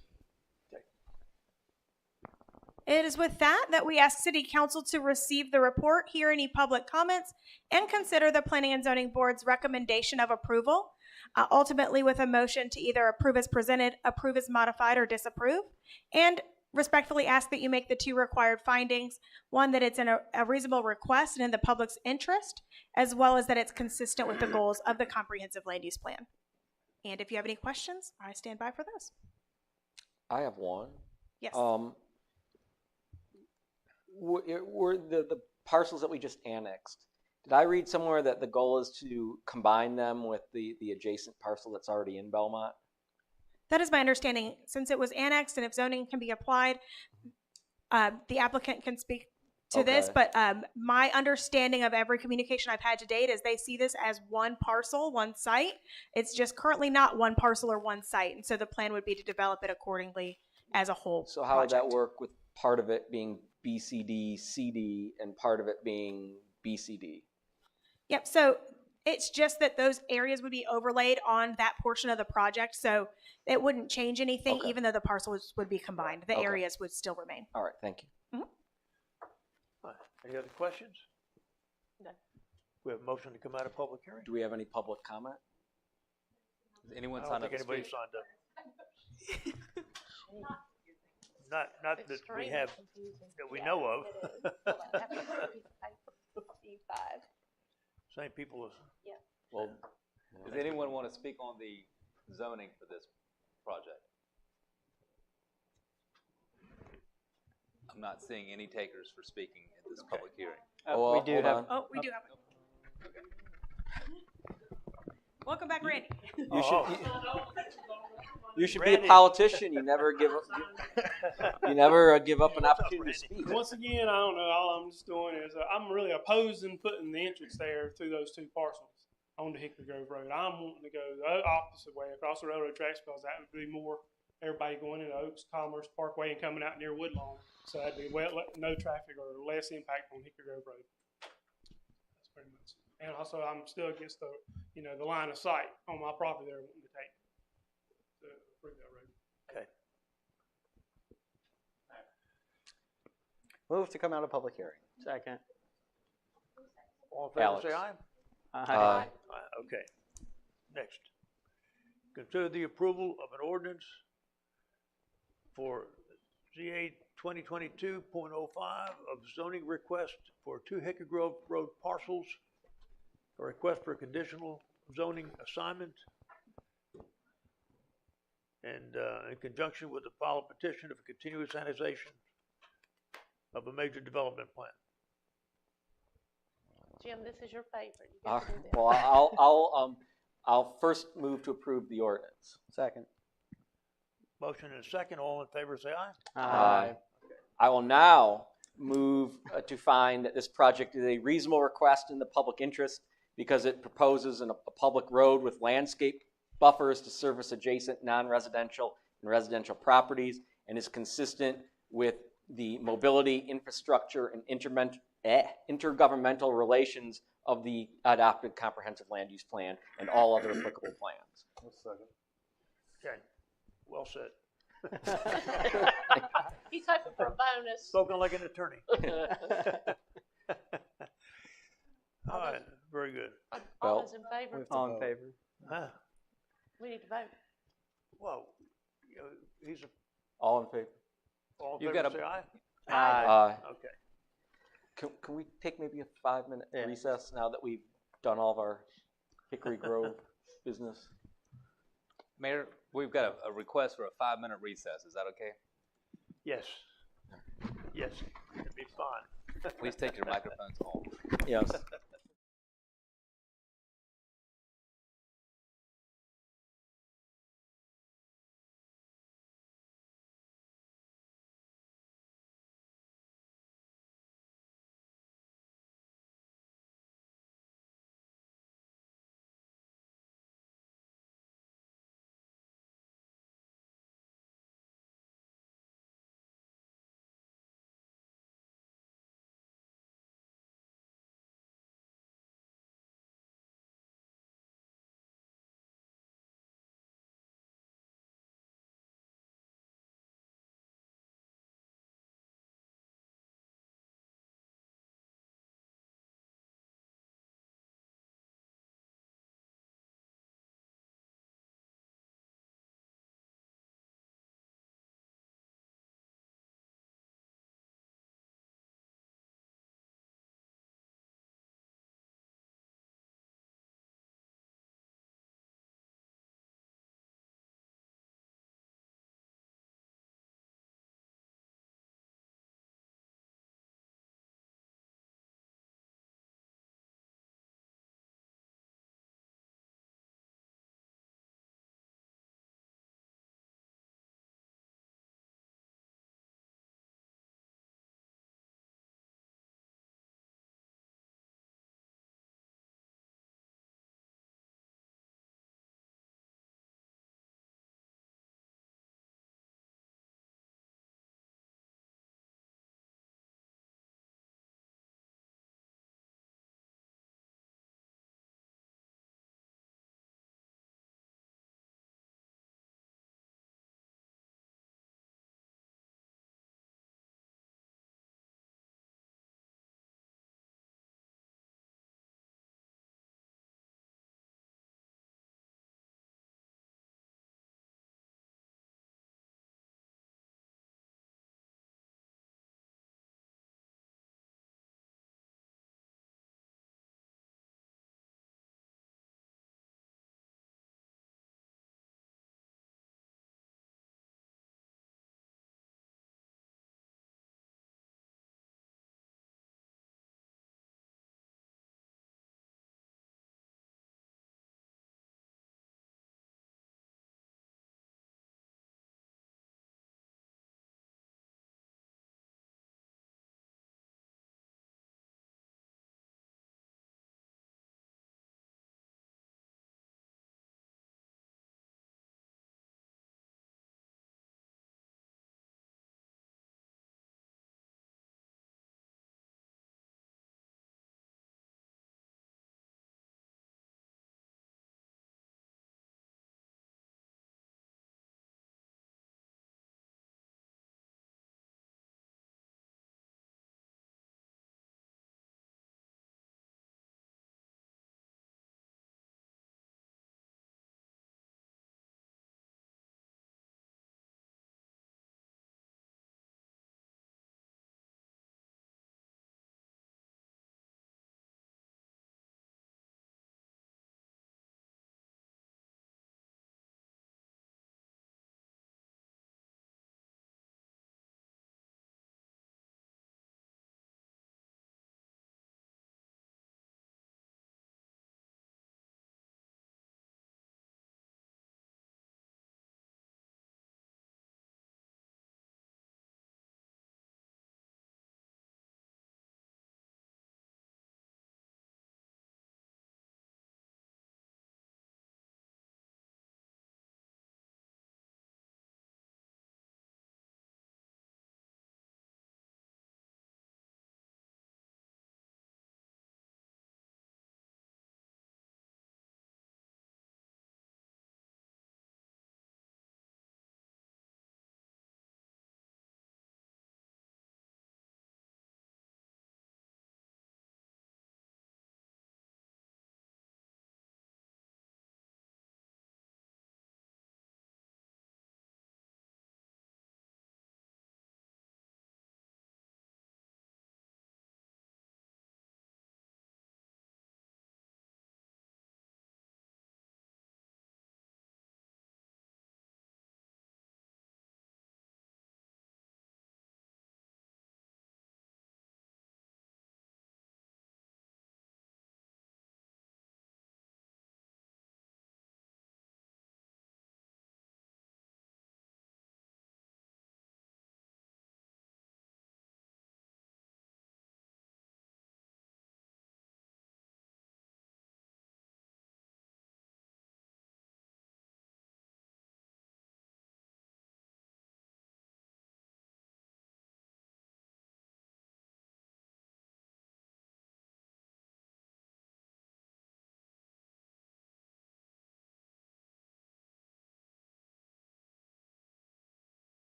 It is with that we ask City Council to receive the report, hear any public comments, and consider the Planning and Zoning Board's recommendation of approval, ultimately with a motion to either approve as presented, approve as modified, or disapprove, and respectfully ask that you make the 2 required findings: one, that it's in a reasonable request and in the public's interest, as well as that it's consistent with the goals of the comprehensive land use plan. And if you have any questions, I stand by for those. I have one. Yes. Were the parcels that we just annexed, did I read somewhere that the goal is to combine them with the adjacent parcel that's already in Belmont? That is my understanding. Since it was annexed and if zoning can be applied, the applicant can speak to this, but my understanding of every communication I've had to date is they see this as one parcel, one site. It's just currently not one parcel or one site, and so the plan would be to develop it accordingly as a whole So how project. would that work with part of it being BCD, CD, and part of it being BCD? Yep, so it's just that those areas would be overlaid on that portion of the project, so it wouldn't change anything, Okay. even though the parcels would be combined. The Okay. areas would still remain. All right, thank you. Any other questions? No. We have a motion to come out of public hearing? Do we have any public comment? Does anyone I sign don't up think to anybody speak? signed up. Not that we have, that we know of. Same people as, Well, Does anyone want to speak on the zoning for this project? I'm not seeing any takers for speaking at this public hearing. Oh, We do hold have. on. Oh, we do have it. Welcome back, Randy. You should be a politician. You never give up. You never give up an opportunity to speak. Once again, I don't know. All I'm just doing is I'm really opposing putting the entrance there through those 2 parcels on the Hickory Grove Road. I'm wanting to go the opposite way across the railroad tracks because that would be more everybody going into Oaks Commerce Parkway and coming out near Woodlawn. So that'd be no traffic or less impact on Hickory Grove Road. That's pretty much it. And also, I'm still against the line of sight on my property there wanting to take to approve that road. okay. Move to come out of public hearing. Second. All in favor, Alex. say aye. Aye. Aye, okay. Next. Consider the approval of an ordinance for ZA 2022.05 of zoning request for 2 Hickory Grove Road parcels, a request for conditional zoning assignment, and in conjunction with the filed petition of a continuous annexation of a major development plan. Jim, this is your favorite. You All get to right. do this. Well, I'll first move to approve the ordinance. Second. Motion and a second. All in favor, say aye. Aye. I will now move to find that this project is a reasonable request in the public interest because it proposes a public road with landscape buffers to service adjacent non-residential and residential properties and is consistent with the mobility, infrastructure, and intergovernmental relations of the adopted comprehensive land use plan and all other applicable plans. Okay. Well said. He's hoping for a bonus. Spoken like an attorney. All right, very good. All those in favor? All in favor. Huh? We need to vote. Well, he's All in favor? all in You've favor, got a- say aye. Aye. Okay. Can we take maybe a 5-minute recess now that we've done all of our Hickory Grove business? Mayor, we've got a request for a 5-minute recess. Is that okay? Yes. Yes, it'd be fine. Please take your microphones home. Yes.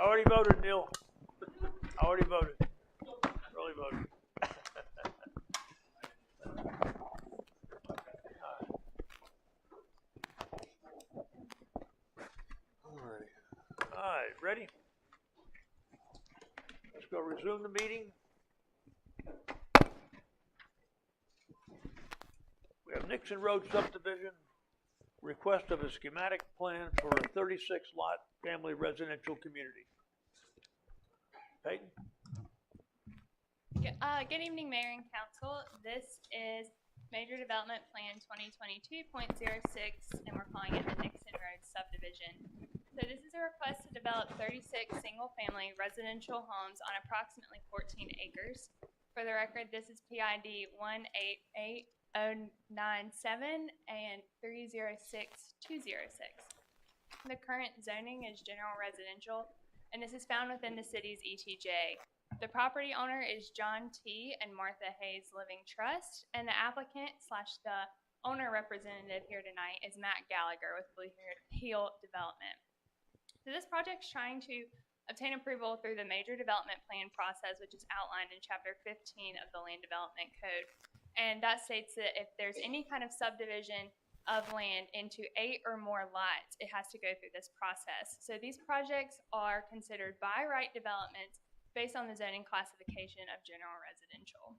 Already voted, Neil. Already voted. Early voted. Alrighty. All right, ready? Let's go resume the meeting. We have Nixon Road subdivision, request of a schematic plan for a 36 lot family residential community. Peyton? Good evening, Mayor and Council. This is Major Development Plan 2022.06, and we're calling it the Nixon Road subdivision. So this is a request to develop 36 single-family residential homes on approximately 14 acres. For the record, this is PID 188097 and 306206. The current zoning is general residential, and this is found within the city's ETJ. The property owner is John T. and Martha Hayes Living Trust, and the applicant / the owner representative here tonight is Matt Gallagher with Blue Hill Development. So this project is trying to obtain approval through the Major Development Plan process, which is outlined in Chapter 15 of the Land Development Code. And that states that if there's any kind of subdivision of land into 8 or more lots, it has to go through this process. So these projects are considered by right developments based on the zoning classification of general residential.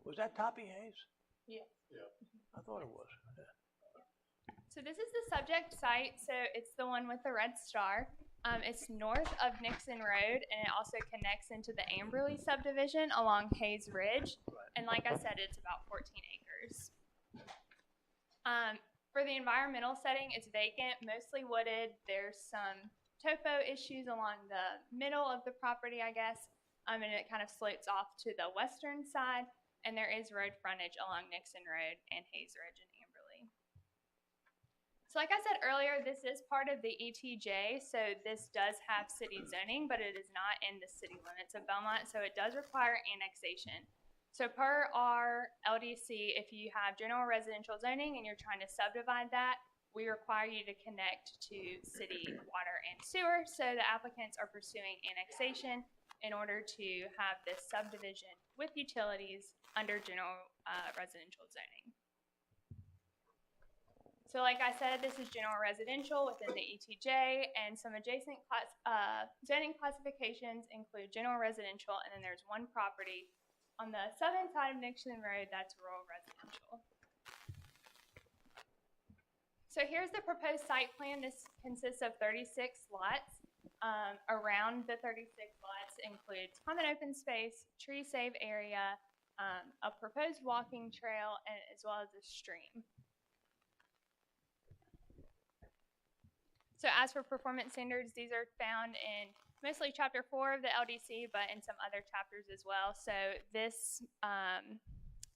Was that Toppy Hayes? Yeah. I thought it was. So this is the subject site. So it's the one with the red star. It's north of Nixon Road, and it also connects into the Amberley subdivision along Hayes Ridge. And like I said, it's about 14 acres. For the environmental setting, it's vacant, mostly wooded. There's some topo issues along the middle of the property, I guess, and it kind of slopes off to the western side, and there is road frontage along Nixon Road and Hayes Ridge and Amberley. So like I said earlier, this is part of the ETJ, so this does have city zoning, but it is not in the city limits of Belmont, so it does require annexation. So per our LDC, if you have general residential zoning and you're trying to subdivide that, we require you to connect to city water and sewer, so the applicants are pursuing annexation in order to have this subdivision with utilities under general residential zoning. So like I said, this is general residential within the ETJ, and some adjacent zoning classifications include general residential, and then there's one property on the southern side of Nixon Road that's rural residential. So here's the proposed site plan. This consists of 36 lots. Around the 36 lots includes common open space, tree save area, a proposed walking trail, and as well as a stream. So as for performance standards, these are found in mostly Chapter 4 of the LDC, but in some other chapters as well. So this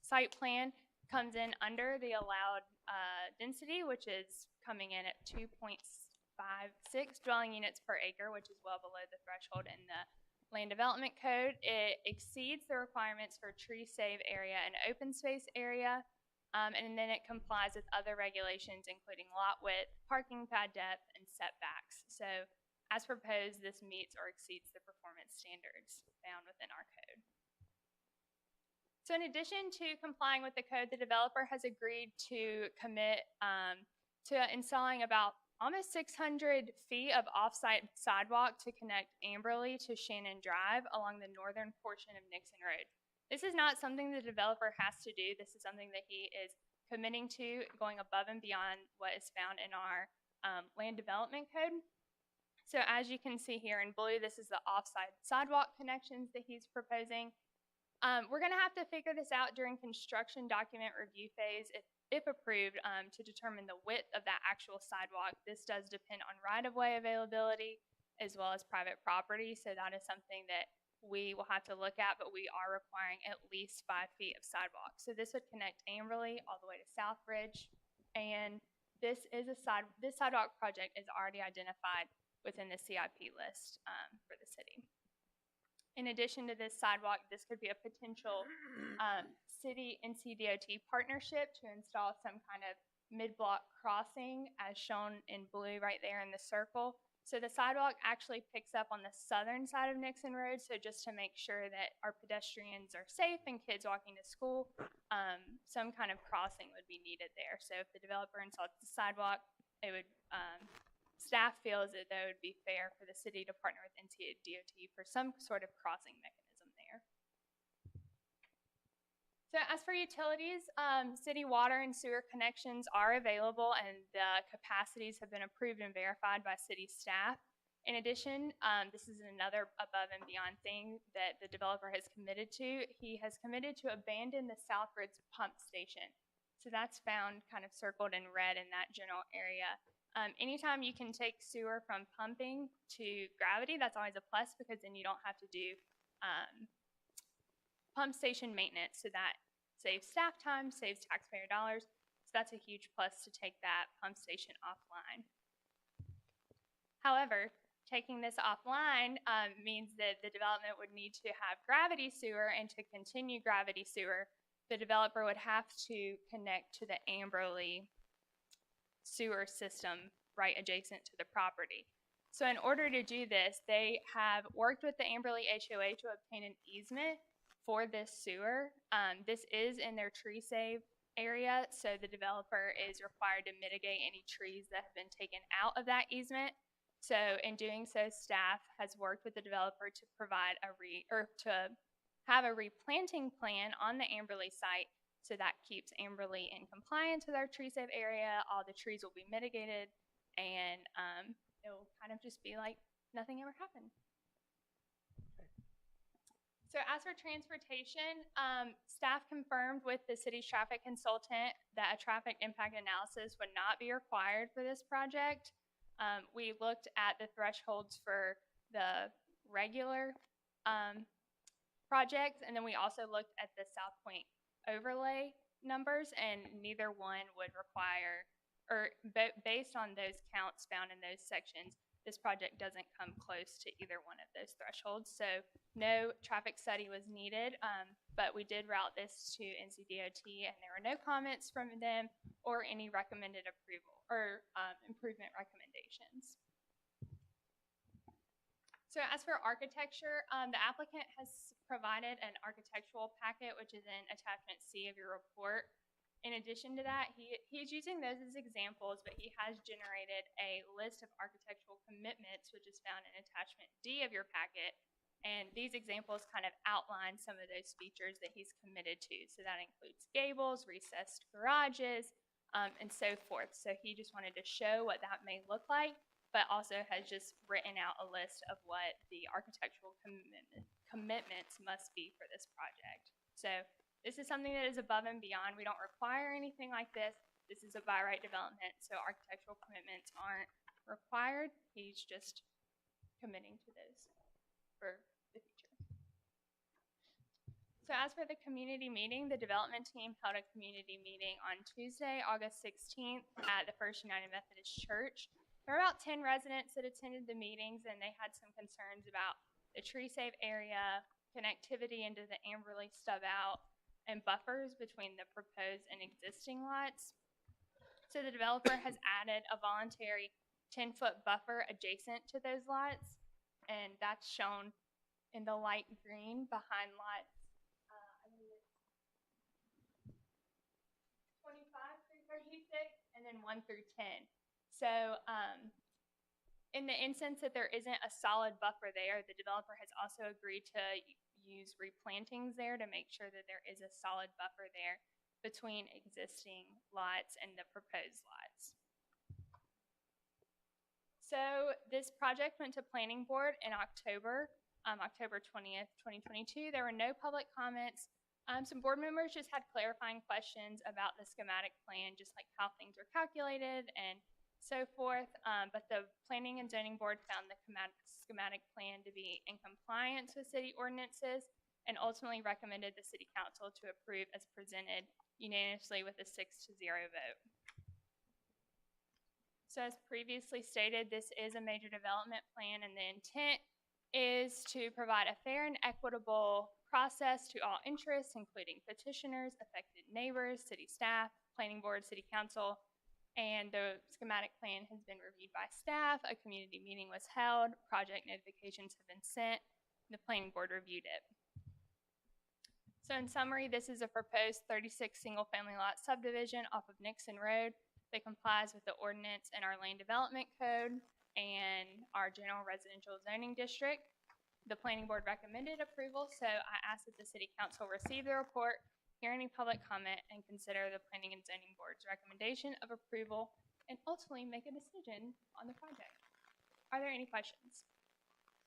site plan comes in under the allowed density, which is coming in at 2.56 dwelling units per acre, which is well below the threshold in the Land Development Code. It exceeds the requirements for tree save area and open space area, and then it complies with other regulations, including lot width, parking pad depth, and setbacks. So as proposed, this meets or exceeds the performance standards found within our code. So in addition to complying with the code, the developer has agreed to commit to installing about almost 600 feet of off-site sidewalk to connect Amberley to Shannon Drive along the northern portion of Nixon Road. This is not something the developer has to do. This is something that he is committing to, going above and beyond what is found in our Land Development Code. So as you can see here in blue, this is the off-site sidewalk connections that he's proposing. We're going to have to figure this out during construction document review phase if approved to determine the width of that actual sidewalk. This does depend on right-of-way availability as well as private property, so that is something that we will have to look at, but we are requiring at least 5 feet of sidewalk. So this would connect Amberley all the way to Southridge, and this sidewalk project is already identified within the CIP list for the city. In addition to this sidewalk, this could be a potential city NCDOT partnership to install some kind of mid-block crossing as shown in blue right there in the circle. So the sidewalk actually picks up on the southern side of Nixon Road. So just to make sure that our pedestrians are safe and kids walking to school, some kind of crossing would be needed there. So if the developer installs the sidewalk, it would, staff feels that that would be fair for the city to partner with NCDOT for some sort of crossing mechanism there. So as for utilities, city water and sewer connections are available and the capacities have been approved and verified by city staff. In addition, this is another above and beyond thing that the developer has committed to. He has committed to abandon the Southridge pump station. So that's found kind of circled in red in that general area. Anytime you can take sewer from pumping to gravity, that's always a plus because then you don't have to do pump station maintenance, so that saves staff time, saves taxpayer dollars. So that's a huge plus to take that pump station offline. However, taking this offline means that the development would need to have gravity sewer, and to continue gravity sewer, the developer would have to connect to the Amberley sewer system right adjacent to the property. So in order to do this, they have worked with the Amberley HOA to obtain an easement for this sewer. This is in their tree save area, so the developer is required to mitigate any trees that have been taken out of that easement. So in doing so, staff has worked with the developer to provide to have a replanting plan on the Amberley site, so that keeps Amberley in compliance with our tree save area. All the trees will be mitigated, and it will kind of just be like nothing ever happened. So as for transportation, staff confirmed with the city's traffic consultant that a traffic impact analysis would not be required for this project. We looked at the thresholds for the regular projects, and then we also looked at the South Point overlay numbers, and neither one would require, or based on those counts found in those sections, this project doesn't come close to either one of those thresholds. So no traffic study was needed, but we did route this to NCDOT, and there were no comments from them or any recommended approval or improvement recommendations. So as for architecture, the applicant has provided an architectural packet, which is in attachment C of your report. In addition to that, he's using those as examples, but he has generated a list of architectural commitments, which is found in attachment D of your packet. And these examples kind of outline some of those features that he's committed to. So that includes gables, recessed garages, and so forth. So he just wanted to show what that may look like, but also has just written out a list of what the architectural commitments must be for this project. So this is something that is above and beyond. We don't require anything like this. This is a by right development, so architectural commitments aren't required. He's just committing to those for the future. So as for the community meeting, the development team held a community meeting on Tuesday, August 16th at the First United Methodist Church. There were about 10 residents that attended the meetings, and they had some concerns about the tree save area, connectivity into the Amberley stub out, and buffers between the proposed and existing lots. So the developer has added a voluntary 10-foot buffer adjacent to those lots, and that's shown in the light green behind lots, I believe it's 25 through 36, and then 1 through 10. So in the instance that there isn't a solid buffer there, the developer has also agreed to use replantings there to make sure that there is a solid buffer there between existing lots and the proposed lots. So this project went to planning board in October, October 20th, 2022. There were no public comments. Some board members just had clarifying questions about the schematic plan, just like how things are calculated and so forth, but the Planning and Zoning Board found the schematic plan to be in compliance with city ordinances and ultimately recommended the City Council to approve as presented unanimously with a 6-0 vote. So as previously stated, this is a major development plan, and the intent is to provide a fair and equitable process to all interests, including petitioners, affected neighbors, city staff, planning board, city council, And the schematic plan has been reviewed by staff, a community meeting was held, project notifications have been sent, the planning board reviewed it. So in summary, this is a proposed 36 single-family lot subdivision off of Nixon Road that complies with the ordinance and our land development code and our general residential zoning district. The planning board recommended approval, so I ask that the city council receive the report, hear any public comment, and consider the planning and zoning board's recommendation of approval and ultimately make a decision on the project. Are there any questions?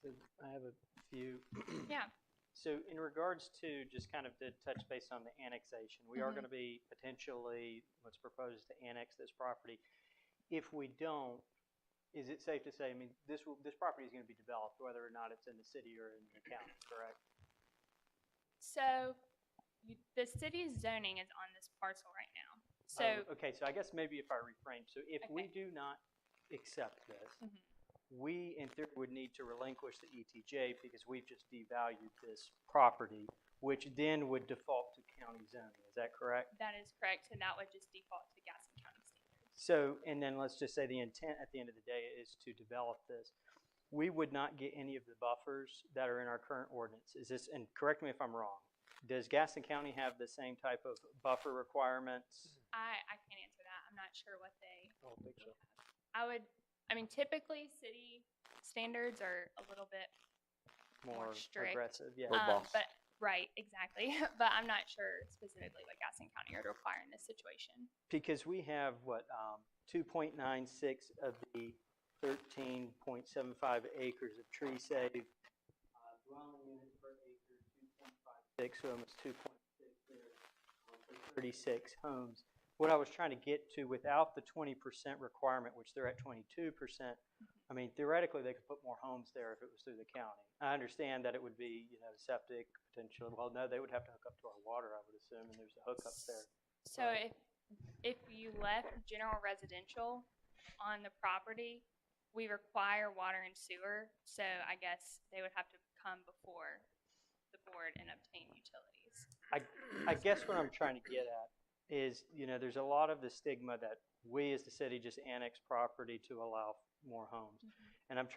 So I have a few. Yeah. So in regards to just kind of to touch base on the annexation, we are going to be potentially, what's proposed to annex this property. If we don't, is it safe to say, I mean, this property is going to be developed whether or not it's in the city or in the county, correct? So the city's zoning is on this parcel right now. So okay, so I guess maybe if I reframe, so if we do not accept this, we in theory would need to relinquish the ETJ because we've just devalued this property, which then would default to county zoning. Is that correct? that is correct, and that would just default to Gaston County standards. So, and then let's just say the intent at the end of the day is to develop this. We would not get any of the buffers that are in our current ordinance. Is this, and correct me if I'm wrong, does Gaston County have the same type of buffer requirements? I can't answer that. I'm not sure what they I don't think so. I mean, typically city standards are a little bit More strict. aggressive, yeah. But right, exactly. But I'm not sure specifically what Gaston County would require in this situation. Because we have what 2.96 of the 13.75 acres of tree save. Dwelling units per acre, 2.56, so almost 2.6 there for 36 homes. What I was trying to get to without the 20% requirement, which they're at 22%, I mean, theoretically, they could put more homes there if it was through the county. I understand that it would be, septic potentially. Well, no, they would have to hook up to our water, I would assume, and there's a hookup there. So if you left general residential on the property, we require water and sewer. So I guess they would have to come before the board and obtain utilities. I guess what I'm trying to get at is, there's a lot of the stigma that we as the city just annex property to allow more homes. And I'm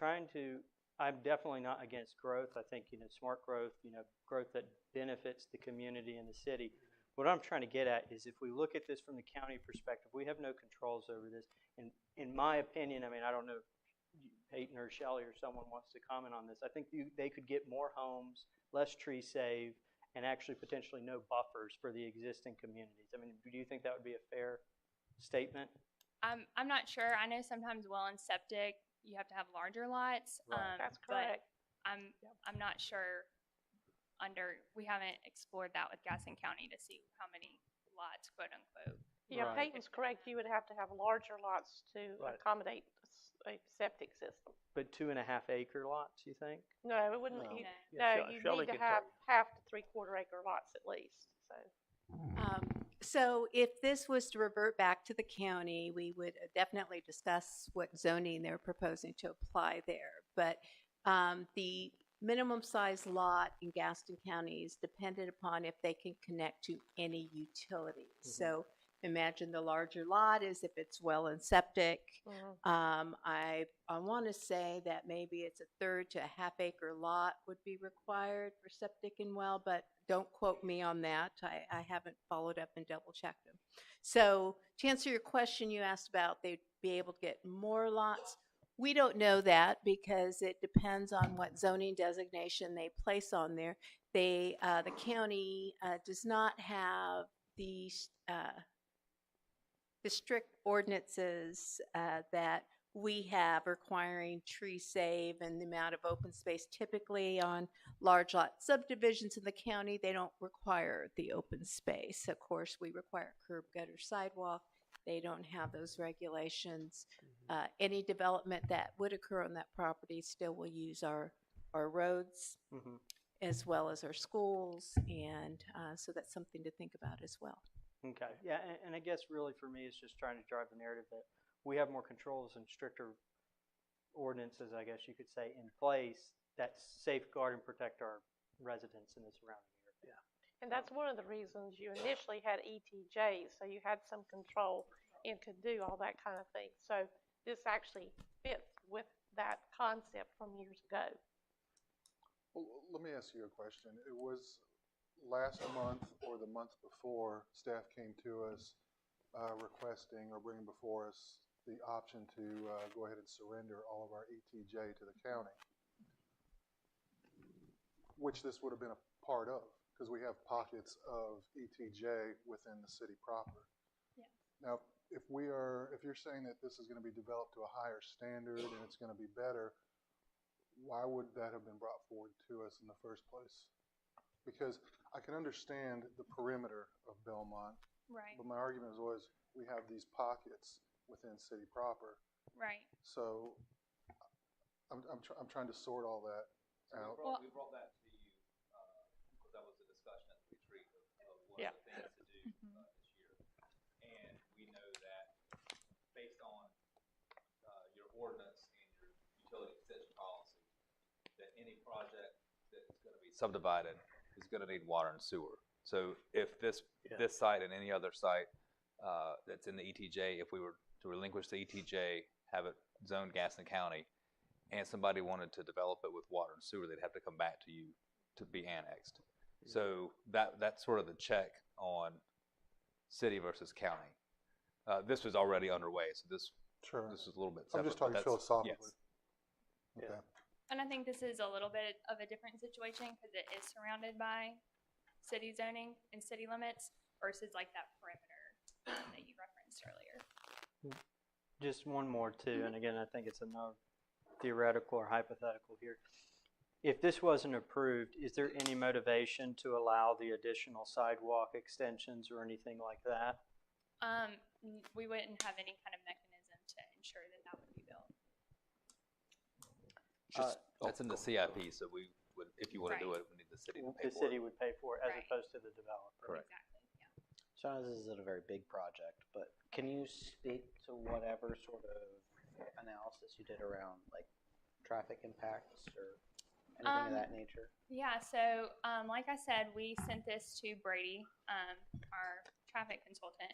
definitely not against growth. I think, smart growth, growth that benefits the community and the city. What I'm trying to get at is if we look at this from the county perspective, we have no controls over this. And in my opinion, I mean, I don't know if Peyton or Shelley or someone wants to comment on this. I think they could get more homes, less tree save, and actually potentially no buffers for the existing communities. I mean, do you think that would be a fair statement? I'm not sure. I know sometimes well and septic, you have to have larger lots. Right. That's correct. I'm not sure we haven't explored that with Gaston County to see how many lots, quote unquote. Yeah, Right. Peyton's correct. You would have to have larger lots to Right. accommodate a septic system. But 2.5 acre lots, you think? No, it wouldn't. No. You, Yeah, no, you Shelley need to can tell have you. 1/2 to 3/4 acre lots at least. So. So if this was to revert back to the county, we would definitely discuss what zoning they're proposing to apply there. But the minimum size lot in Gaston County is dependent upon if they can connect to any utilities. So imagine the larger lot is if it's well and septic. I want to say that maybe it's 1/3 to 1/2 acre lot would be required for septic and well, but don't quote me on that. I haven't followed up and double checked them. So to answer your question you asked about they'd be able to get more lots, we don't know that because it depends on what zoning designation they place on there. The county does not have the strict ordinances that we have requiring tree save and the amount of open space. Typically on large lot subdivisions in the county, they don't require the open space. Of course, we require curb, gutter, sidewalk. They don't have those regulations. Any development that would occur on that property still will use our roads as well as our schools, and so that's something to think about as well. Okay, yeah, and I guess really for me it's just trying to drive the narrative that we have more controls and stricter ordinances, I guess you could say, in place that safeguard and protect our residents in the surrounding area. And that's one of the reasons you initially had ETJs, so you had some control. and could do all that kind of thing. So this actually fits with that concept from years ago. Well, let me ask you a question. It was last month or the month before, staff came to us requesting or bringing before us the option to go ahead and surrender all of our ETJ to the county, which this would have been a part of, because we have pockets of ETJ within the city proper. Yeah. Now, if you're saying that this is going to be developed to a higher standard and it's going to be better, why would that have been brought forward to us in the first place? Because I can understand the perimeter of Belmont, Right. but my argument is always we have these pockets within city proper. Right. So I'm trying to sort all that out. We brought that to you because that was a discussion at the retreat of what Yeah. are the things to do this year. And we know that based on your ordinance and your utility extension policy, that any project that is going to be subdivided is going to need water and sewer. So if this site and any other site that's in the ETJ, if we were to relinquish the ETJ, have it zoned Gaston County, and somebody wanted to develop it with water and sewer, they'd have to come back to you to be annexed. So that's sort of the check on city versus county. This was already underway, so this is a little bit separate. I'm just talking philosophically. Yes. Okay. And I think this is a little bit of a different situation because it is surrounded by city zoning and city limits versus like that perimeter that you referenced earlier. Just one more too, and again, I think it's another theoretical or hypothetical here. If this wasn't approved, is there any motivation to allow the additional sidewalk extensions or anything like that? We wouldn't have any kind of mechanism to ensure that that would be built. That's in the CIP, so we would, if you want to do it, we need the city to pay for it. The city would pay for it as Right. opposed to the developer. Correct. Exactly. Yeah. So I know this isn't a very big project, but can you speak to whatever sort of analysis you did around like traffic impacts or anything of that nature? Yeah, so like I said, we sent this to Brady, our traffic consultant,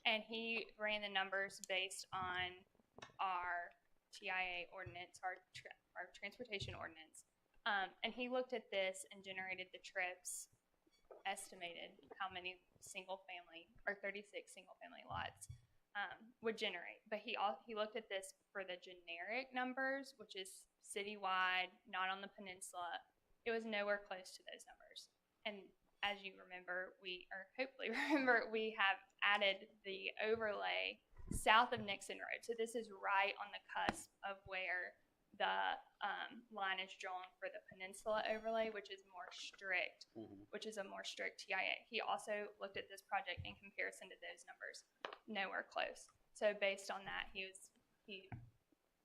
and he ran the numbers based on our TIA ordinance, our transportation ordinance. And he looked at this and generated the trips, estimated how many single family or 36 single family lots would generate. But he looked at this for the generic numbers, which is citywide, not on the peninsula. It was nowhere close to those numbers. And as you remember, hopefully remember, we have added the overlay south of Nixon Road. So this is right on the cusp of where the line is drawn for the peninsula overlay, which is more strict, which is a more strict TIA. He also looked at this project in comparison to those numbers, nowhere close. So based on that, he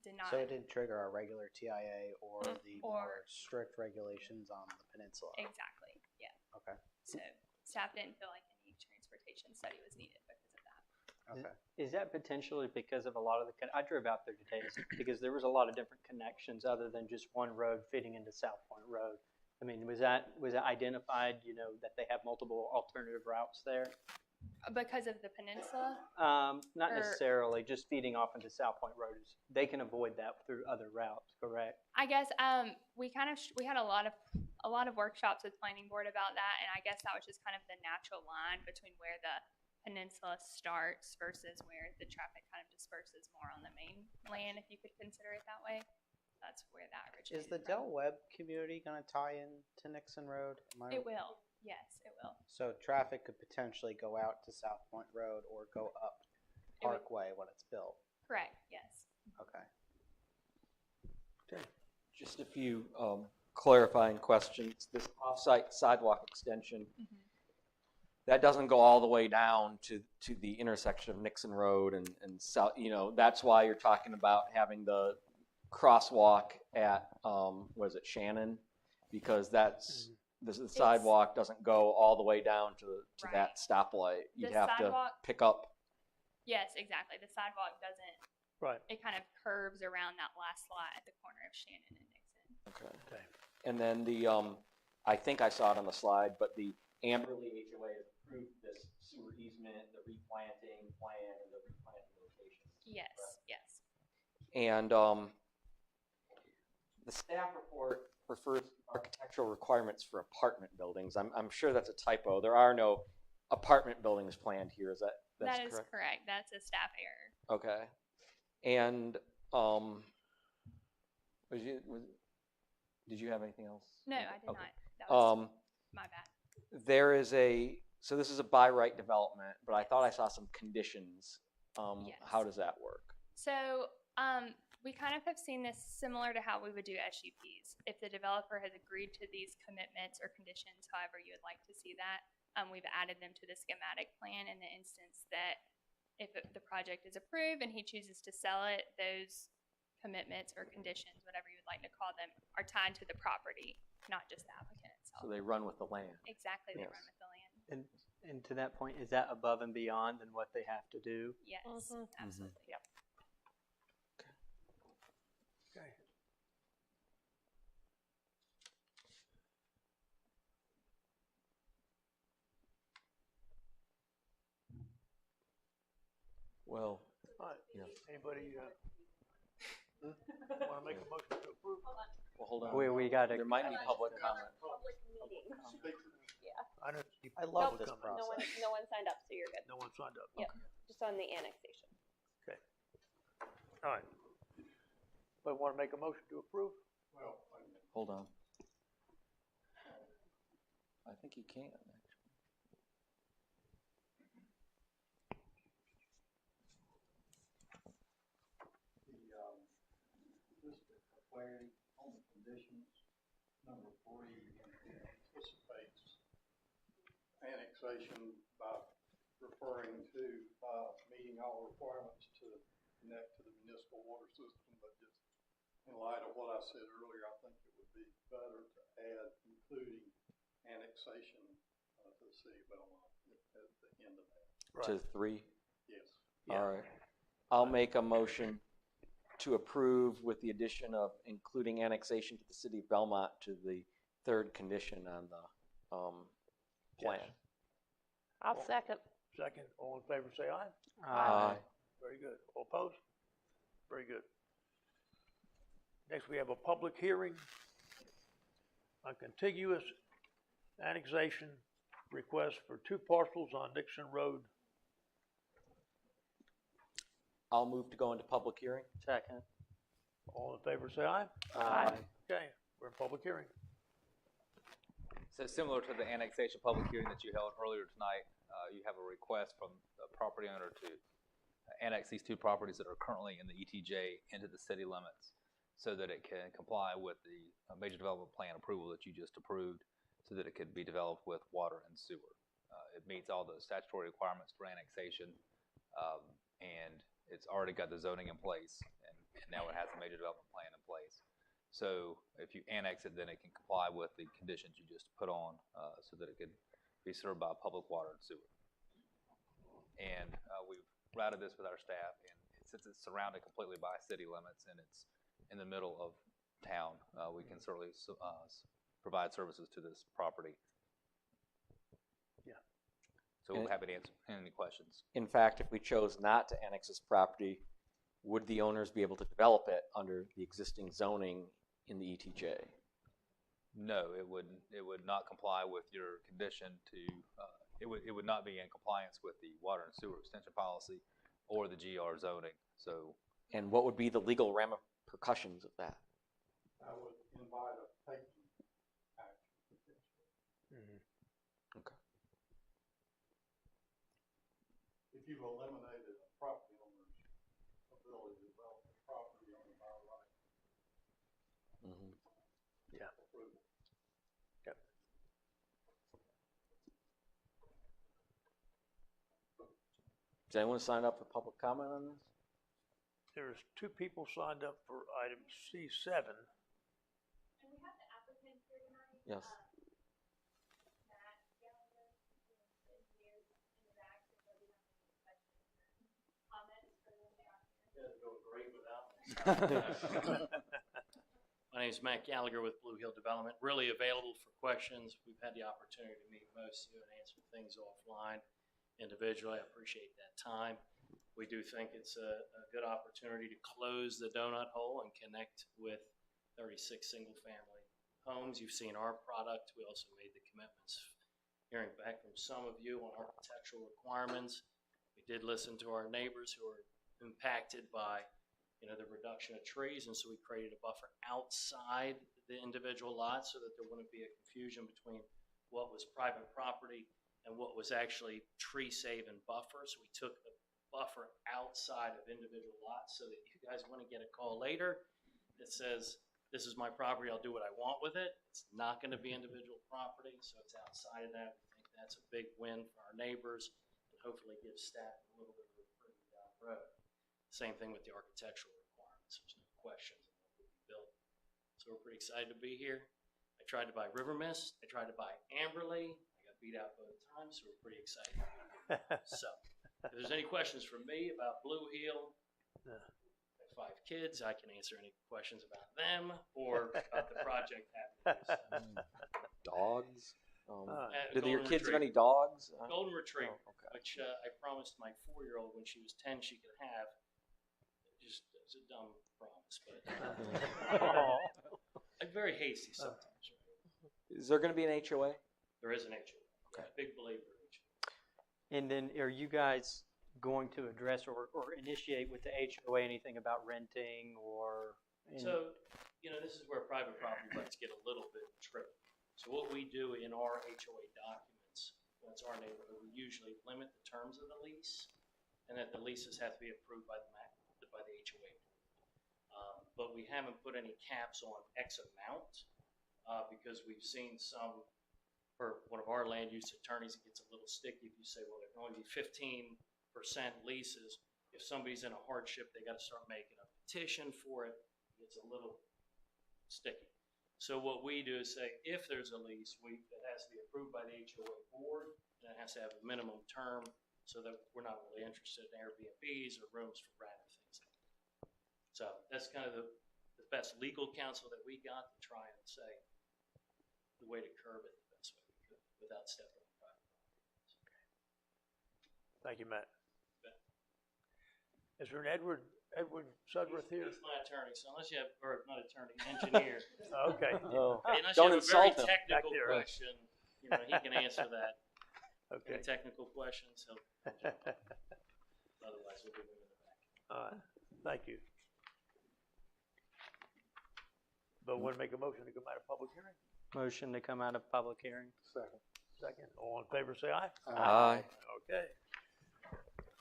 did not. So it didn't trigger our regular TIA or the more strict regulations on the peninsula. Exactly. Yeah. Okay. So staff didn't feel like any transportation study was needed because of that. Okay. Is that potentially because of a lot of I drove out there today because there was a lot of different connections other than just one road fitting into South Point Road. I mean, was that identified, that they have multiple alternative routes there? Because of the peninsula? Not necessarily, just feeding off into South Point Road. They can avoid that through other routes, correct? I guess we had a lot of workshops with planning board about that, and I guess that was just kind of the natural line between where the peninsula starts versus where the traffic kind of disperses more on the main land, if you could consider it that way. That's where that originated. Is the Del Webb community going to tie in to Nixon Road? It will. Yes, it will. So traffic could potentially go out to South Point Road or go up Parkway when it's built. Correct. Yes. Okay. Just a few clarifying questions. This off-site sidewalk extension, that doesn't go all the way down to the intersection of Nixon Road and South. That's why you're talking about having the crosswalk at Shannon, because that's the sidewalk doesn't go all the way down to that stoplight. You'd have to pick up. Yes, exactly. The sidewalk doesn't. Right. It kind of curves around that last lot at the corner of Shannon and Nixon. Okay. And then I think I saw it on the slide, but the Amberley HOA has approved this sewer easement, the replanting plan, and the replanting And the staff report prefers architectural requirements for apartment buildings. I'm sure that's a typo. There are no apartment buildings planned here. Is that's That is correct? correct. That's a staff error. Okay. And did you have anything else? No, I did Okay. not. That was my bad. There is so this is a by right development, but I thought I saw some conditions. Yes. How does that work? So we kind of have seen this similar to how we would do SUPs. If the developer has agreed to these commitments or conditions, however you would like to see that, we've added them to the schematic plan in the instance that if the project is approved and he chooses to sell it, those commitments or conditions, whatever you would like to call them, are tied to the property, not just the applicant itself. So they run with the land. Exactly, they Yes. run with the land. And to that point, is that above and beyond than what they have to do? Yes, absolutely. Yep. Okay. Well, All right. yes. Anybody want to make a motion to approve? Well, hold on. We got to. There might be public comment. Public meeting. I don't. I love public this comment. process. No one signed up, so you're good. No one signed up. Yep. Just on the annexation. Okay. All right. But want to make a motion to approve? Hold on. I think you can, actually. Just for clarity on the conditions, number 3 anticipates annexation by referring to meeting all requirements to connect to the municipal water system, but just in light of what I said earlier, I think it would be better to add including annexation to the city of Belmont at the end of that. To 3? Yes. All right. I'll make a motion to approve with the addition of including annexation to the city of Belmont to the 3rd condition on the plan. Yes. I'll second. Second, all in favor, say aye. Aye. Very good. All opposed? Very good. Next, we have a public hearing on contiguous annexation request for 2 parcels on Nixon Road. I'll move to go into public hearing. Second. All in favor, say aye. Aye. Okay, we're in public hearing. So similar to the annexation public hearing that you held earlier tonight, you have a request from the property owner to annex these 2 properties that are currently in the ETJ into the city limits so that it can comply with the major development plan approval that you just approved so that it could be developed with water and sewer. It meets all the statutory requirements for annexation, and it's already got the zoning in place, and now it has a major development plan in place. So if you annex it, then it can comply with the conditions you just put on so that it could be served by public water and sewer. And we've routed this with our staff, and since it's surrounded completely by city limits and it's in the middle of town, we can certainly provide services to this property. Yeah. So we're happy to answer any questions. In fact, if we chose not to annex this property, would the owners be able to develop it under the existing zoning in the ETJ? No, it would not comply with your condition to, it would not be in compliance with the water and sewer extension policy or the GR zoning, so. And what would be the legal repercussions of that? I would invite a taking action potentially. Okay. If you've eliminated a property owner's ability to develop the property on the by right. Yeah. Approval. Yep. Does anyone sign up for public comment on this? There's 2 people signed up for item C7. And we have the applicant here tonight. Yes. Matt Gallagher, engineers in the back, so if you have any questions or comments for them down here. It'll go great without me. My name is Matt Gallagher with Blue Hill Development. Really available for questions. We've had the opportunity to meet most of you and answer things offline individually. I appreciate that time. We do think it's a good opportunity to close the donut hole and connect with 36 single-family homes. You've seen our product. We also made the commitments, hearing back from some of you on architectural requirements. We did listen to our neighbors who are impacted by, the reduction of trees, and so we created a buffer outside the individual lots so that there wouldn't be a confusion between what was private property and what was actually tree save and buffer. So we took the buffer outside of individual lots so that you guys wouldn't get a call later that says, this is my property, I'll do what I want with it. It's not going to be individual property, so it's outside of that. We think that's a big win for our neighbors and hopefully gives staff a little bit of reprieve down the road. Same thing with the architectural requirements. There's no questions on what will be built. So we're pretty excited to be here. I tried to buy River Mist. I tried to buy Amberley. I got beat out both times, so we're pretty excited to be here. So if there's any questions from me about Blue Hill, I have 5 kids. I can answer any questions about them or about the project happening. Dogs? Do your Golden kids have Retriever. any dogs? Golden Retriever, Oh, okay. which I promised my 4-year-old when she was 10 she could have. Just it's a dumb promise, but I'm very hasty sometimes. Right? Is there going to be an HOA? There is an HOA. Okay. Big believer in HOA. And then are you guys going to address or initiate with the HOA anything about renting or? So, this is where private property rights get a little bit tricky. So what we do in our HOA documents, when it's our neighborhood, we usually limit the terms of the lease and that the leases have to be approved by the HOA. But we haven't put any caps on X amount because we've seen some, for one of our land use attorneys, it gets a little sticky if you say, well, there can only be 15% leases. If somebody's in a hardship, they got to start making a petition for it. It gets a little sticky. So what we do is say, if there's a lease, it has to be approved by the HOA board, and it has to have a minimum term so that we're not really interested in Airbnbs or rooms for rent or things like that. So that's kind of the best legal counsel that we got to try and say the way to curb it the best way we could without stepping on private property. Thank you, Matt. Bet. Is there an Edward Sudworth here? He's my attorney, so unless you have, or not attorney, engineer. Okay. Unless Don't you have a very insult him. technical Back there. question, he can answer that. Okay. Any technical questions, he'll otherwise we'll be moving it back. All right. Thank you. But want to make a motion to come out of public hearing? Motion to come out of public hearing. Second. All in favor, say aye. Aye. Okay.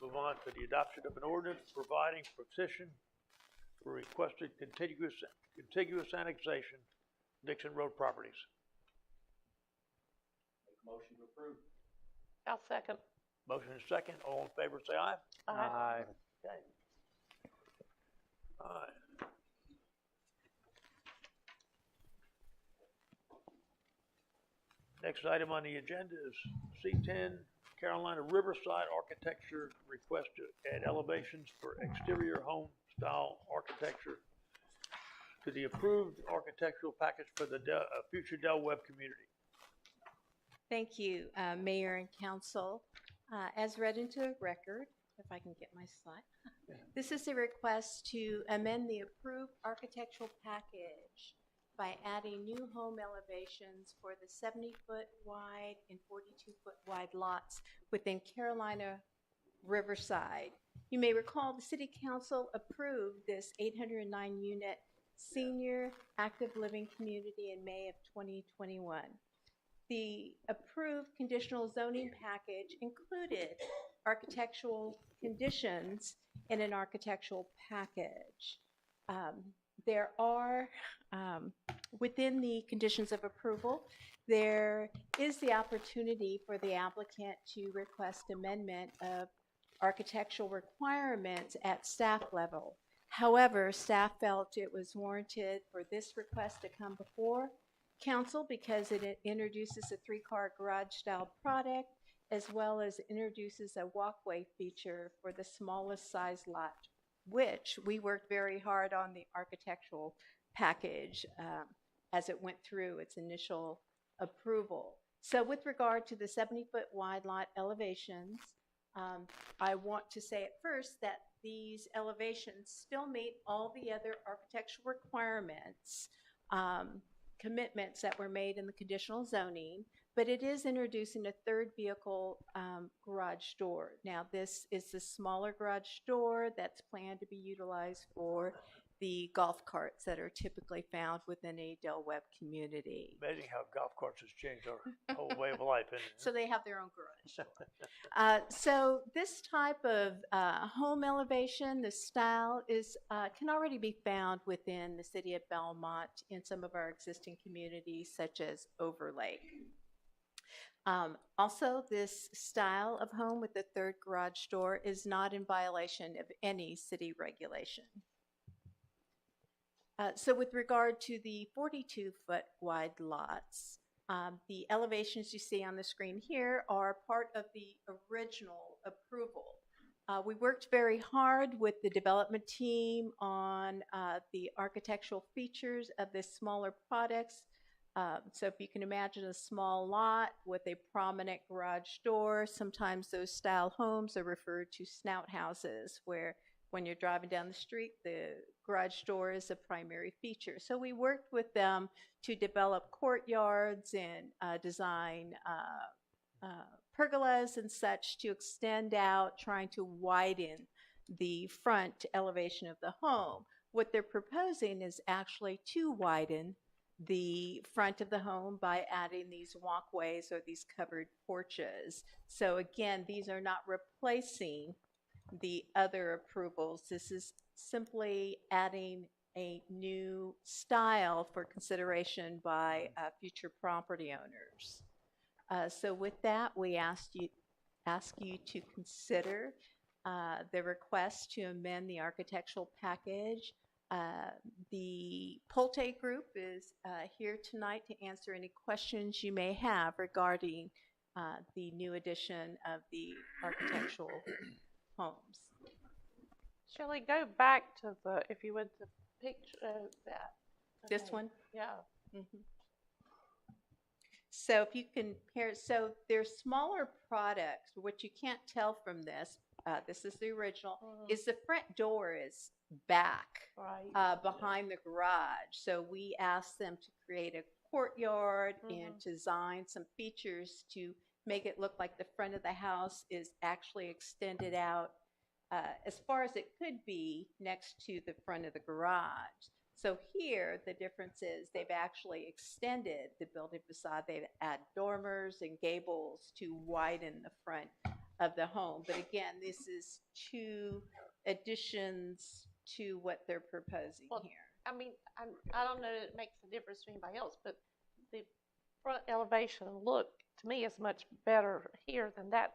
Move on to the adoption of an ordinance providing for petition for requested contiguous annexation, Nixon Road properties. Make a motion to approve. I'll second. Motion is second. All in favor, say aye. Aye. Okay. All right. Next item on the agenda is C10, Carolina Riverside Architecture request to add elevations for exterior home style architecture to the approved architectural package for the future Del Webb community. Thank you, Mayor and Council. As read into the record, if I can get my slide. This is a request to amend the approved architectural package by adding new home elevations for the 70-foot wide and 42-foot wide lots within Carolina Riverside. You may recall the City Council approved this 809-unit senior active living community in May of 2021. The approved conditional zoning package included architectural conditions in an architectural package. There are, within the conditions of approval, there is the opportunity for the applicant to request amendment of architectural requirements at staff level. However, staff felt it was warranted for this request to come before Council because it introduces a 3-car garage style product as well as introduces a walkway feature for the smallest size lot, which we worked very hard on the architectural package as it went through its initial approval. So with regard to the 70-foot wide lot elevations, I want to say at first that these elevations still meet all the other architectural requirements, commitments that were made in the conditional zoning, but it is introducing a third vehicle garage door. Now, this is the smaller garage door that's planned to be utilized for the golf carts that are typically found within a Del Webb community. Amazing how golf carts has changed our whole way of life, isn't it? So they have their own garage. So this type of home elevation, the style, is can already be found within the city of Belmont in some of our existing communities, such as Overlake. Also, this style of home with the third garage door is not in violation of any city regulation. So with regard to the 42-foot wide lots, the elevations you see on the screen here are part of the original approval. We worked very hard with the development team on the architectural features of the smaller products. So if you can imagine a small lot with a prominent garage door, sometimes those style homes are referred to snout houses, where when you're driving down the street, the garage door is a primary feature. So we worked with them to develop courtyards and design pergolas and such to extend out, trying to widen the front elevation of the home. What they're proposing is actually to widen the front of the home by adding these walkways or these covered porches. So again, these are not replacing the other approvals. This is simply adding a new style for consideration by future property owners. So with that, we ask you to consider the request to amend the architectural package. The Polte group is here tonight to answer any questions you may have regarding the new addition of the architectural homes. Shelley, go back to the, if you would, the picture that. This one? Yeah. Mm-hmm. So if you compare, so they're smaller products. What you can't tell from this, this is the original, is the front door is back behind the garage. So we asked them to create a courtyard and design some features to make it look like the front of the house is actually extended out as far as it could be next to the front of the garage. So here, the difference is they've actually extended the building facade. They've added dormers and gables to widen the front of the home. But again, this is two additions to what they're proposing here. I mean, I don't know that it makes a difference to anybody else, but the front elevation look to me is much better here than that.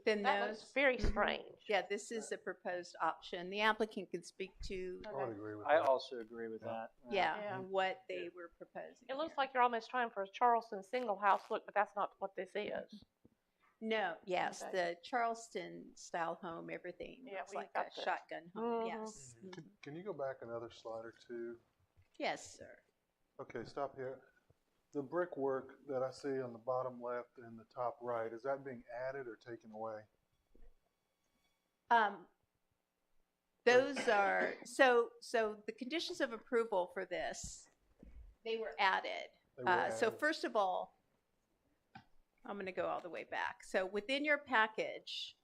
Than that those? Looks very strange. Yeah, this is a proposed option. The applicant can speak to. I would agree with I that. also agree with that. Yeah, what they were proposing. It looks like you're almost trying for a Charleston single house look, but that's not what this is. No, yes, Okay. the Charleston style home, everything looks like a shotgun home. Yes. Can you go back another slide or two? Yes, sir. Okay, stop here. The brickwork that I see on the bottom left and the top right, is that being added or taken away? Those are, so the conditions of approval for this, they were added. So first of all, I'm going to go all the way back. So within your package,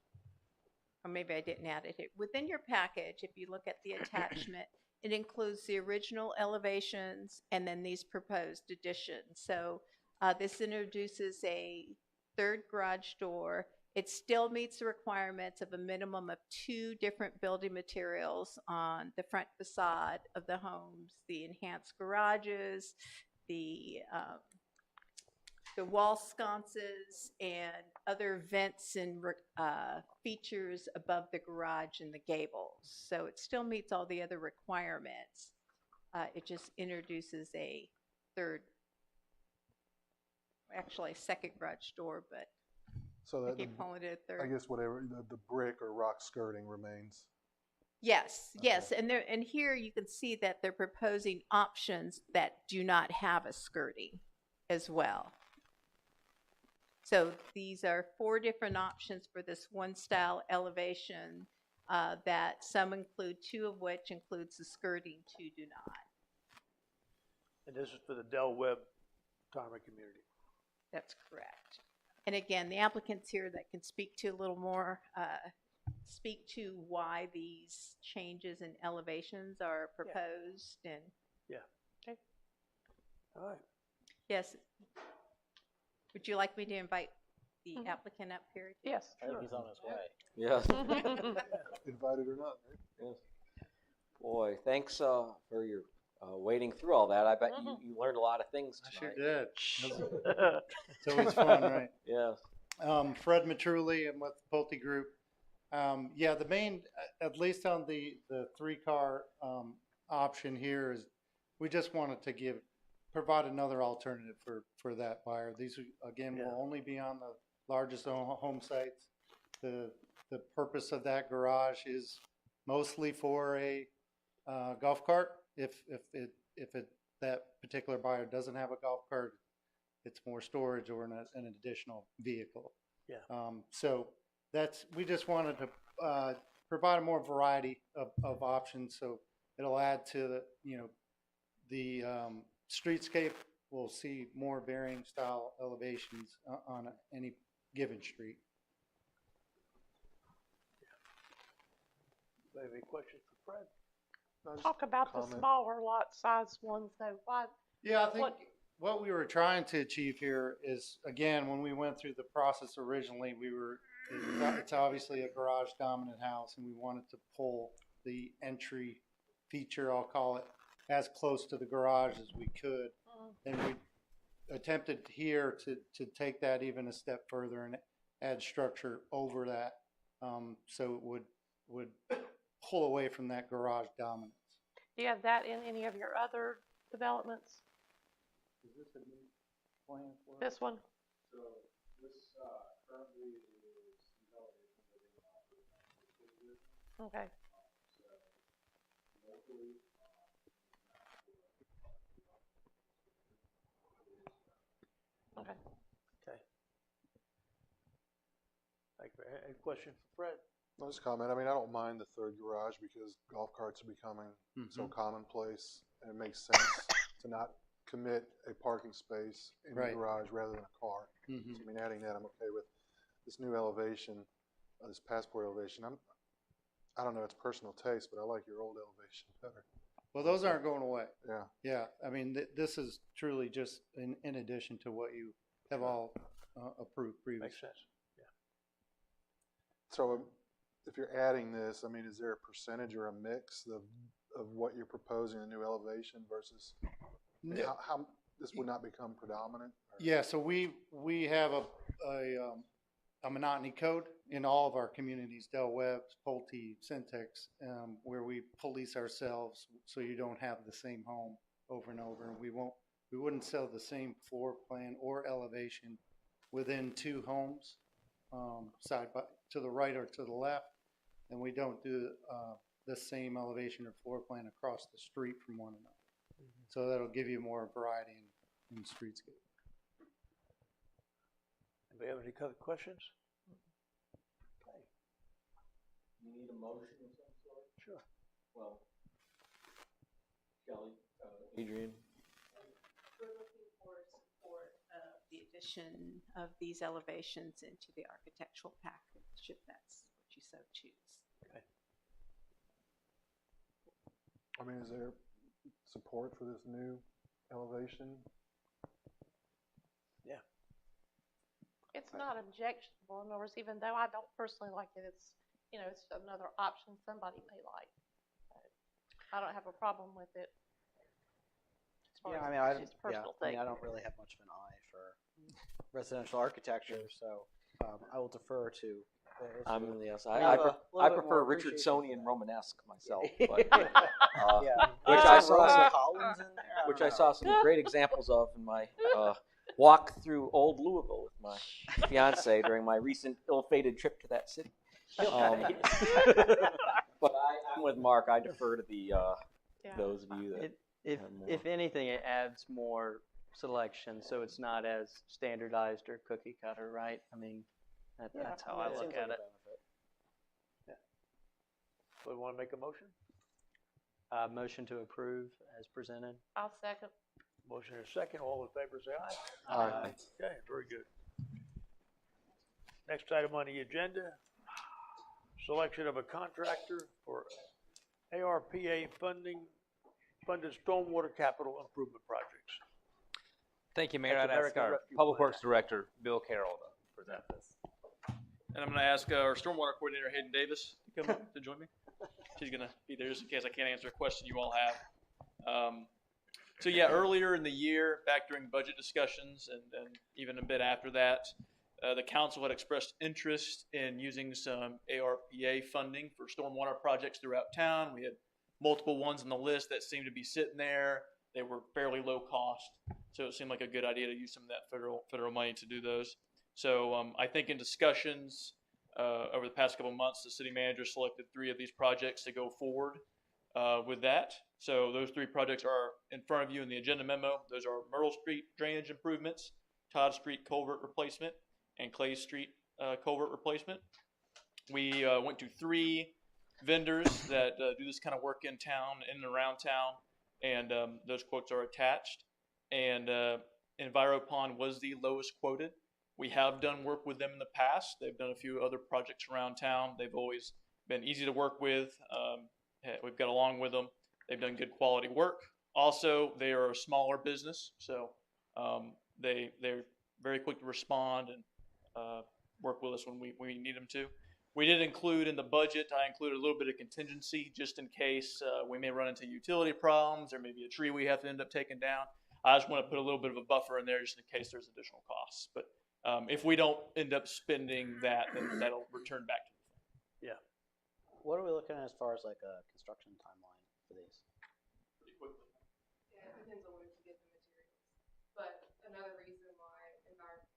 or maybe I didn't add it here. Within your package, if you look at the attachment, it includes the original elevations and then these proposed additions. So this introduces a third garage door. It still meets the requirements of a minimum of 2 different building materials on the front facade of the homes, the enhanced garages, the wall sconces, and other vents and features above the garage and the gables. So it still meets all the other requirements. It just introduces a second garage door, but So I that keep calling it a third. I guess whatever the brick or rock skirting remains. Yes, yes, and here you can see that they're proposing options that do not have a skirting as well. So these are 4 different options for this one style elevation that some include, 2 of which includes the skirting, 2 do not. And this is for the Del Webb retirement community. That's correct. And again, the applicant's here that can speak to a little more, speak to why these changes in elevations are proposed and. Yeah. Okay. All right. Yes. Would you like me to invite the applicant up here? Yes. I think he's on his way. Yes. Invited or not, right? Yes. Boy, thanks for your wading through all that. I bet you learned a lot of things tonight. I sure did. It's always fun, right? Yes. Fred Matruli, I'm with the Pulte Group. Yeah, the main, at least on the 3-car option here, is we just wanted to provide another alternative for that buyer. These, again, will only be on the largest home sites. The purpose of that garage is mostly for a golf cart. If that particular buyer doesn't have a golf cart, it's more storage or an additional vehicle. Yeah. So we just wanted to provide a more variety of options. So it'll add to the streetscape. We'll see more varying style elevations on any given street. Any questions for Fred? Talk about the smaller lot size ones though. Why? Yeah, I think what we were trying to achieve here is, again, when we went through the process originally, it's obviously a garage dominant house, and we wanted to pull the entry feature, I'll call it, as close to the garage as we could. And we attempted here to take that even a step further and add structure over that, so it would pull away from that garage dominance. Do you have that in any of your other developments? Is this a new plan for us? This one? So this currently is Okay. locally. Okay. Okay. Thank you. Any question for Fred? I'll just comment. I mean, I don't mind the 3rd garage because golf carts are becoming so commonplace, and it makes sense to not commit a parking space in the garage rather than a car. So, I mean, adding that, I'm okay with. This new elevation, this passport elevation, I don't know, it's personal taste, but I like your old elevation better. Well, those aren't going away. Yeah. Yeah, I mean, this is truly just in addition to what you have all approved previously. Makes sense. Yeah. So if you're adding this, I mean, is there a percentage or a mix of what you're proposing, a new elevation versus how this would not become predominant? Or? Yeah, so we have a monotony code in all of our communities, Del Webb, Pulte, Syntex, where we police ourselves so you don't have the same home over and over. And we wouldn't sell the same floor plan or elevation within 2 homes, side by to the right or to the left, and we don't do the same elevation or floor plan across the street from one another. So that'll give you more variety in streetscape. Anybody have any other questions? Okay. You need a motion of some sort? Sure. Well, Shelley, Adrian. We're looking for support of the addition of these elevations into the architectural package, if that's what you so choose. Okay. I mean, is there support for this new elevation? Yeah. It's not objectionable. In other words, even though I don't personally like it, it's another option somebody may like. But I don't have a problem with it. Yeah, I mean, I don't really have much of an eye for residential architecture, so I will defer to. I prefer Richardsonian Romanesque myself, but, which I saw some great examples of in my walk through old Louisville with my fiance during my recent ill-fated trip to that city. But I'm with Mark. I defer to the those of you that. If anything, it adds more selection, so it's not as standardized or cookie cutter, right? I mean, that's how I look at it. So we want to make a motion? Motion to approve as presented. I'll second. Motion is second. All in favor, say aye. Aye. Okay, very good. Next item on the agenda, selection of a contractor for ARPA funded stormwater capital improvement projects. Thank you, Mayor. That's I'd ask American our Rescue Public Plan Works Director, Bill Carroll, to present this. And I'm going to ask our stormwater coordinator, Hayden Davis, to come up to join me. She's going to be there just in case I can't answer a question you all have. So yeah, earlier in the year, back during budget discussions and even a bit after that, the council had expressed interest in using some ARPA funding for stormwater projects throughout town. We had multiple ones on the list that seemed to be sitting there. They were fairly low cost, so it seemed like a good idea to use some of that federal money to do those. So I think in discussions over the past couple of months, the city manager selected 3 of these projects to go forward with that. So those 3 projects are in front of you in the agenda memo. Those are Myrtle Street drainage improvements, Todd Street culvert replacement, and Clay Street culvert replacement. We went to 3 vendors that do this kind of work in town, in and around town, and those quotes are attached. And Enviropond was the lowest quoted. We have done work with them in the past. They've done a few other projects around town. They've always been easy to work with. We've got along with them. They've done good quality work. Also, they are a smaller business, so they're very quick to respond and work with us when we need them to. We did include in the budget, I included a little bit of contingency just in case we may run into utility problems or maybe a tree we have to end up taking down. I just want to put a little bit of a buffer in there just in case there's additional costs. But if we don't end up spending that, then that'll return back to the fund. Yeah. What are we looking at as far as like a construction timeline for these? Pretty quickly. Yeah, it depends on where you get the materials. But another reason why Environment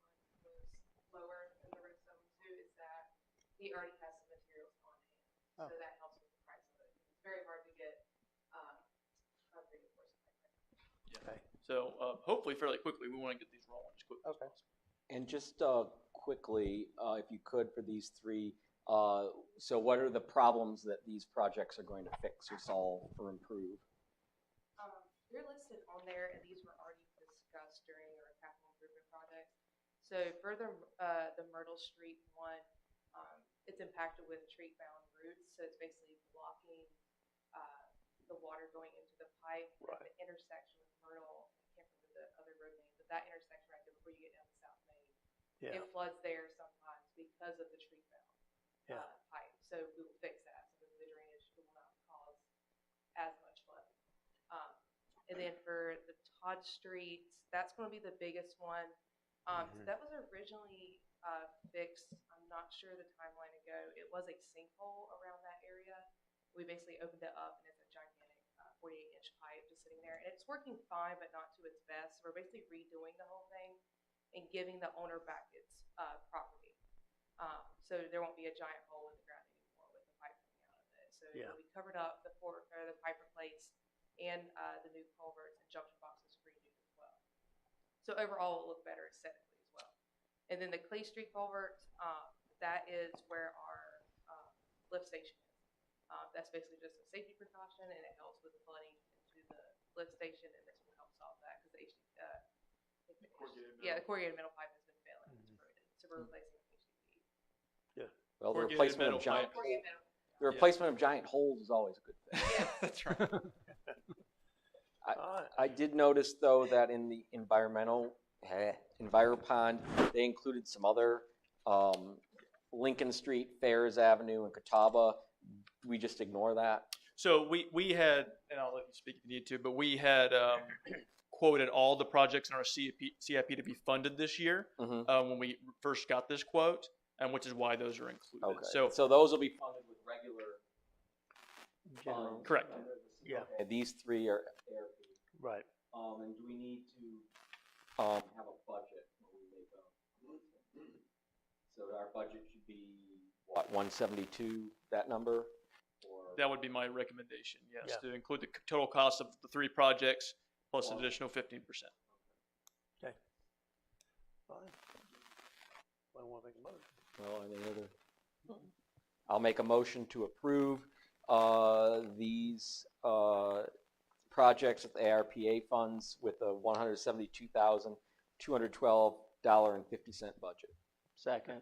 was lower than the rest of them too is that he already has some materials on hand. So that helps with the price of it. It's very hard to get concrete, of course. Yeah. Okay. So hopefully fairly quickly, we want to get these rolling as quickly as possible. And just quickly, if you could, for these 3, so what are the problems that these projects are going to fix or solve or improve? They're listed on there, and these were already discussed during our capital improvement projects. So for the Myrtle Street one, it's impacted with tree-bound roots, so it's basically blocking the water going into the pipe. Right. The intersection with Myrtle, I can't remember the other road name, but that intersection right there before you get down to South Main, it floods there sometimes because of the tree-bound pipe. So we will fix that so that the drainage will not cause as much flooding. And then for the Todd Street, that's going to be the biggest one. So that was originally fixed. I'm not sure the timeline ago. It was a sinkhole around that area. We basically opened it up, and it's a gigantic 48-inch pipe just sitting there. And it's working fine, but not to its best. So we're basically redoing the whole thing and giving the owner back its property. So there won't be a giant hole in the ground anymore with the pipe coming out of it. So it'll be covered up, the pipe replaced, and the new culverts and junction boxes renewed as well. So overall, it'll look better aesthetically as well. And then the Clay Street culvert, that is where our lift station is. That's basically just a safety precaution, and it helps with the flooding into the lift station, and this will help solve that because the corrugated metal pipe has been failing. It's corroded, so we're replacing with HDPE. Yeah. Well, the replacement of giant holes is always a good thing. Yeah, that's right. I did notice though that in the Enviropond, they included some other Lincoln Street, Fairs Avenue, and Catawba. We just ignore that. So we had, and I'll let you speak if you need to, but we had quoted all the projects in our CIP to be funded this year when we first got this quote, and which is why those are included. Okay. So those will be funded with regular. Correct. Yeah. Okay, these 3 are ARP. Right. And do we need to have a budget when we make so our budget should be what, 172, that number? Or? That would be my recommendation, yes, to include the total cost of the 3 projects plus an additional 15%. Fine. I want to make a motion. Well, any other? I'll make a motion to approve these projects with the ARPA funds with a $172,212.50 budget. Second.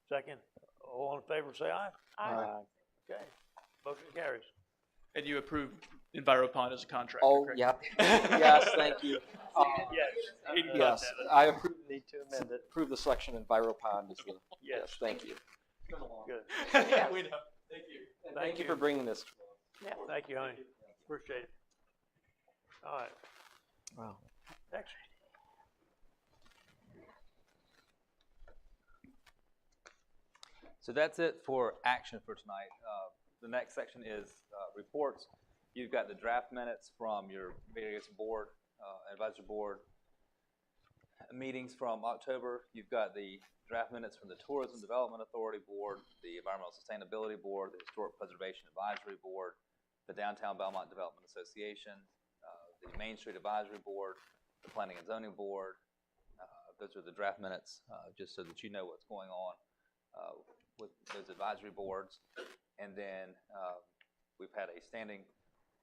Second. All in favor, say aye. Aye. Okay. Motion carries. And you approve EnviroPond as a contractor, Oh, correct? yeah. Yes, thank you. Yes. He got Yes, that. I approve, Need to amend it. approve the selection in EnviroPond as the, Yes. yes, thank you. Good. We know. Thank you. And thank you for bringing this. Thank you, honey. Appreciate it. All right. Wow. Next. So that's it for action for tonight. The next section is reports. You've got the draft minutes from your various board, advisory board meetings from October. You've got the draft minutes from the Tourism Development Authority Board, the Environmental Sustainability Board, the Historic Preservation Advisory Board, the Downtown Belmont Development Association, the Main Street Advisory Board, the Planning and Zoning Board. Those are the draft minutes, just so that you know what's going on with those advisory boards. And then we've had a standing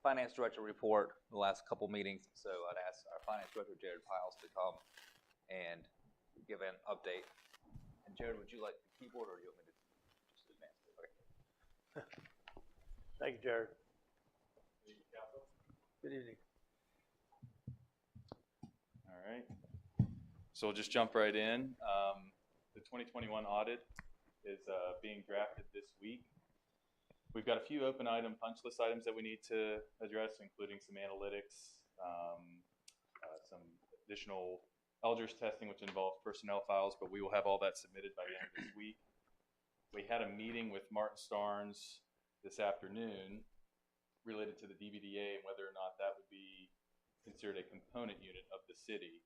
finance director report the last couple meetings, so I'd ask our finance director, Jared Piles, to come and give an update. And Jared, would you like the keyboard, or do you want me to just advance it? Okay. Thank you, Jared. Good evening. All right. So we'll just jump right in. The 2021 audit is being drafted this week. We've got a few open item punch list items that we need to address, including some analytics, some additional Elders testing, which involves personnel files, but we will have all that submitted by the end of this week. We had a meeting with Martin Starnes this afternoon related to the DVDA and whether or not that would be considered a component unit of the city.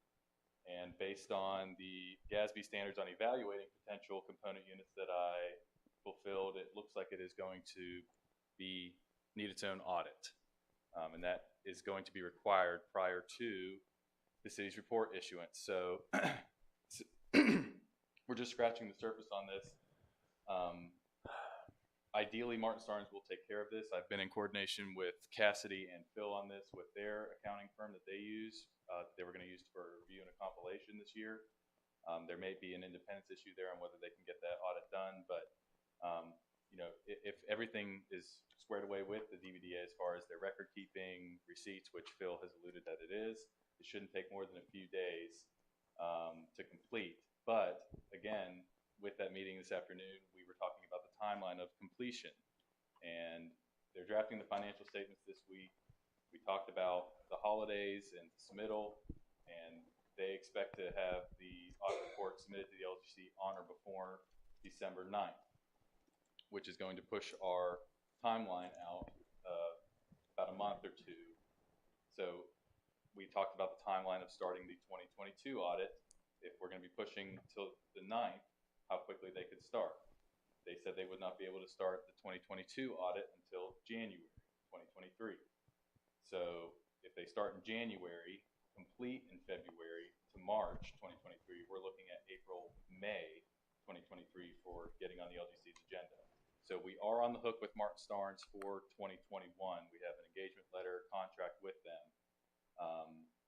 And based on the GASB standards on evaluating potential component units that I fulfilled, it looks like it is going to need its own audit. And that is going to be required prior to the city's report issuance. So we're just scratching the surface on this. Ideally, Martin Starnes will take care of this. I've been in coordination with Cassidy and Phil on this with their accounting firm that they use. They were going to use for review and a compilation this year. There may be an independence issue there on whether they can get that audit done, but you know, if everything is squared away with the DVDA as far as their record keeping, receipts, which Phil has alluded that it is, it shouldn't take more than a few days to complete. But again, with that meeting this afternoon, we were talking about the timeline of completion, and they're drafting the financial statements this week. We talked about the holidays and submittal, and they expect to have the audit report submitted to the LGC on or before December 9th, which is going to push our timeline out about a month or two. So we talked about the timeline of starting the 2022 audit. If we're going to be pushing till the 9th, how quickly they could start. They said they would not be able to start the 2022 audit until January 2023. So if they start in January, complete in February to March 2023, we're looking at April, May 2023 for getting on the LGC's agenda. So we are on the hook with Martin Starnes for 2021. We have an engagement letter contract with them.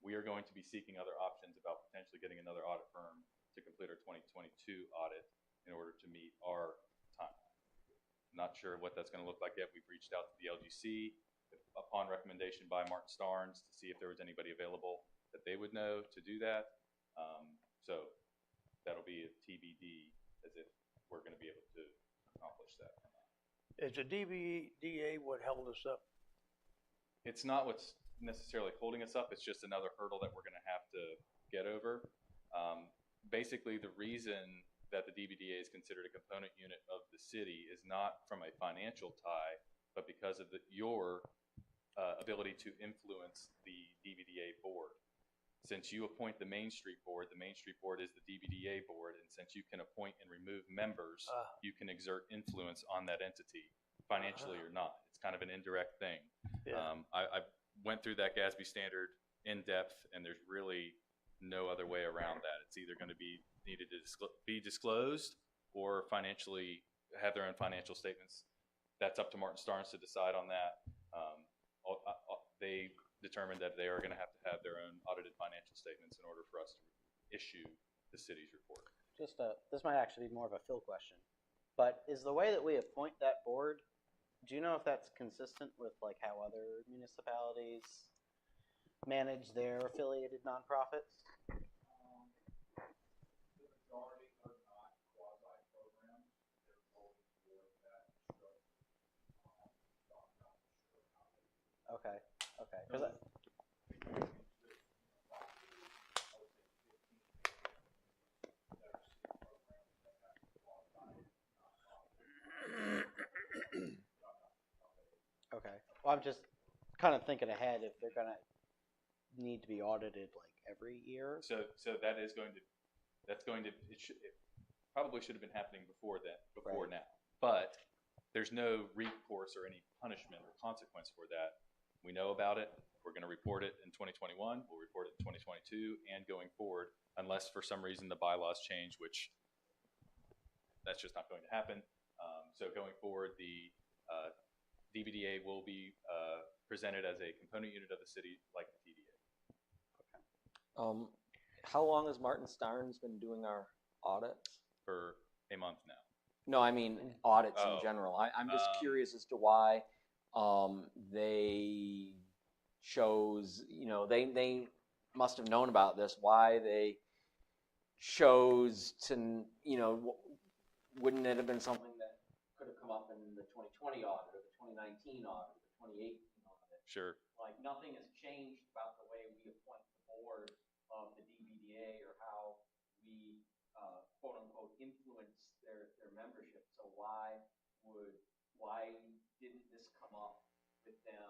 We are going to be seeking other options about potentially getting another audit firm to complete our 2022 audit in order to meet our timeline. I'm not sure what that's going to look like yet. We've reached out to the LGC upon recommendation by Martin Starnes to see if there was anybody available that they would know to do that. So that'll be a TBD as if we're going to be able to accomplish that. Is the DVDA what held us up? It's not what's necessarily holding us up. It's just another hurdle that we're going to have to get over. Basically, the reason that the DVDA is considered a component unit of the city is not from a financial tie, but because of your ability to influence the DVDA board. Since you appoint the Main Street Board is the DVDA board, and since you can appoint and remove members, you can exert influence on that entity, financially or not. It's kind of an indirect thing. Yeah. I went through that GASB standard in depth, and there's really no other way around that. It's either going to be needed to be disclosed or financially have their own financial statements. That's up to Martin Starnes to decide on that. They determined that they are going to have their own audited financial statements in order for us to issue the city's report. This might actually be more of a Phil question, but is the way that we appoint that board, do you know if that's consistent with like how other municipalities manage their affiliated nonprofits? Okay. Okay. 'Cause okay. Well, I'm just kind of thinking ahead if they're gonna need to be audited like every year. So that is going to, it probably should have been happening before Right. now. But there's no recourse or any punishment or consequence for that. We know about it. We're going to report it in 2021. We'll report it in 2022 and going forward, unless for some reason the bylaws change, which that's just not going to happen. So going forward, the DBDA will be presented as a component unit of the city, like the TDA. How long has Martin Starnes been doing our audits? For a month now. No, I mean audits in Oh. general. I'm just curious as to why they chose, they must have known about this, why they chose to, wouldn't it have been something that could have come up in the 2020 audit or the 2019 audit or the 2018 audit? Sure. Like nothing has changed about the way we appoint the board of the DBDA or how we quote unquote influence their membership. So why didn't this come up with them?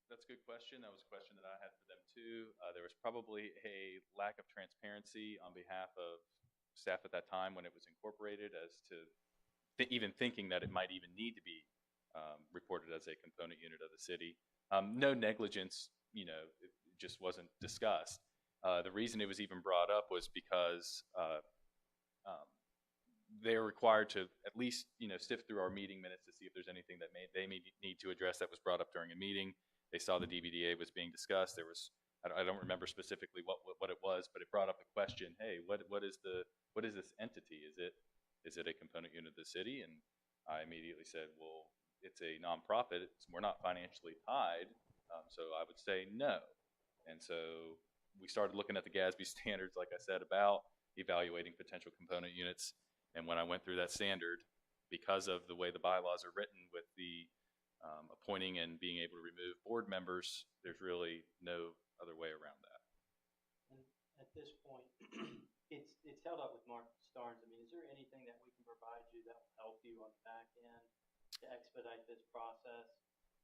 That's a good question. That was a question that I had for them too. There was probably a lack of transparency on behalf of staff at that time when it was incorporated as to even thinking that it might even need to be reported as a component unit of the city. No negligence, it just wasn't discussed. The reason it was even brought up was because they're required to at least, sift through our meeting minutes to see if there's anything that they may need to address that was brought up during a meeting. They saw the DBDA was being discussed. There was, I don't remember specifically what it was, but it brought up the question, hey, what is this entity? Is it a component unit of the city? And I immediately said, well, it's a nonprofit. We're not financially tied. So I would say no. And so we started looking at the GASB standards, like I said, about evaluating potential component units. And when I went through that standard, because of the way the bylaws are written with the appointing and being able to remove board members, there's really no other way around that. And at this point, it's held up with Martin Starnes. I mean, is there anything that we can provide you that will help you on the back end to expedite this process?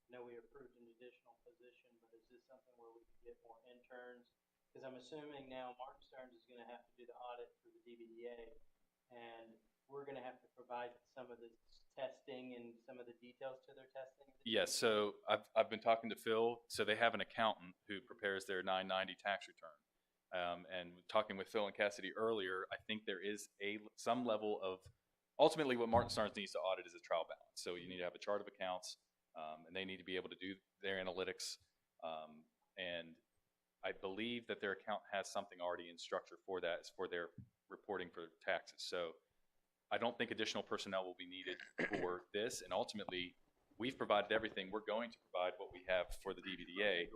I know we approved an additional position, but is this something where we can get more interns? Because I'm assuming now Martin Starnes is going to have to do the audit for the DBDA, and we're going to have to provide some of the testing and some of the details to their testing. Yes, so I've been talking to Phil. So they have an accountant who prepares their 990 tax return. And talking with Phil and Cassidy earlier, I think there is some level of, ultimately what Martin Starnes needs to audit is a trial balance. So you need to have a chart of accounts, and they need to be able to do their analytics. And I believe that their account has something already in structure for that. It's for their reporting for taxes. So I don't think additional personnel will be needed for this. And ultimately, we've provided everything. We're going to provide what we have for the DBDA.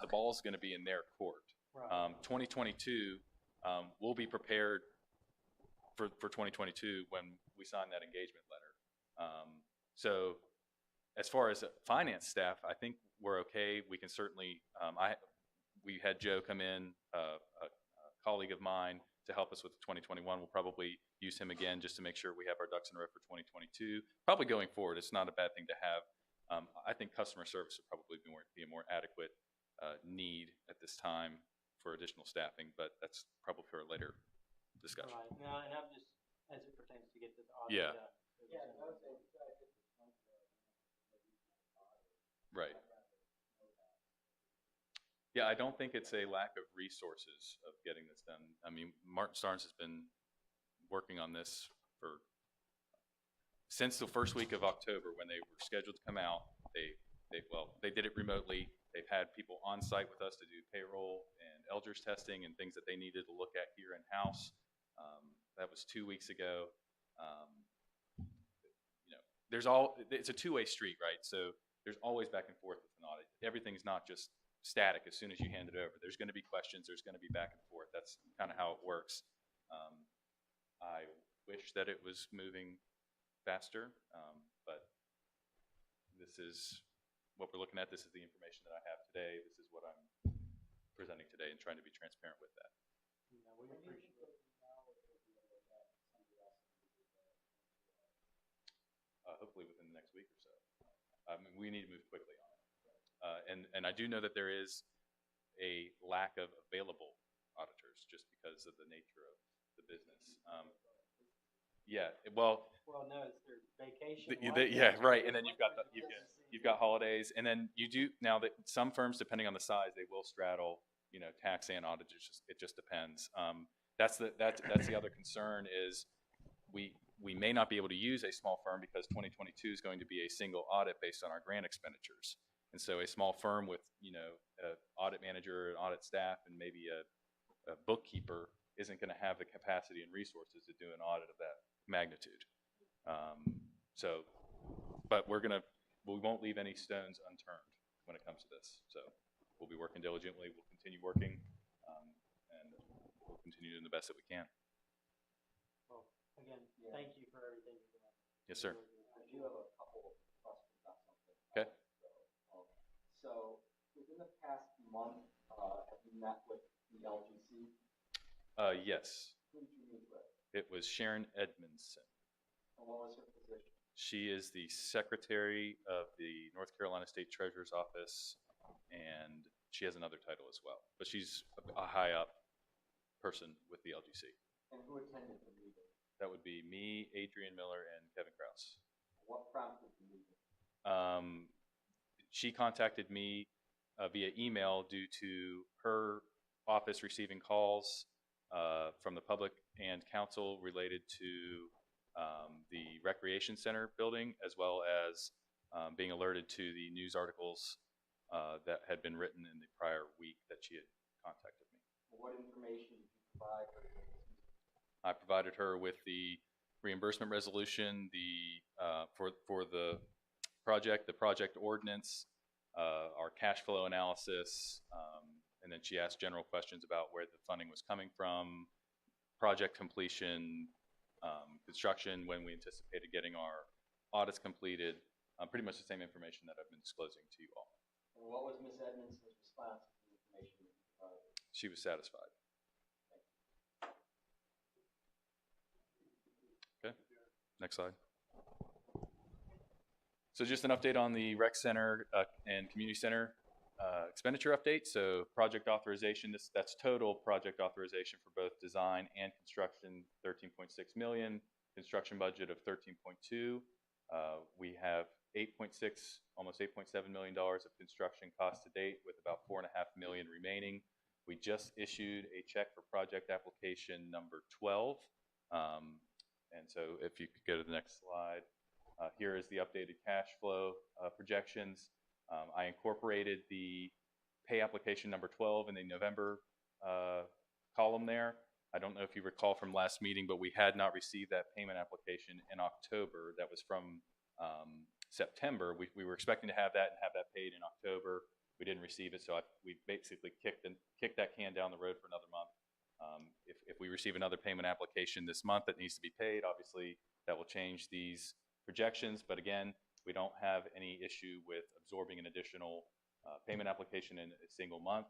The ball's going to be in their court. 2022, we'll be prepared for 2022 when we sign that engagement letter. So as far as finance staff, I think we're okay. We can certainly, we had Joe come in, a colleague of mine, to help us with 2021. We'll probably use him again just to make sure we have our ducks in a row for 2022. Probably going forward, it's not a bad thing to have. I think customer service would probably be a more adequate need at this time for additional staffing, but that's probably for a later discussion. Right. No, and I'm just, as it pertains to get this audit Yeah. done. Right. Yeah, I don't think it's a lack of resources of getting this done. I mean, Martin Starnes has been working on this since the first week of October when they were scheduled to come out. They did it remotely. They've had people on site with us to do payroll and elders testing and things that they needed to look at here in house. That was 2 weeks ago. It's a two-way street, right? So there's always back and forth with an audit. Everything's not just static as soon as you hand it over. There's going to be questions. There's going to be back and forth. That's kind of how it works. I wish that it was moving faster, but this is what we're looking at. This is the information that I have today. This is what I'm presenting today and trying to be transparent with that. Hopefully within the next week or so. I mean, we need to move quickly on it. And I do know that there is a lack of available auditors just because of the nature of the business. Well, no, it's their vacation. Yeah, right. And then you've got holidays, and then you do now that some firms, depending on the size, they will straddle, tax and audit. It just depends. That's the other concern is we may not be able to use a small firm because 2022 is going to be a single audit based on our grant expenditures. And so a small firm with, an audit manager, an audit staff, and maybe a bookkeeper isn't going to have the capacity and resources to do an audit of that magnitude. But we won't leave any stones unturned when it comes to this. So we'll be working diligently. We'll continue working, and we'll continue doing the best that we can. Well, again, thank you for everything you're doing. Yes, sir. I do have a couple of questions about something. Okay. So within the past month, have you met with the LGC? Yes. Who did you meet with? It was Sharon Edmondson. And what was her position? She is the secretary of the North Carolina State Treasurer's Office, and she has another title as well. But she's a high up person with the LGC. And who attended the meeting? That would be me, Adrian Miller, and Kevin Krause. What prompted the meeting? She contacted me via email due to her office receiving calls from the public and council related to the recreation center building, as well as being alerted to the news articles that had been written in the prior week that she had contacted me. What information did you provide her? I provided her with the reimbursement resolution, for the project, the project ordinance, our cash flow analysis, and then she asked general questions about where the funding was coming from, project completion, construction, when we anticipated getting our audits completed, pretty much the same information that I've been disclosing to you all. And what was Ms. Edmondson's response to the information that you provided? She was satisfied. Okay, next slide. So just an update on the rec center and community center expenditure update. So project authorization, that's total project authorization for both design and construction, 13.6 million, construction budget of 13.2. We have 8.6, almost $8.7 million of construction costs to date, with about $4.5 million remaining. We just issued a check for project application number 12. And so if you could go to the next slide. Here is the updated cash flow projections. I incorporated the pay application number 12 in the November column there. I don't know if you recall from last meeting, but we had not received that payment application in October. That was from September. We were expecting to have that and have that paid in October. We didn't receive it, so we basically kicked that can down the road for another month. If we receive another payment application this month that needs to be paid, obviously that will change these projections. But again, we don't have any issue with absorbing an additional payment application in a single month.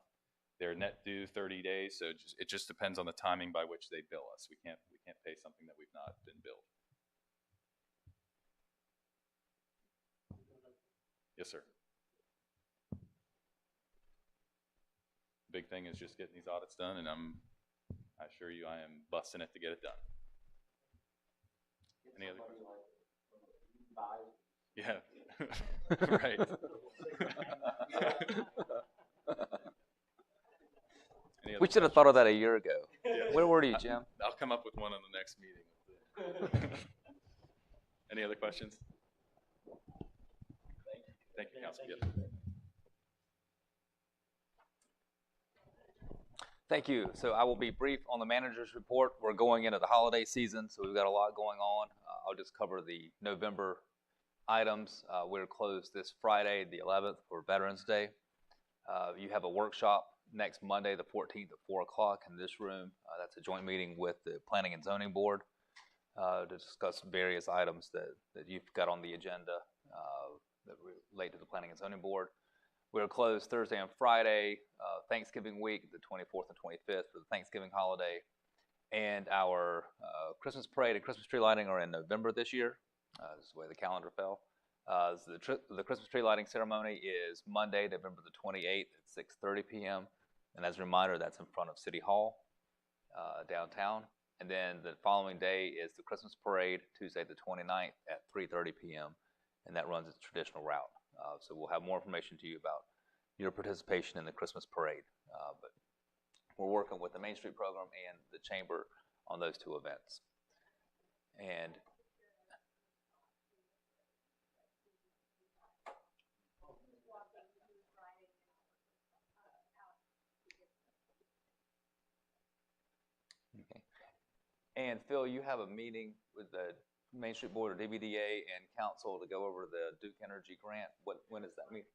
They're net due 30 days, so it just depends on the timing by which they bill us. We can't pay something that we've not been billed. Yes, sir. The big thing is just getting these audits done, and I assure you I am busting it to get it done. Any other questions? Yeah, right. We should have thought of that a year ago. Yeah. Where were you, Jim? I'll come up with one on the next meeting. Any other questions? Thank you, Council. Yes. Thank you. So I will be brief on the manager's report. We're going into the holiday season, so we've got a lot going on. I'll just cover the November items. We're closed this Friday, the 11th, for Veterans Day. You have a workshop next Monday, the 14th at 4 o'clock in this room. That's a joint meeting with the Planning and Zoning Board to discuss various items that you've got on the agenda that relate to the Planning and Zoning Board. We're closed Thursday and Friday, Thanksgiving week, the 24th and 25th for the Thanksgiving holiday. And our Christmas parade and Christmas tree lighting are in November this year. This is the way the calendar fell. The Christmas tree lighting ceremony is Monday, November the 28th at 6:30 p.m. And as a reminder, that's in front of City Hall downtown. And then the following day is the Christmas parade, Tuesday the 29th at 3:30 p.m. And that runs its traditional route. So we'll have more information to you about your participation in the Christmas parade. But we're working with the Main Street program and the Chamber on those two events. And okay. And Phil, you have a meeting with the Main Street Board or DBDA and Council to go over the Duke Energy grant. When is that meeting?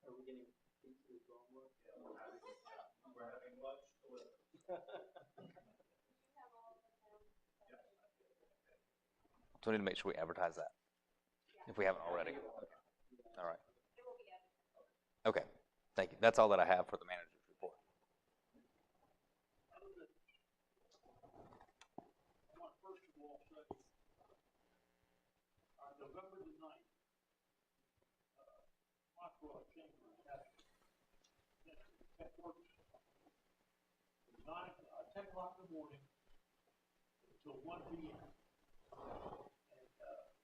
Are we getting pizza as well? We're having lunch delivered. So we need to make sure we advertise that, if we haven't already. All right. Okay, thank you. That's all that I have for the manager's report. I want first of all say, on November the 9th, Chamber is having tech works from 10 o'clock in the morning until 1 p.m. And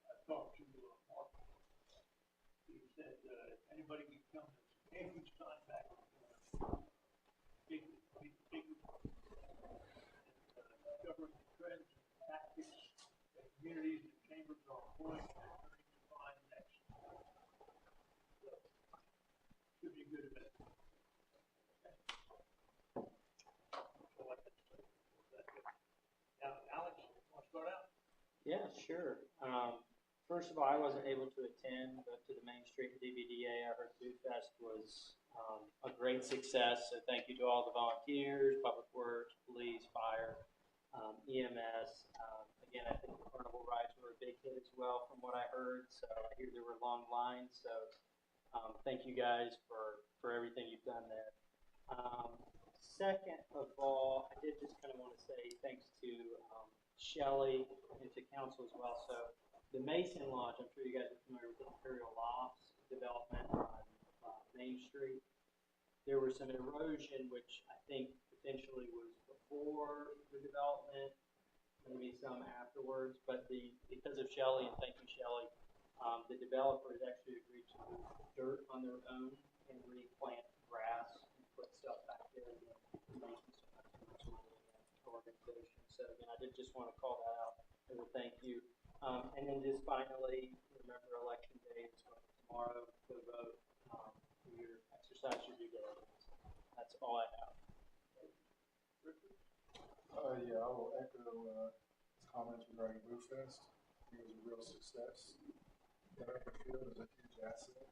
I talked to Mark. He said anybody can come to every time back. Big covering the trends and tactics that communities and chambers are employing and learning to find next. Should be a good event. Now, Alex, you want to start out? Yeah, sure. First of all, I wasn't able to attend, but to the Main Street DVDA, I heard Food Fest was a great success. So thank you to all the volunteers, Public Works, Police, Fire, EMS. Again, I think the carnival rides were a big hit as well from what I heard. So I hear there were long lines. So thank you guys for everything you've done there. Second of all, I did just kind of want to say thanks to Shelley and to council as well. So the Mason Lodge, I'm sure you guys are familiar with the Imperial Lofts development on Main Street. There was some erosion, which I think potentially was before the development, maybe some afterwards, but because of Shelley, and thank you Shelley, the developer has actually agreed to move dirt on their own and replant grass and put stuff back there and make some money in the organization. So again, I did just want to call that out as a thank you. And then just finally, remember election day is tomorrow. Go vote. Exercise your due diligence. That's all I have. Yeah, I will echo his comments regarding Boo Fest. It was a real success. The field is a huge asset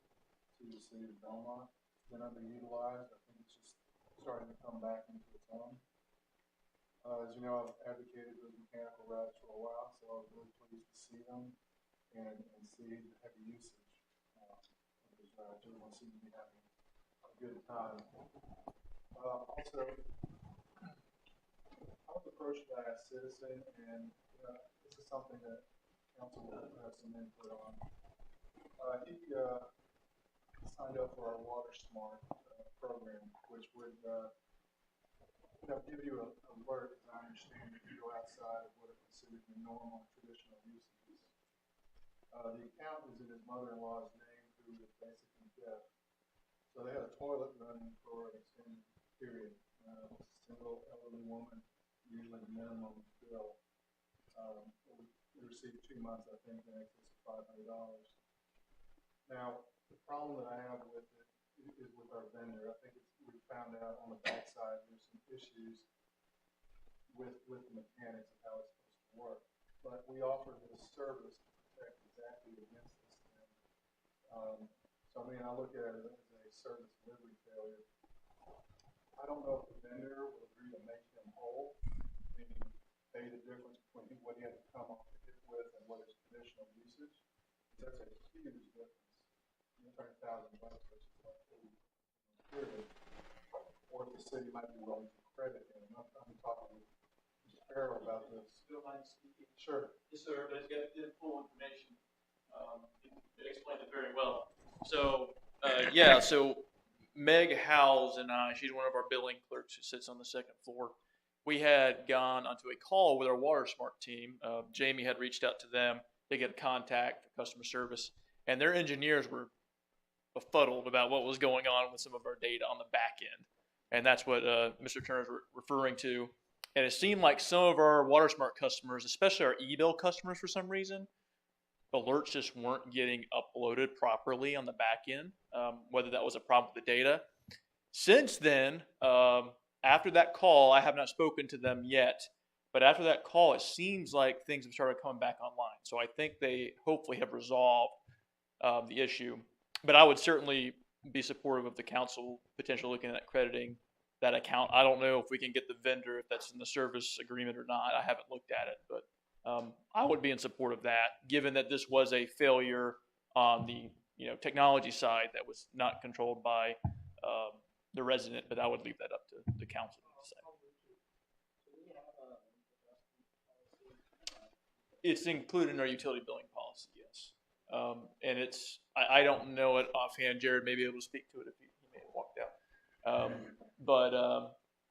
to the city of Belmont. It's been underutilized. I think it's just starting to come back into its own. As you know, I've advocated those mechanical rides for a while, so I was really pleased to see them and see the heavy usage. Because everyone seems to be having a good time. Also, I was approached by a citizen, and this is something that council will have some input on. He signed up for our Water Smart program, which would give you an alert, as I understand, if you go outside of what are considered the normal traditional usages. The account is in his mother-in-law's name, who is basically deaf. So they had a toilet running for an extended period. Single elderly woman, usually minimum bill. We received 2 months, I think, in excess of $500. Now, the problem that I have with it is with our vendor. I think we found out on the backside there's some issues with the mechanics of how it's supposed to work. But we offer this service to protect exactly against this thing. So I mean, I look at it as a service delivery failure. I don't know if the vendor will agree to make him whole, meaning pay the difference between what he had to come off the hit with and what is traditional usage. That's a huge difference. You turn $1,000 versus like period. Or if the city might be willing to credit him. I'm talking with Mr. Farrell about this. Still mind speaking? Sure. Yes, sir. But got the full information. You explained it very well. So, So Meg Howells and I, she's one of our billing clerks who sits on the second floor. We had gone onto a call with our Water Smart team. Jamie had reached out to them. They get contact for customer service, and their engineers were befuddled about what was going on with some of our data on the back end. And that's what Mr. Turner's referring to. And it seemed like some of our Water Smart customers, especially our e-bill customers for some reason, alerts just weren't getting uploaded properly on the back end, whether that was a problem with the data. Since then, after that call, I have not spoken to them yet, but after that call, it seems like things have started coming back online. So I think they hopefully have resolved the issue. But I would certainly be supportive of the council potentially looking at crediting that account. I don't know if we can get the vendor, if that's in the service agreement or not. I haven't looked at it, but I would be in support of that, given that this was a failure on the technology side that was not controlled by the resident. But I would leave that up to the council to decide. It's included in our utility billing policy, yes. And I don't know it offhand. Jared may be able to speak to it if he may have walked out. But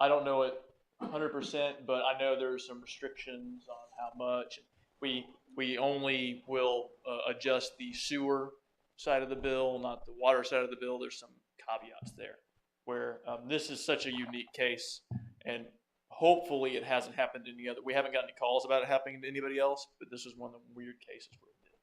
I don't know it 100%, but I know there's some restrictions on how much. We only will adjust the sewer side of the bill, not the water side of the bill. There's some caveats there where this is such a unique case, and hopefully it hasn't happened to any other. We haven't gotten any calls about it happening to anybody else, but this is one of the weird cases where it did.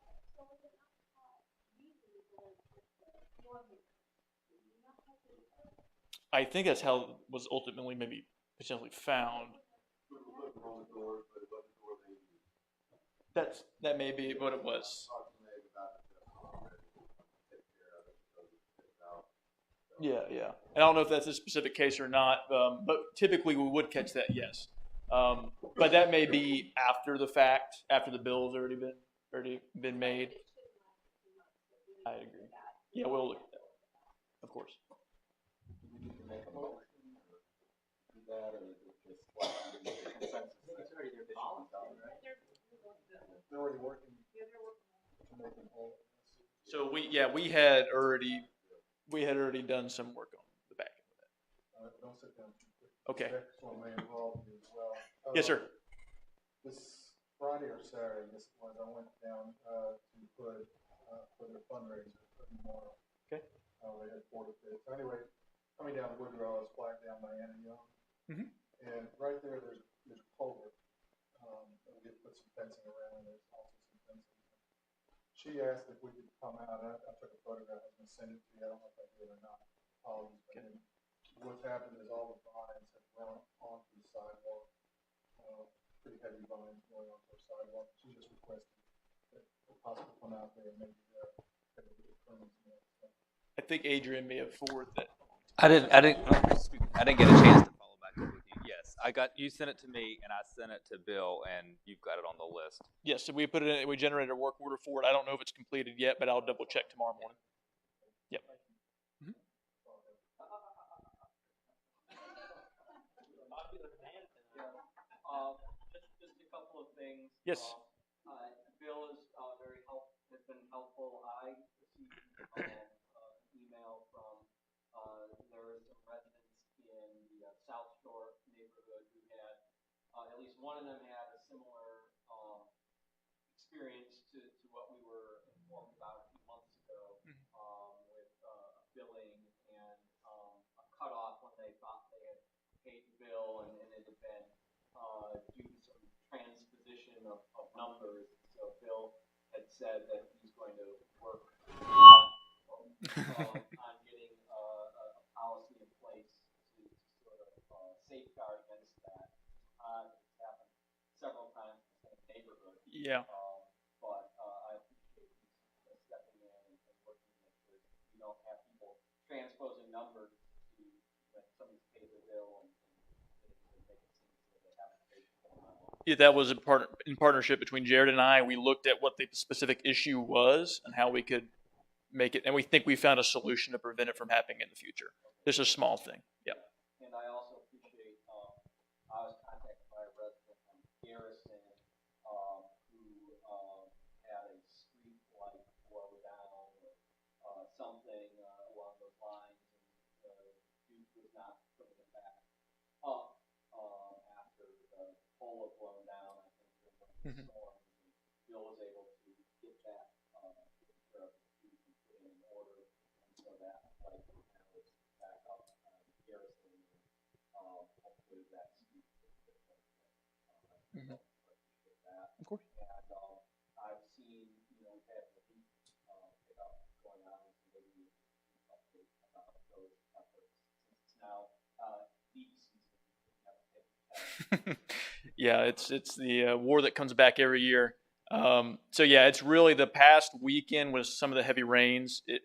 I think that's how it was ultimately maybe potentially found. That may be what it was. Yeah. I don't know if that's a specific case or not, but typically we would catch that, yes. But that may be after the fact, after the bill's already been made. I agree. Yeah, we'll look at that, of course. They're already working to make them whole. So we had already done some work on the back end of that. Don't sit down. Okay. This one may involve you as well. Yes, sir. This Friday or Saturday, this was, I went down to put for their fundraiser for tomorrow. Okay. They had 4 to 5. So anyway, coming down the Woodrow, I was flying down by Anna Young, and right there's a culvert. We did put some fencing around, and there's also some fencing. She asked if we could come out. I took a photograph. I was going to send it to you. I don't know if I did or not. Apologies, but I didn't. what's happened is all the vines have grown onto the sidewalk, pretty heavy vines going onto the sidewalk. She's just requesting that the hospital come out there and maybe have a little permit. I think Adrian may have forwarded that. I didn't get a chance to follow back up with you. Yes, you sent it to me, and I sent it to Bill, and you've got it on the list. Yes, so we put it in, we generated a work order for it. I don't know if it's completed yet, but I'll double check tomorrow morning. Yep. Just a couple of things. Yes. Bill is has been helpful. I received email from there were some residents in the South Shore neighborhood who had at least one of them had a similar experience to what we were informed about a few months ago with billing and a cutoff when they thought they had paid the bill and it had been due to some transposition of numbers. So Bill had said that he's going to work on getting a policy in place to sort of safeguard against that. It's happened several times in the same neighborhood. Yeah. But I appreciate you stepping in and working to make sure you don't have people transposing numbers to when somebody's paid the bill and make it seem that they haven't paid the full amount. Yeah, that was in partnership between Jared and I. We looked at what the specific issue was and how we could make it, and we think we found a solution to prevent it from happening in the future. This is a small thing. Yeah. And I also appreciate, I was contacted by a resident from Garrison who had a street light blow down or something along those lines, and Duke was not putting it back up after the pole had blown down, I think, during one of the storms. And Bill was able to get that taken care of and put in order, and so that light now is back up Garrison. Hopefully that street is different. Of course. And I've seen, we've had the heat pickup going on, so maybe we can update about those efforts since it's now heat season. Yeah, it's the war that comes back every year. So yeah, it's really the past weekend with some of the heavy rains, the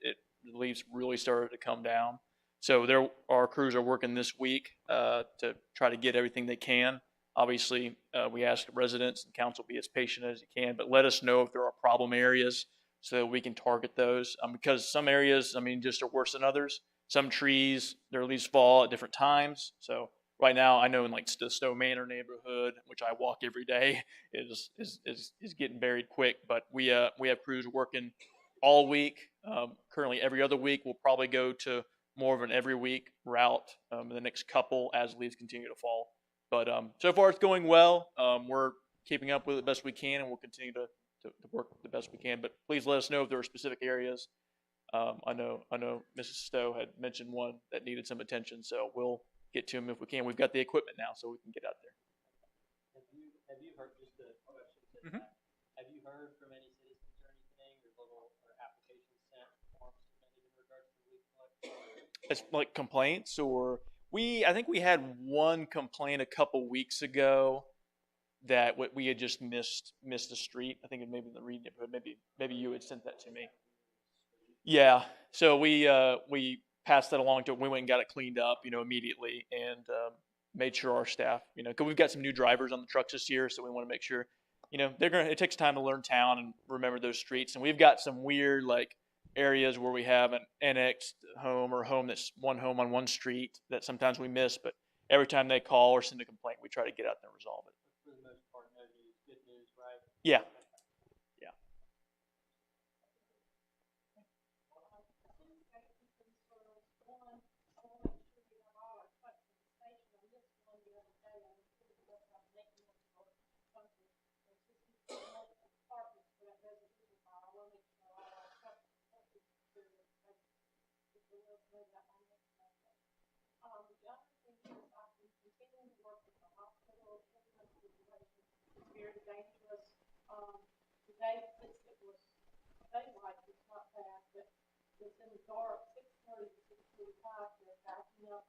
leaves really started to come down. So our crews are working this week to try to get everything they can. Obviously, we ask residents and council be as patient as you can, but let us know if there are problem areas so that we can target those. Because some areas, just are worse than others. Some trees, their leaves fall at different times. So right now, I know in like the Stowe Manor neighborhood, which I walk every day, is getting buried quick. But we have crews working all week. Currently, every other week, we'll probably go to more of an every week route in the next couple as leaves continue to fall. But so far, it's going well. We're keeping up with it the best we can, and we'll continue to work the best we can. But please let us know if there are specific areas. I know Mrs. Stowe had mentioned one that needed some attention, so we'll get to them if we can. We've got the equipment now, so we can get out there. Have you heard, just a question to that, have you heard from any citizens or anything, or applications sent, forms submitted in regards to leaf collection? It's like complaints, or I think we had one complaint a couple weeks ago that we had just missed a street. I think it maybe in the Reed neighborhood. Maybe you had sent that to me. Yeah. So we passed that along to. We went and got it cleaned up, immediately, and made sure our staff, because we've got some new drivers on the trucks this year, so we want to make sure, it takes time to learn town and remember those streets, and we've got some weird areas where we have an annexed home or home that's one home on one street that sometimes we miss, but every time they call or send a complaint, we try to get out there and resolve it. For the most part, no news, good news, right? Yeah. Very dangerous. Today, it was daylight, it's not bad, but it's in the dark, 6:30 to 6:45, they're backing up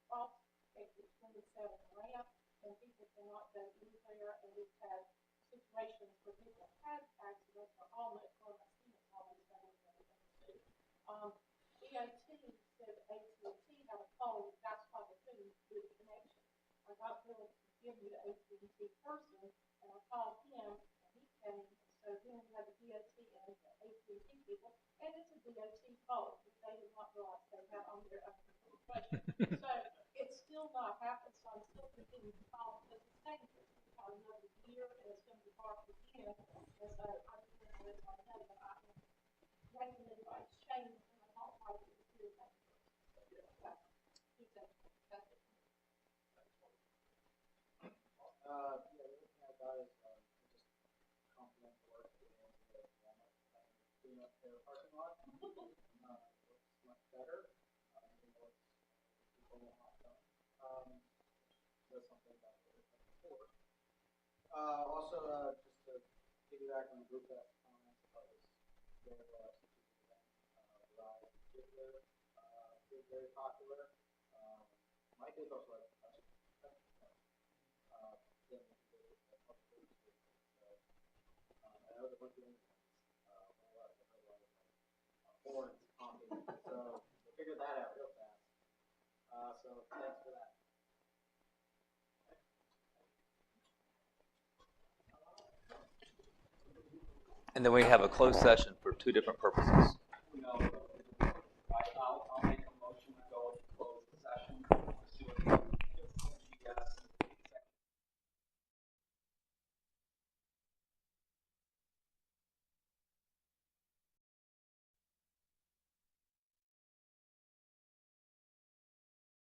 cross exit 27 ramp, and people cannot go anywhere, and we've had situations where people had accidents or almost, well, I've seen it almost done with everything. DOT said AT&T had a phone, that's why they couldn't do the connection. I got Bill to give me the AT&T person, and I called him, and he came, so then we had the DOT and the AT&T people, and it's a DOT fault, but they did not realize they had on their question. So it's still not happened, so I'm still continuing to call, because it's dangerous. It's about another year, and it's going to be dark again, and so I just want to let y'all know that I am making anybody's change, and I don't like it to do that. Yeah, the other thing I got is just compliment the work that they did at Belmont, cleaning up their parking lot. Looks much better. Even though it's people not done. That's something that we were looking for. Also, just to piggyback on the group that comments about this very event, Ride in particular, is very popular. My kids also like I know the bunch of horns honking, so we figured that out real fast. So thanks for that. And then we have a closed session for two different purposes.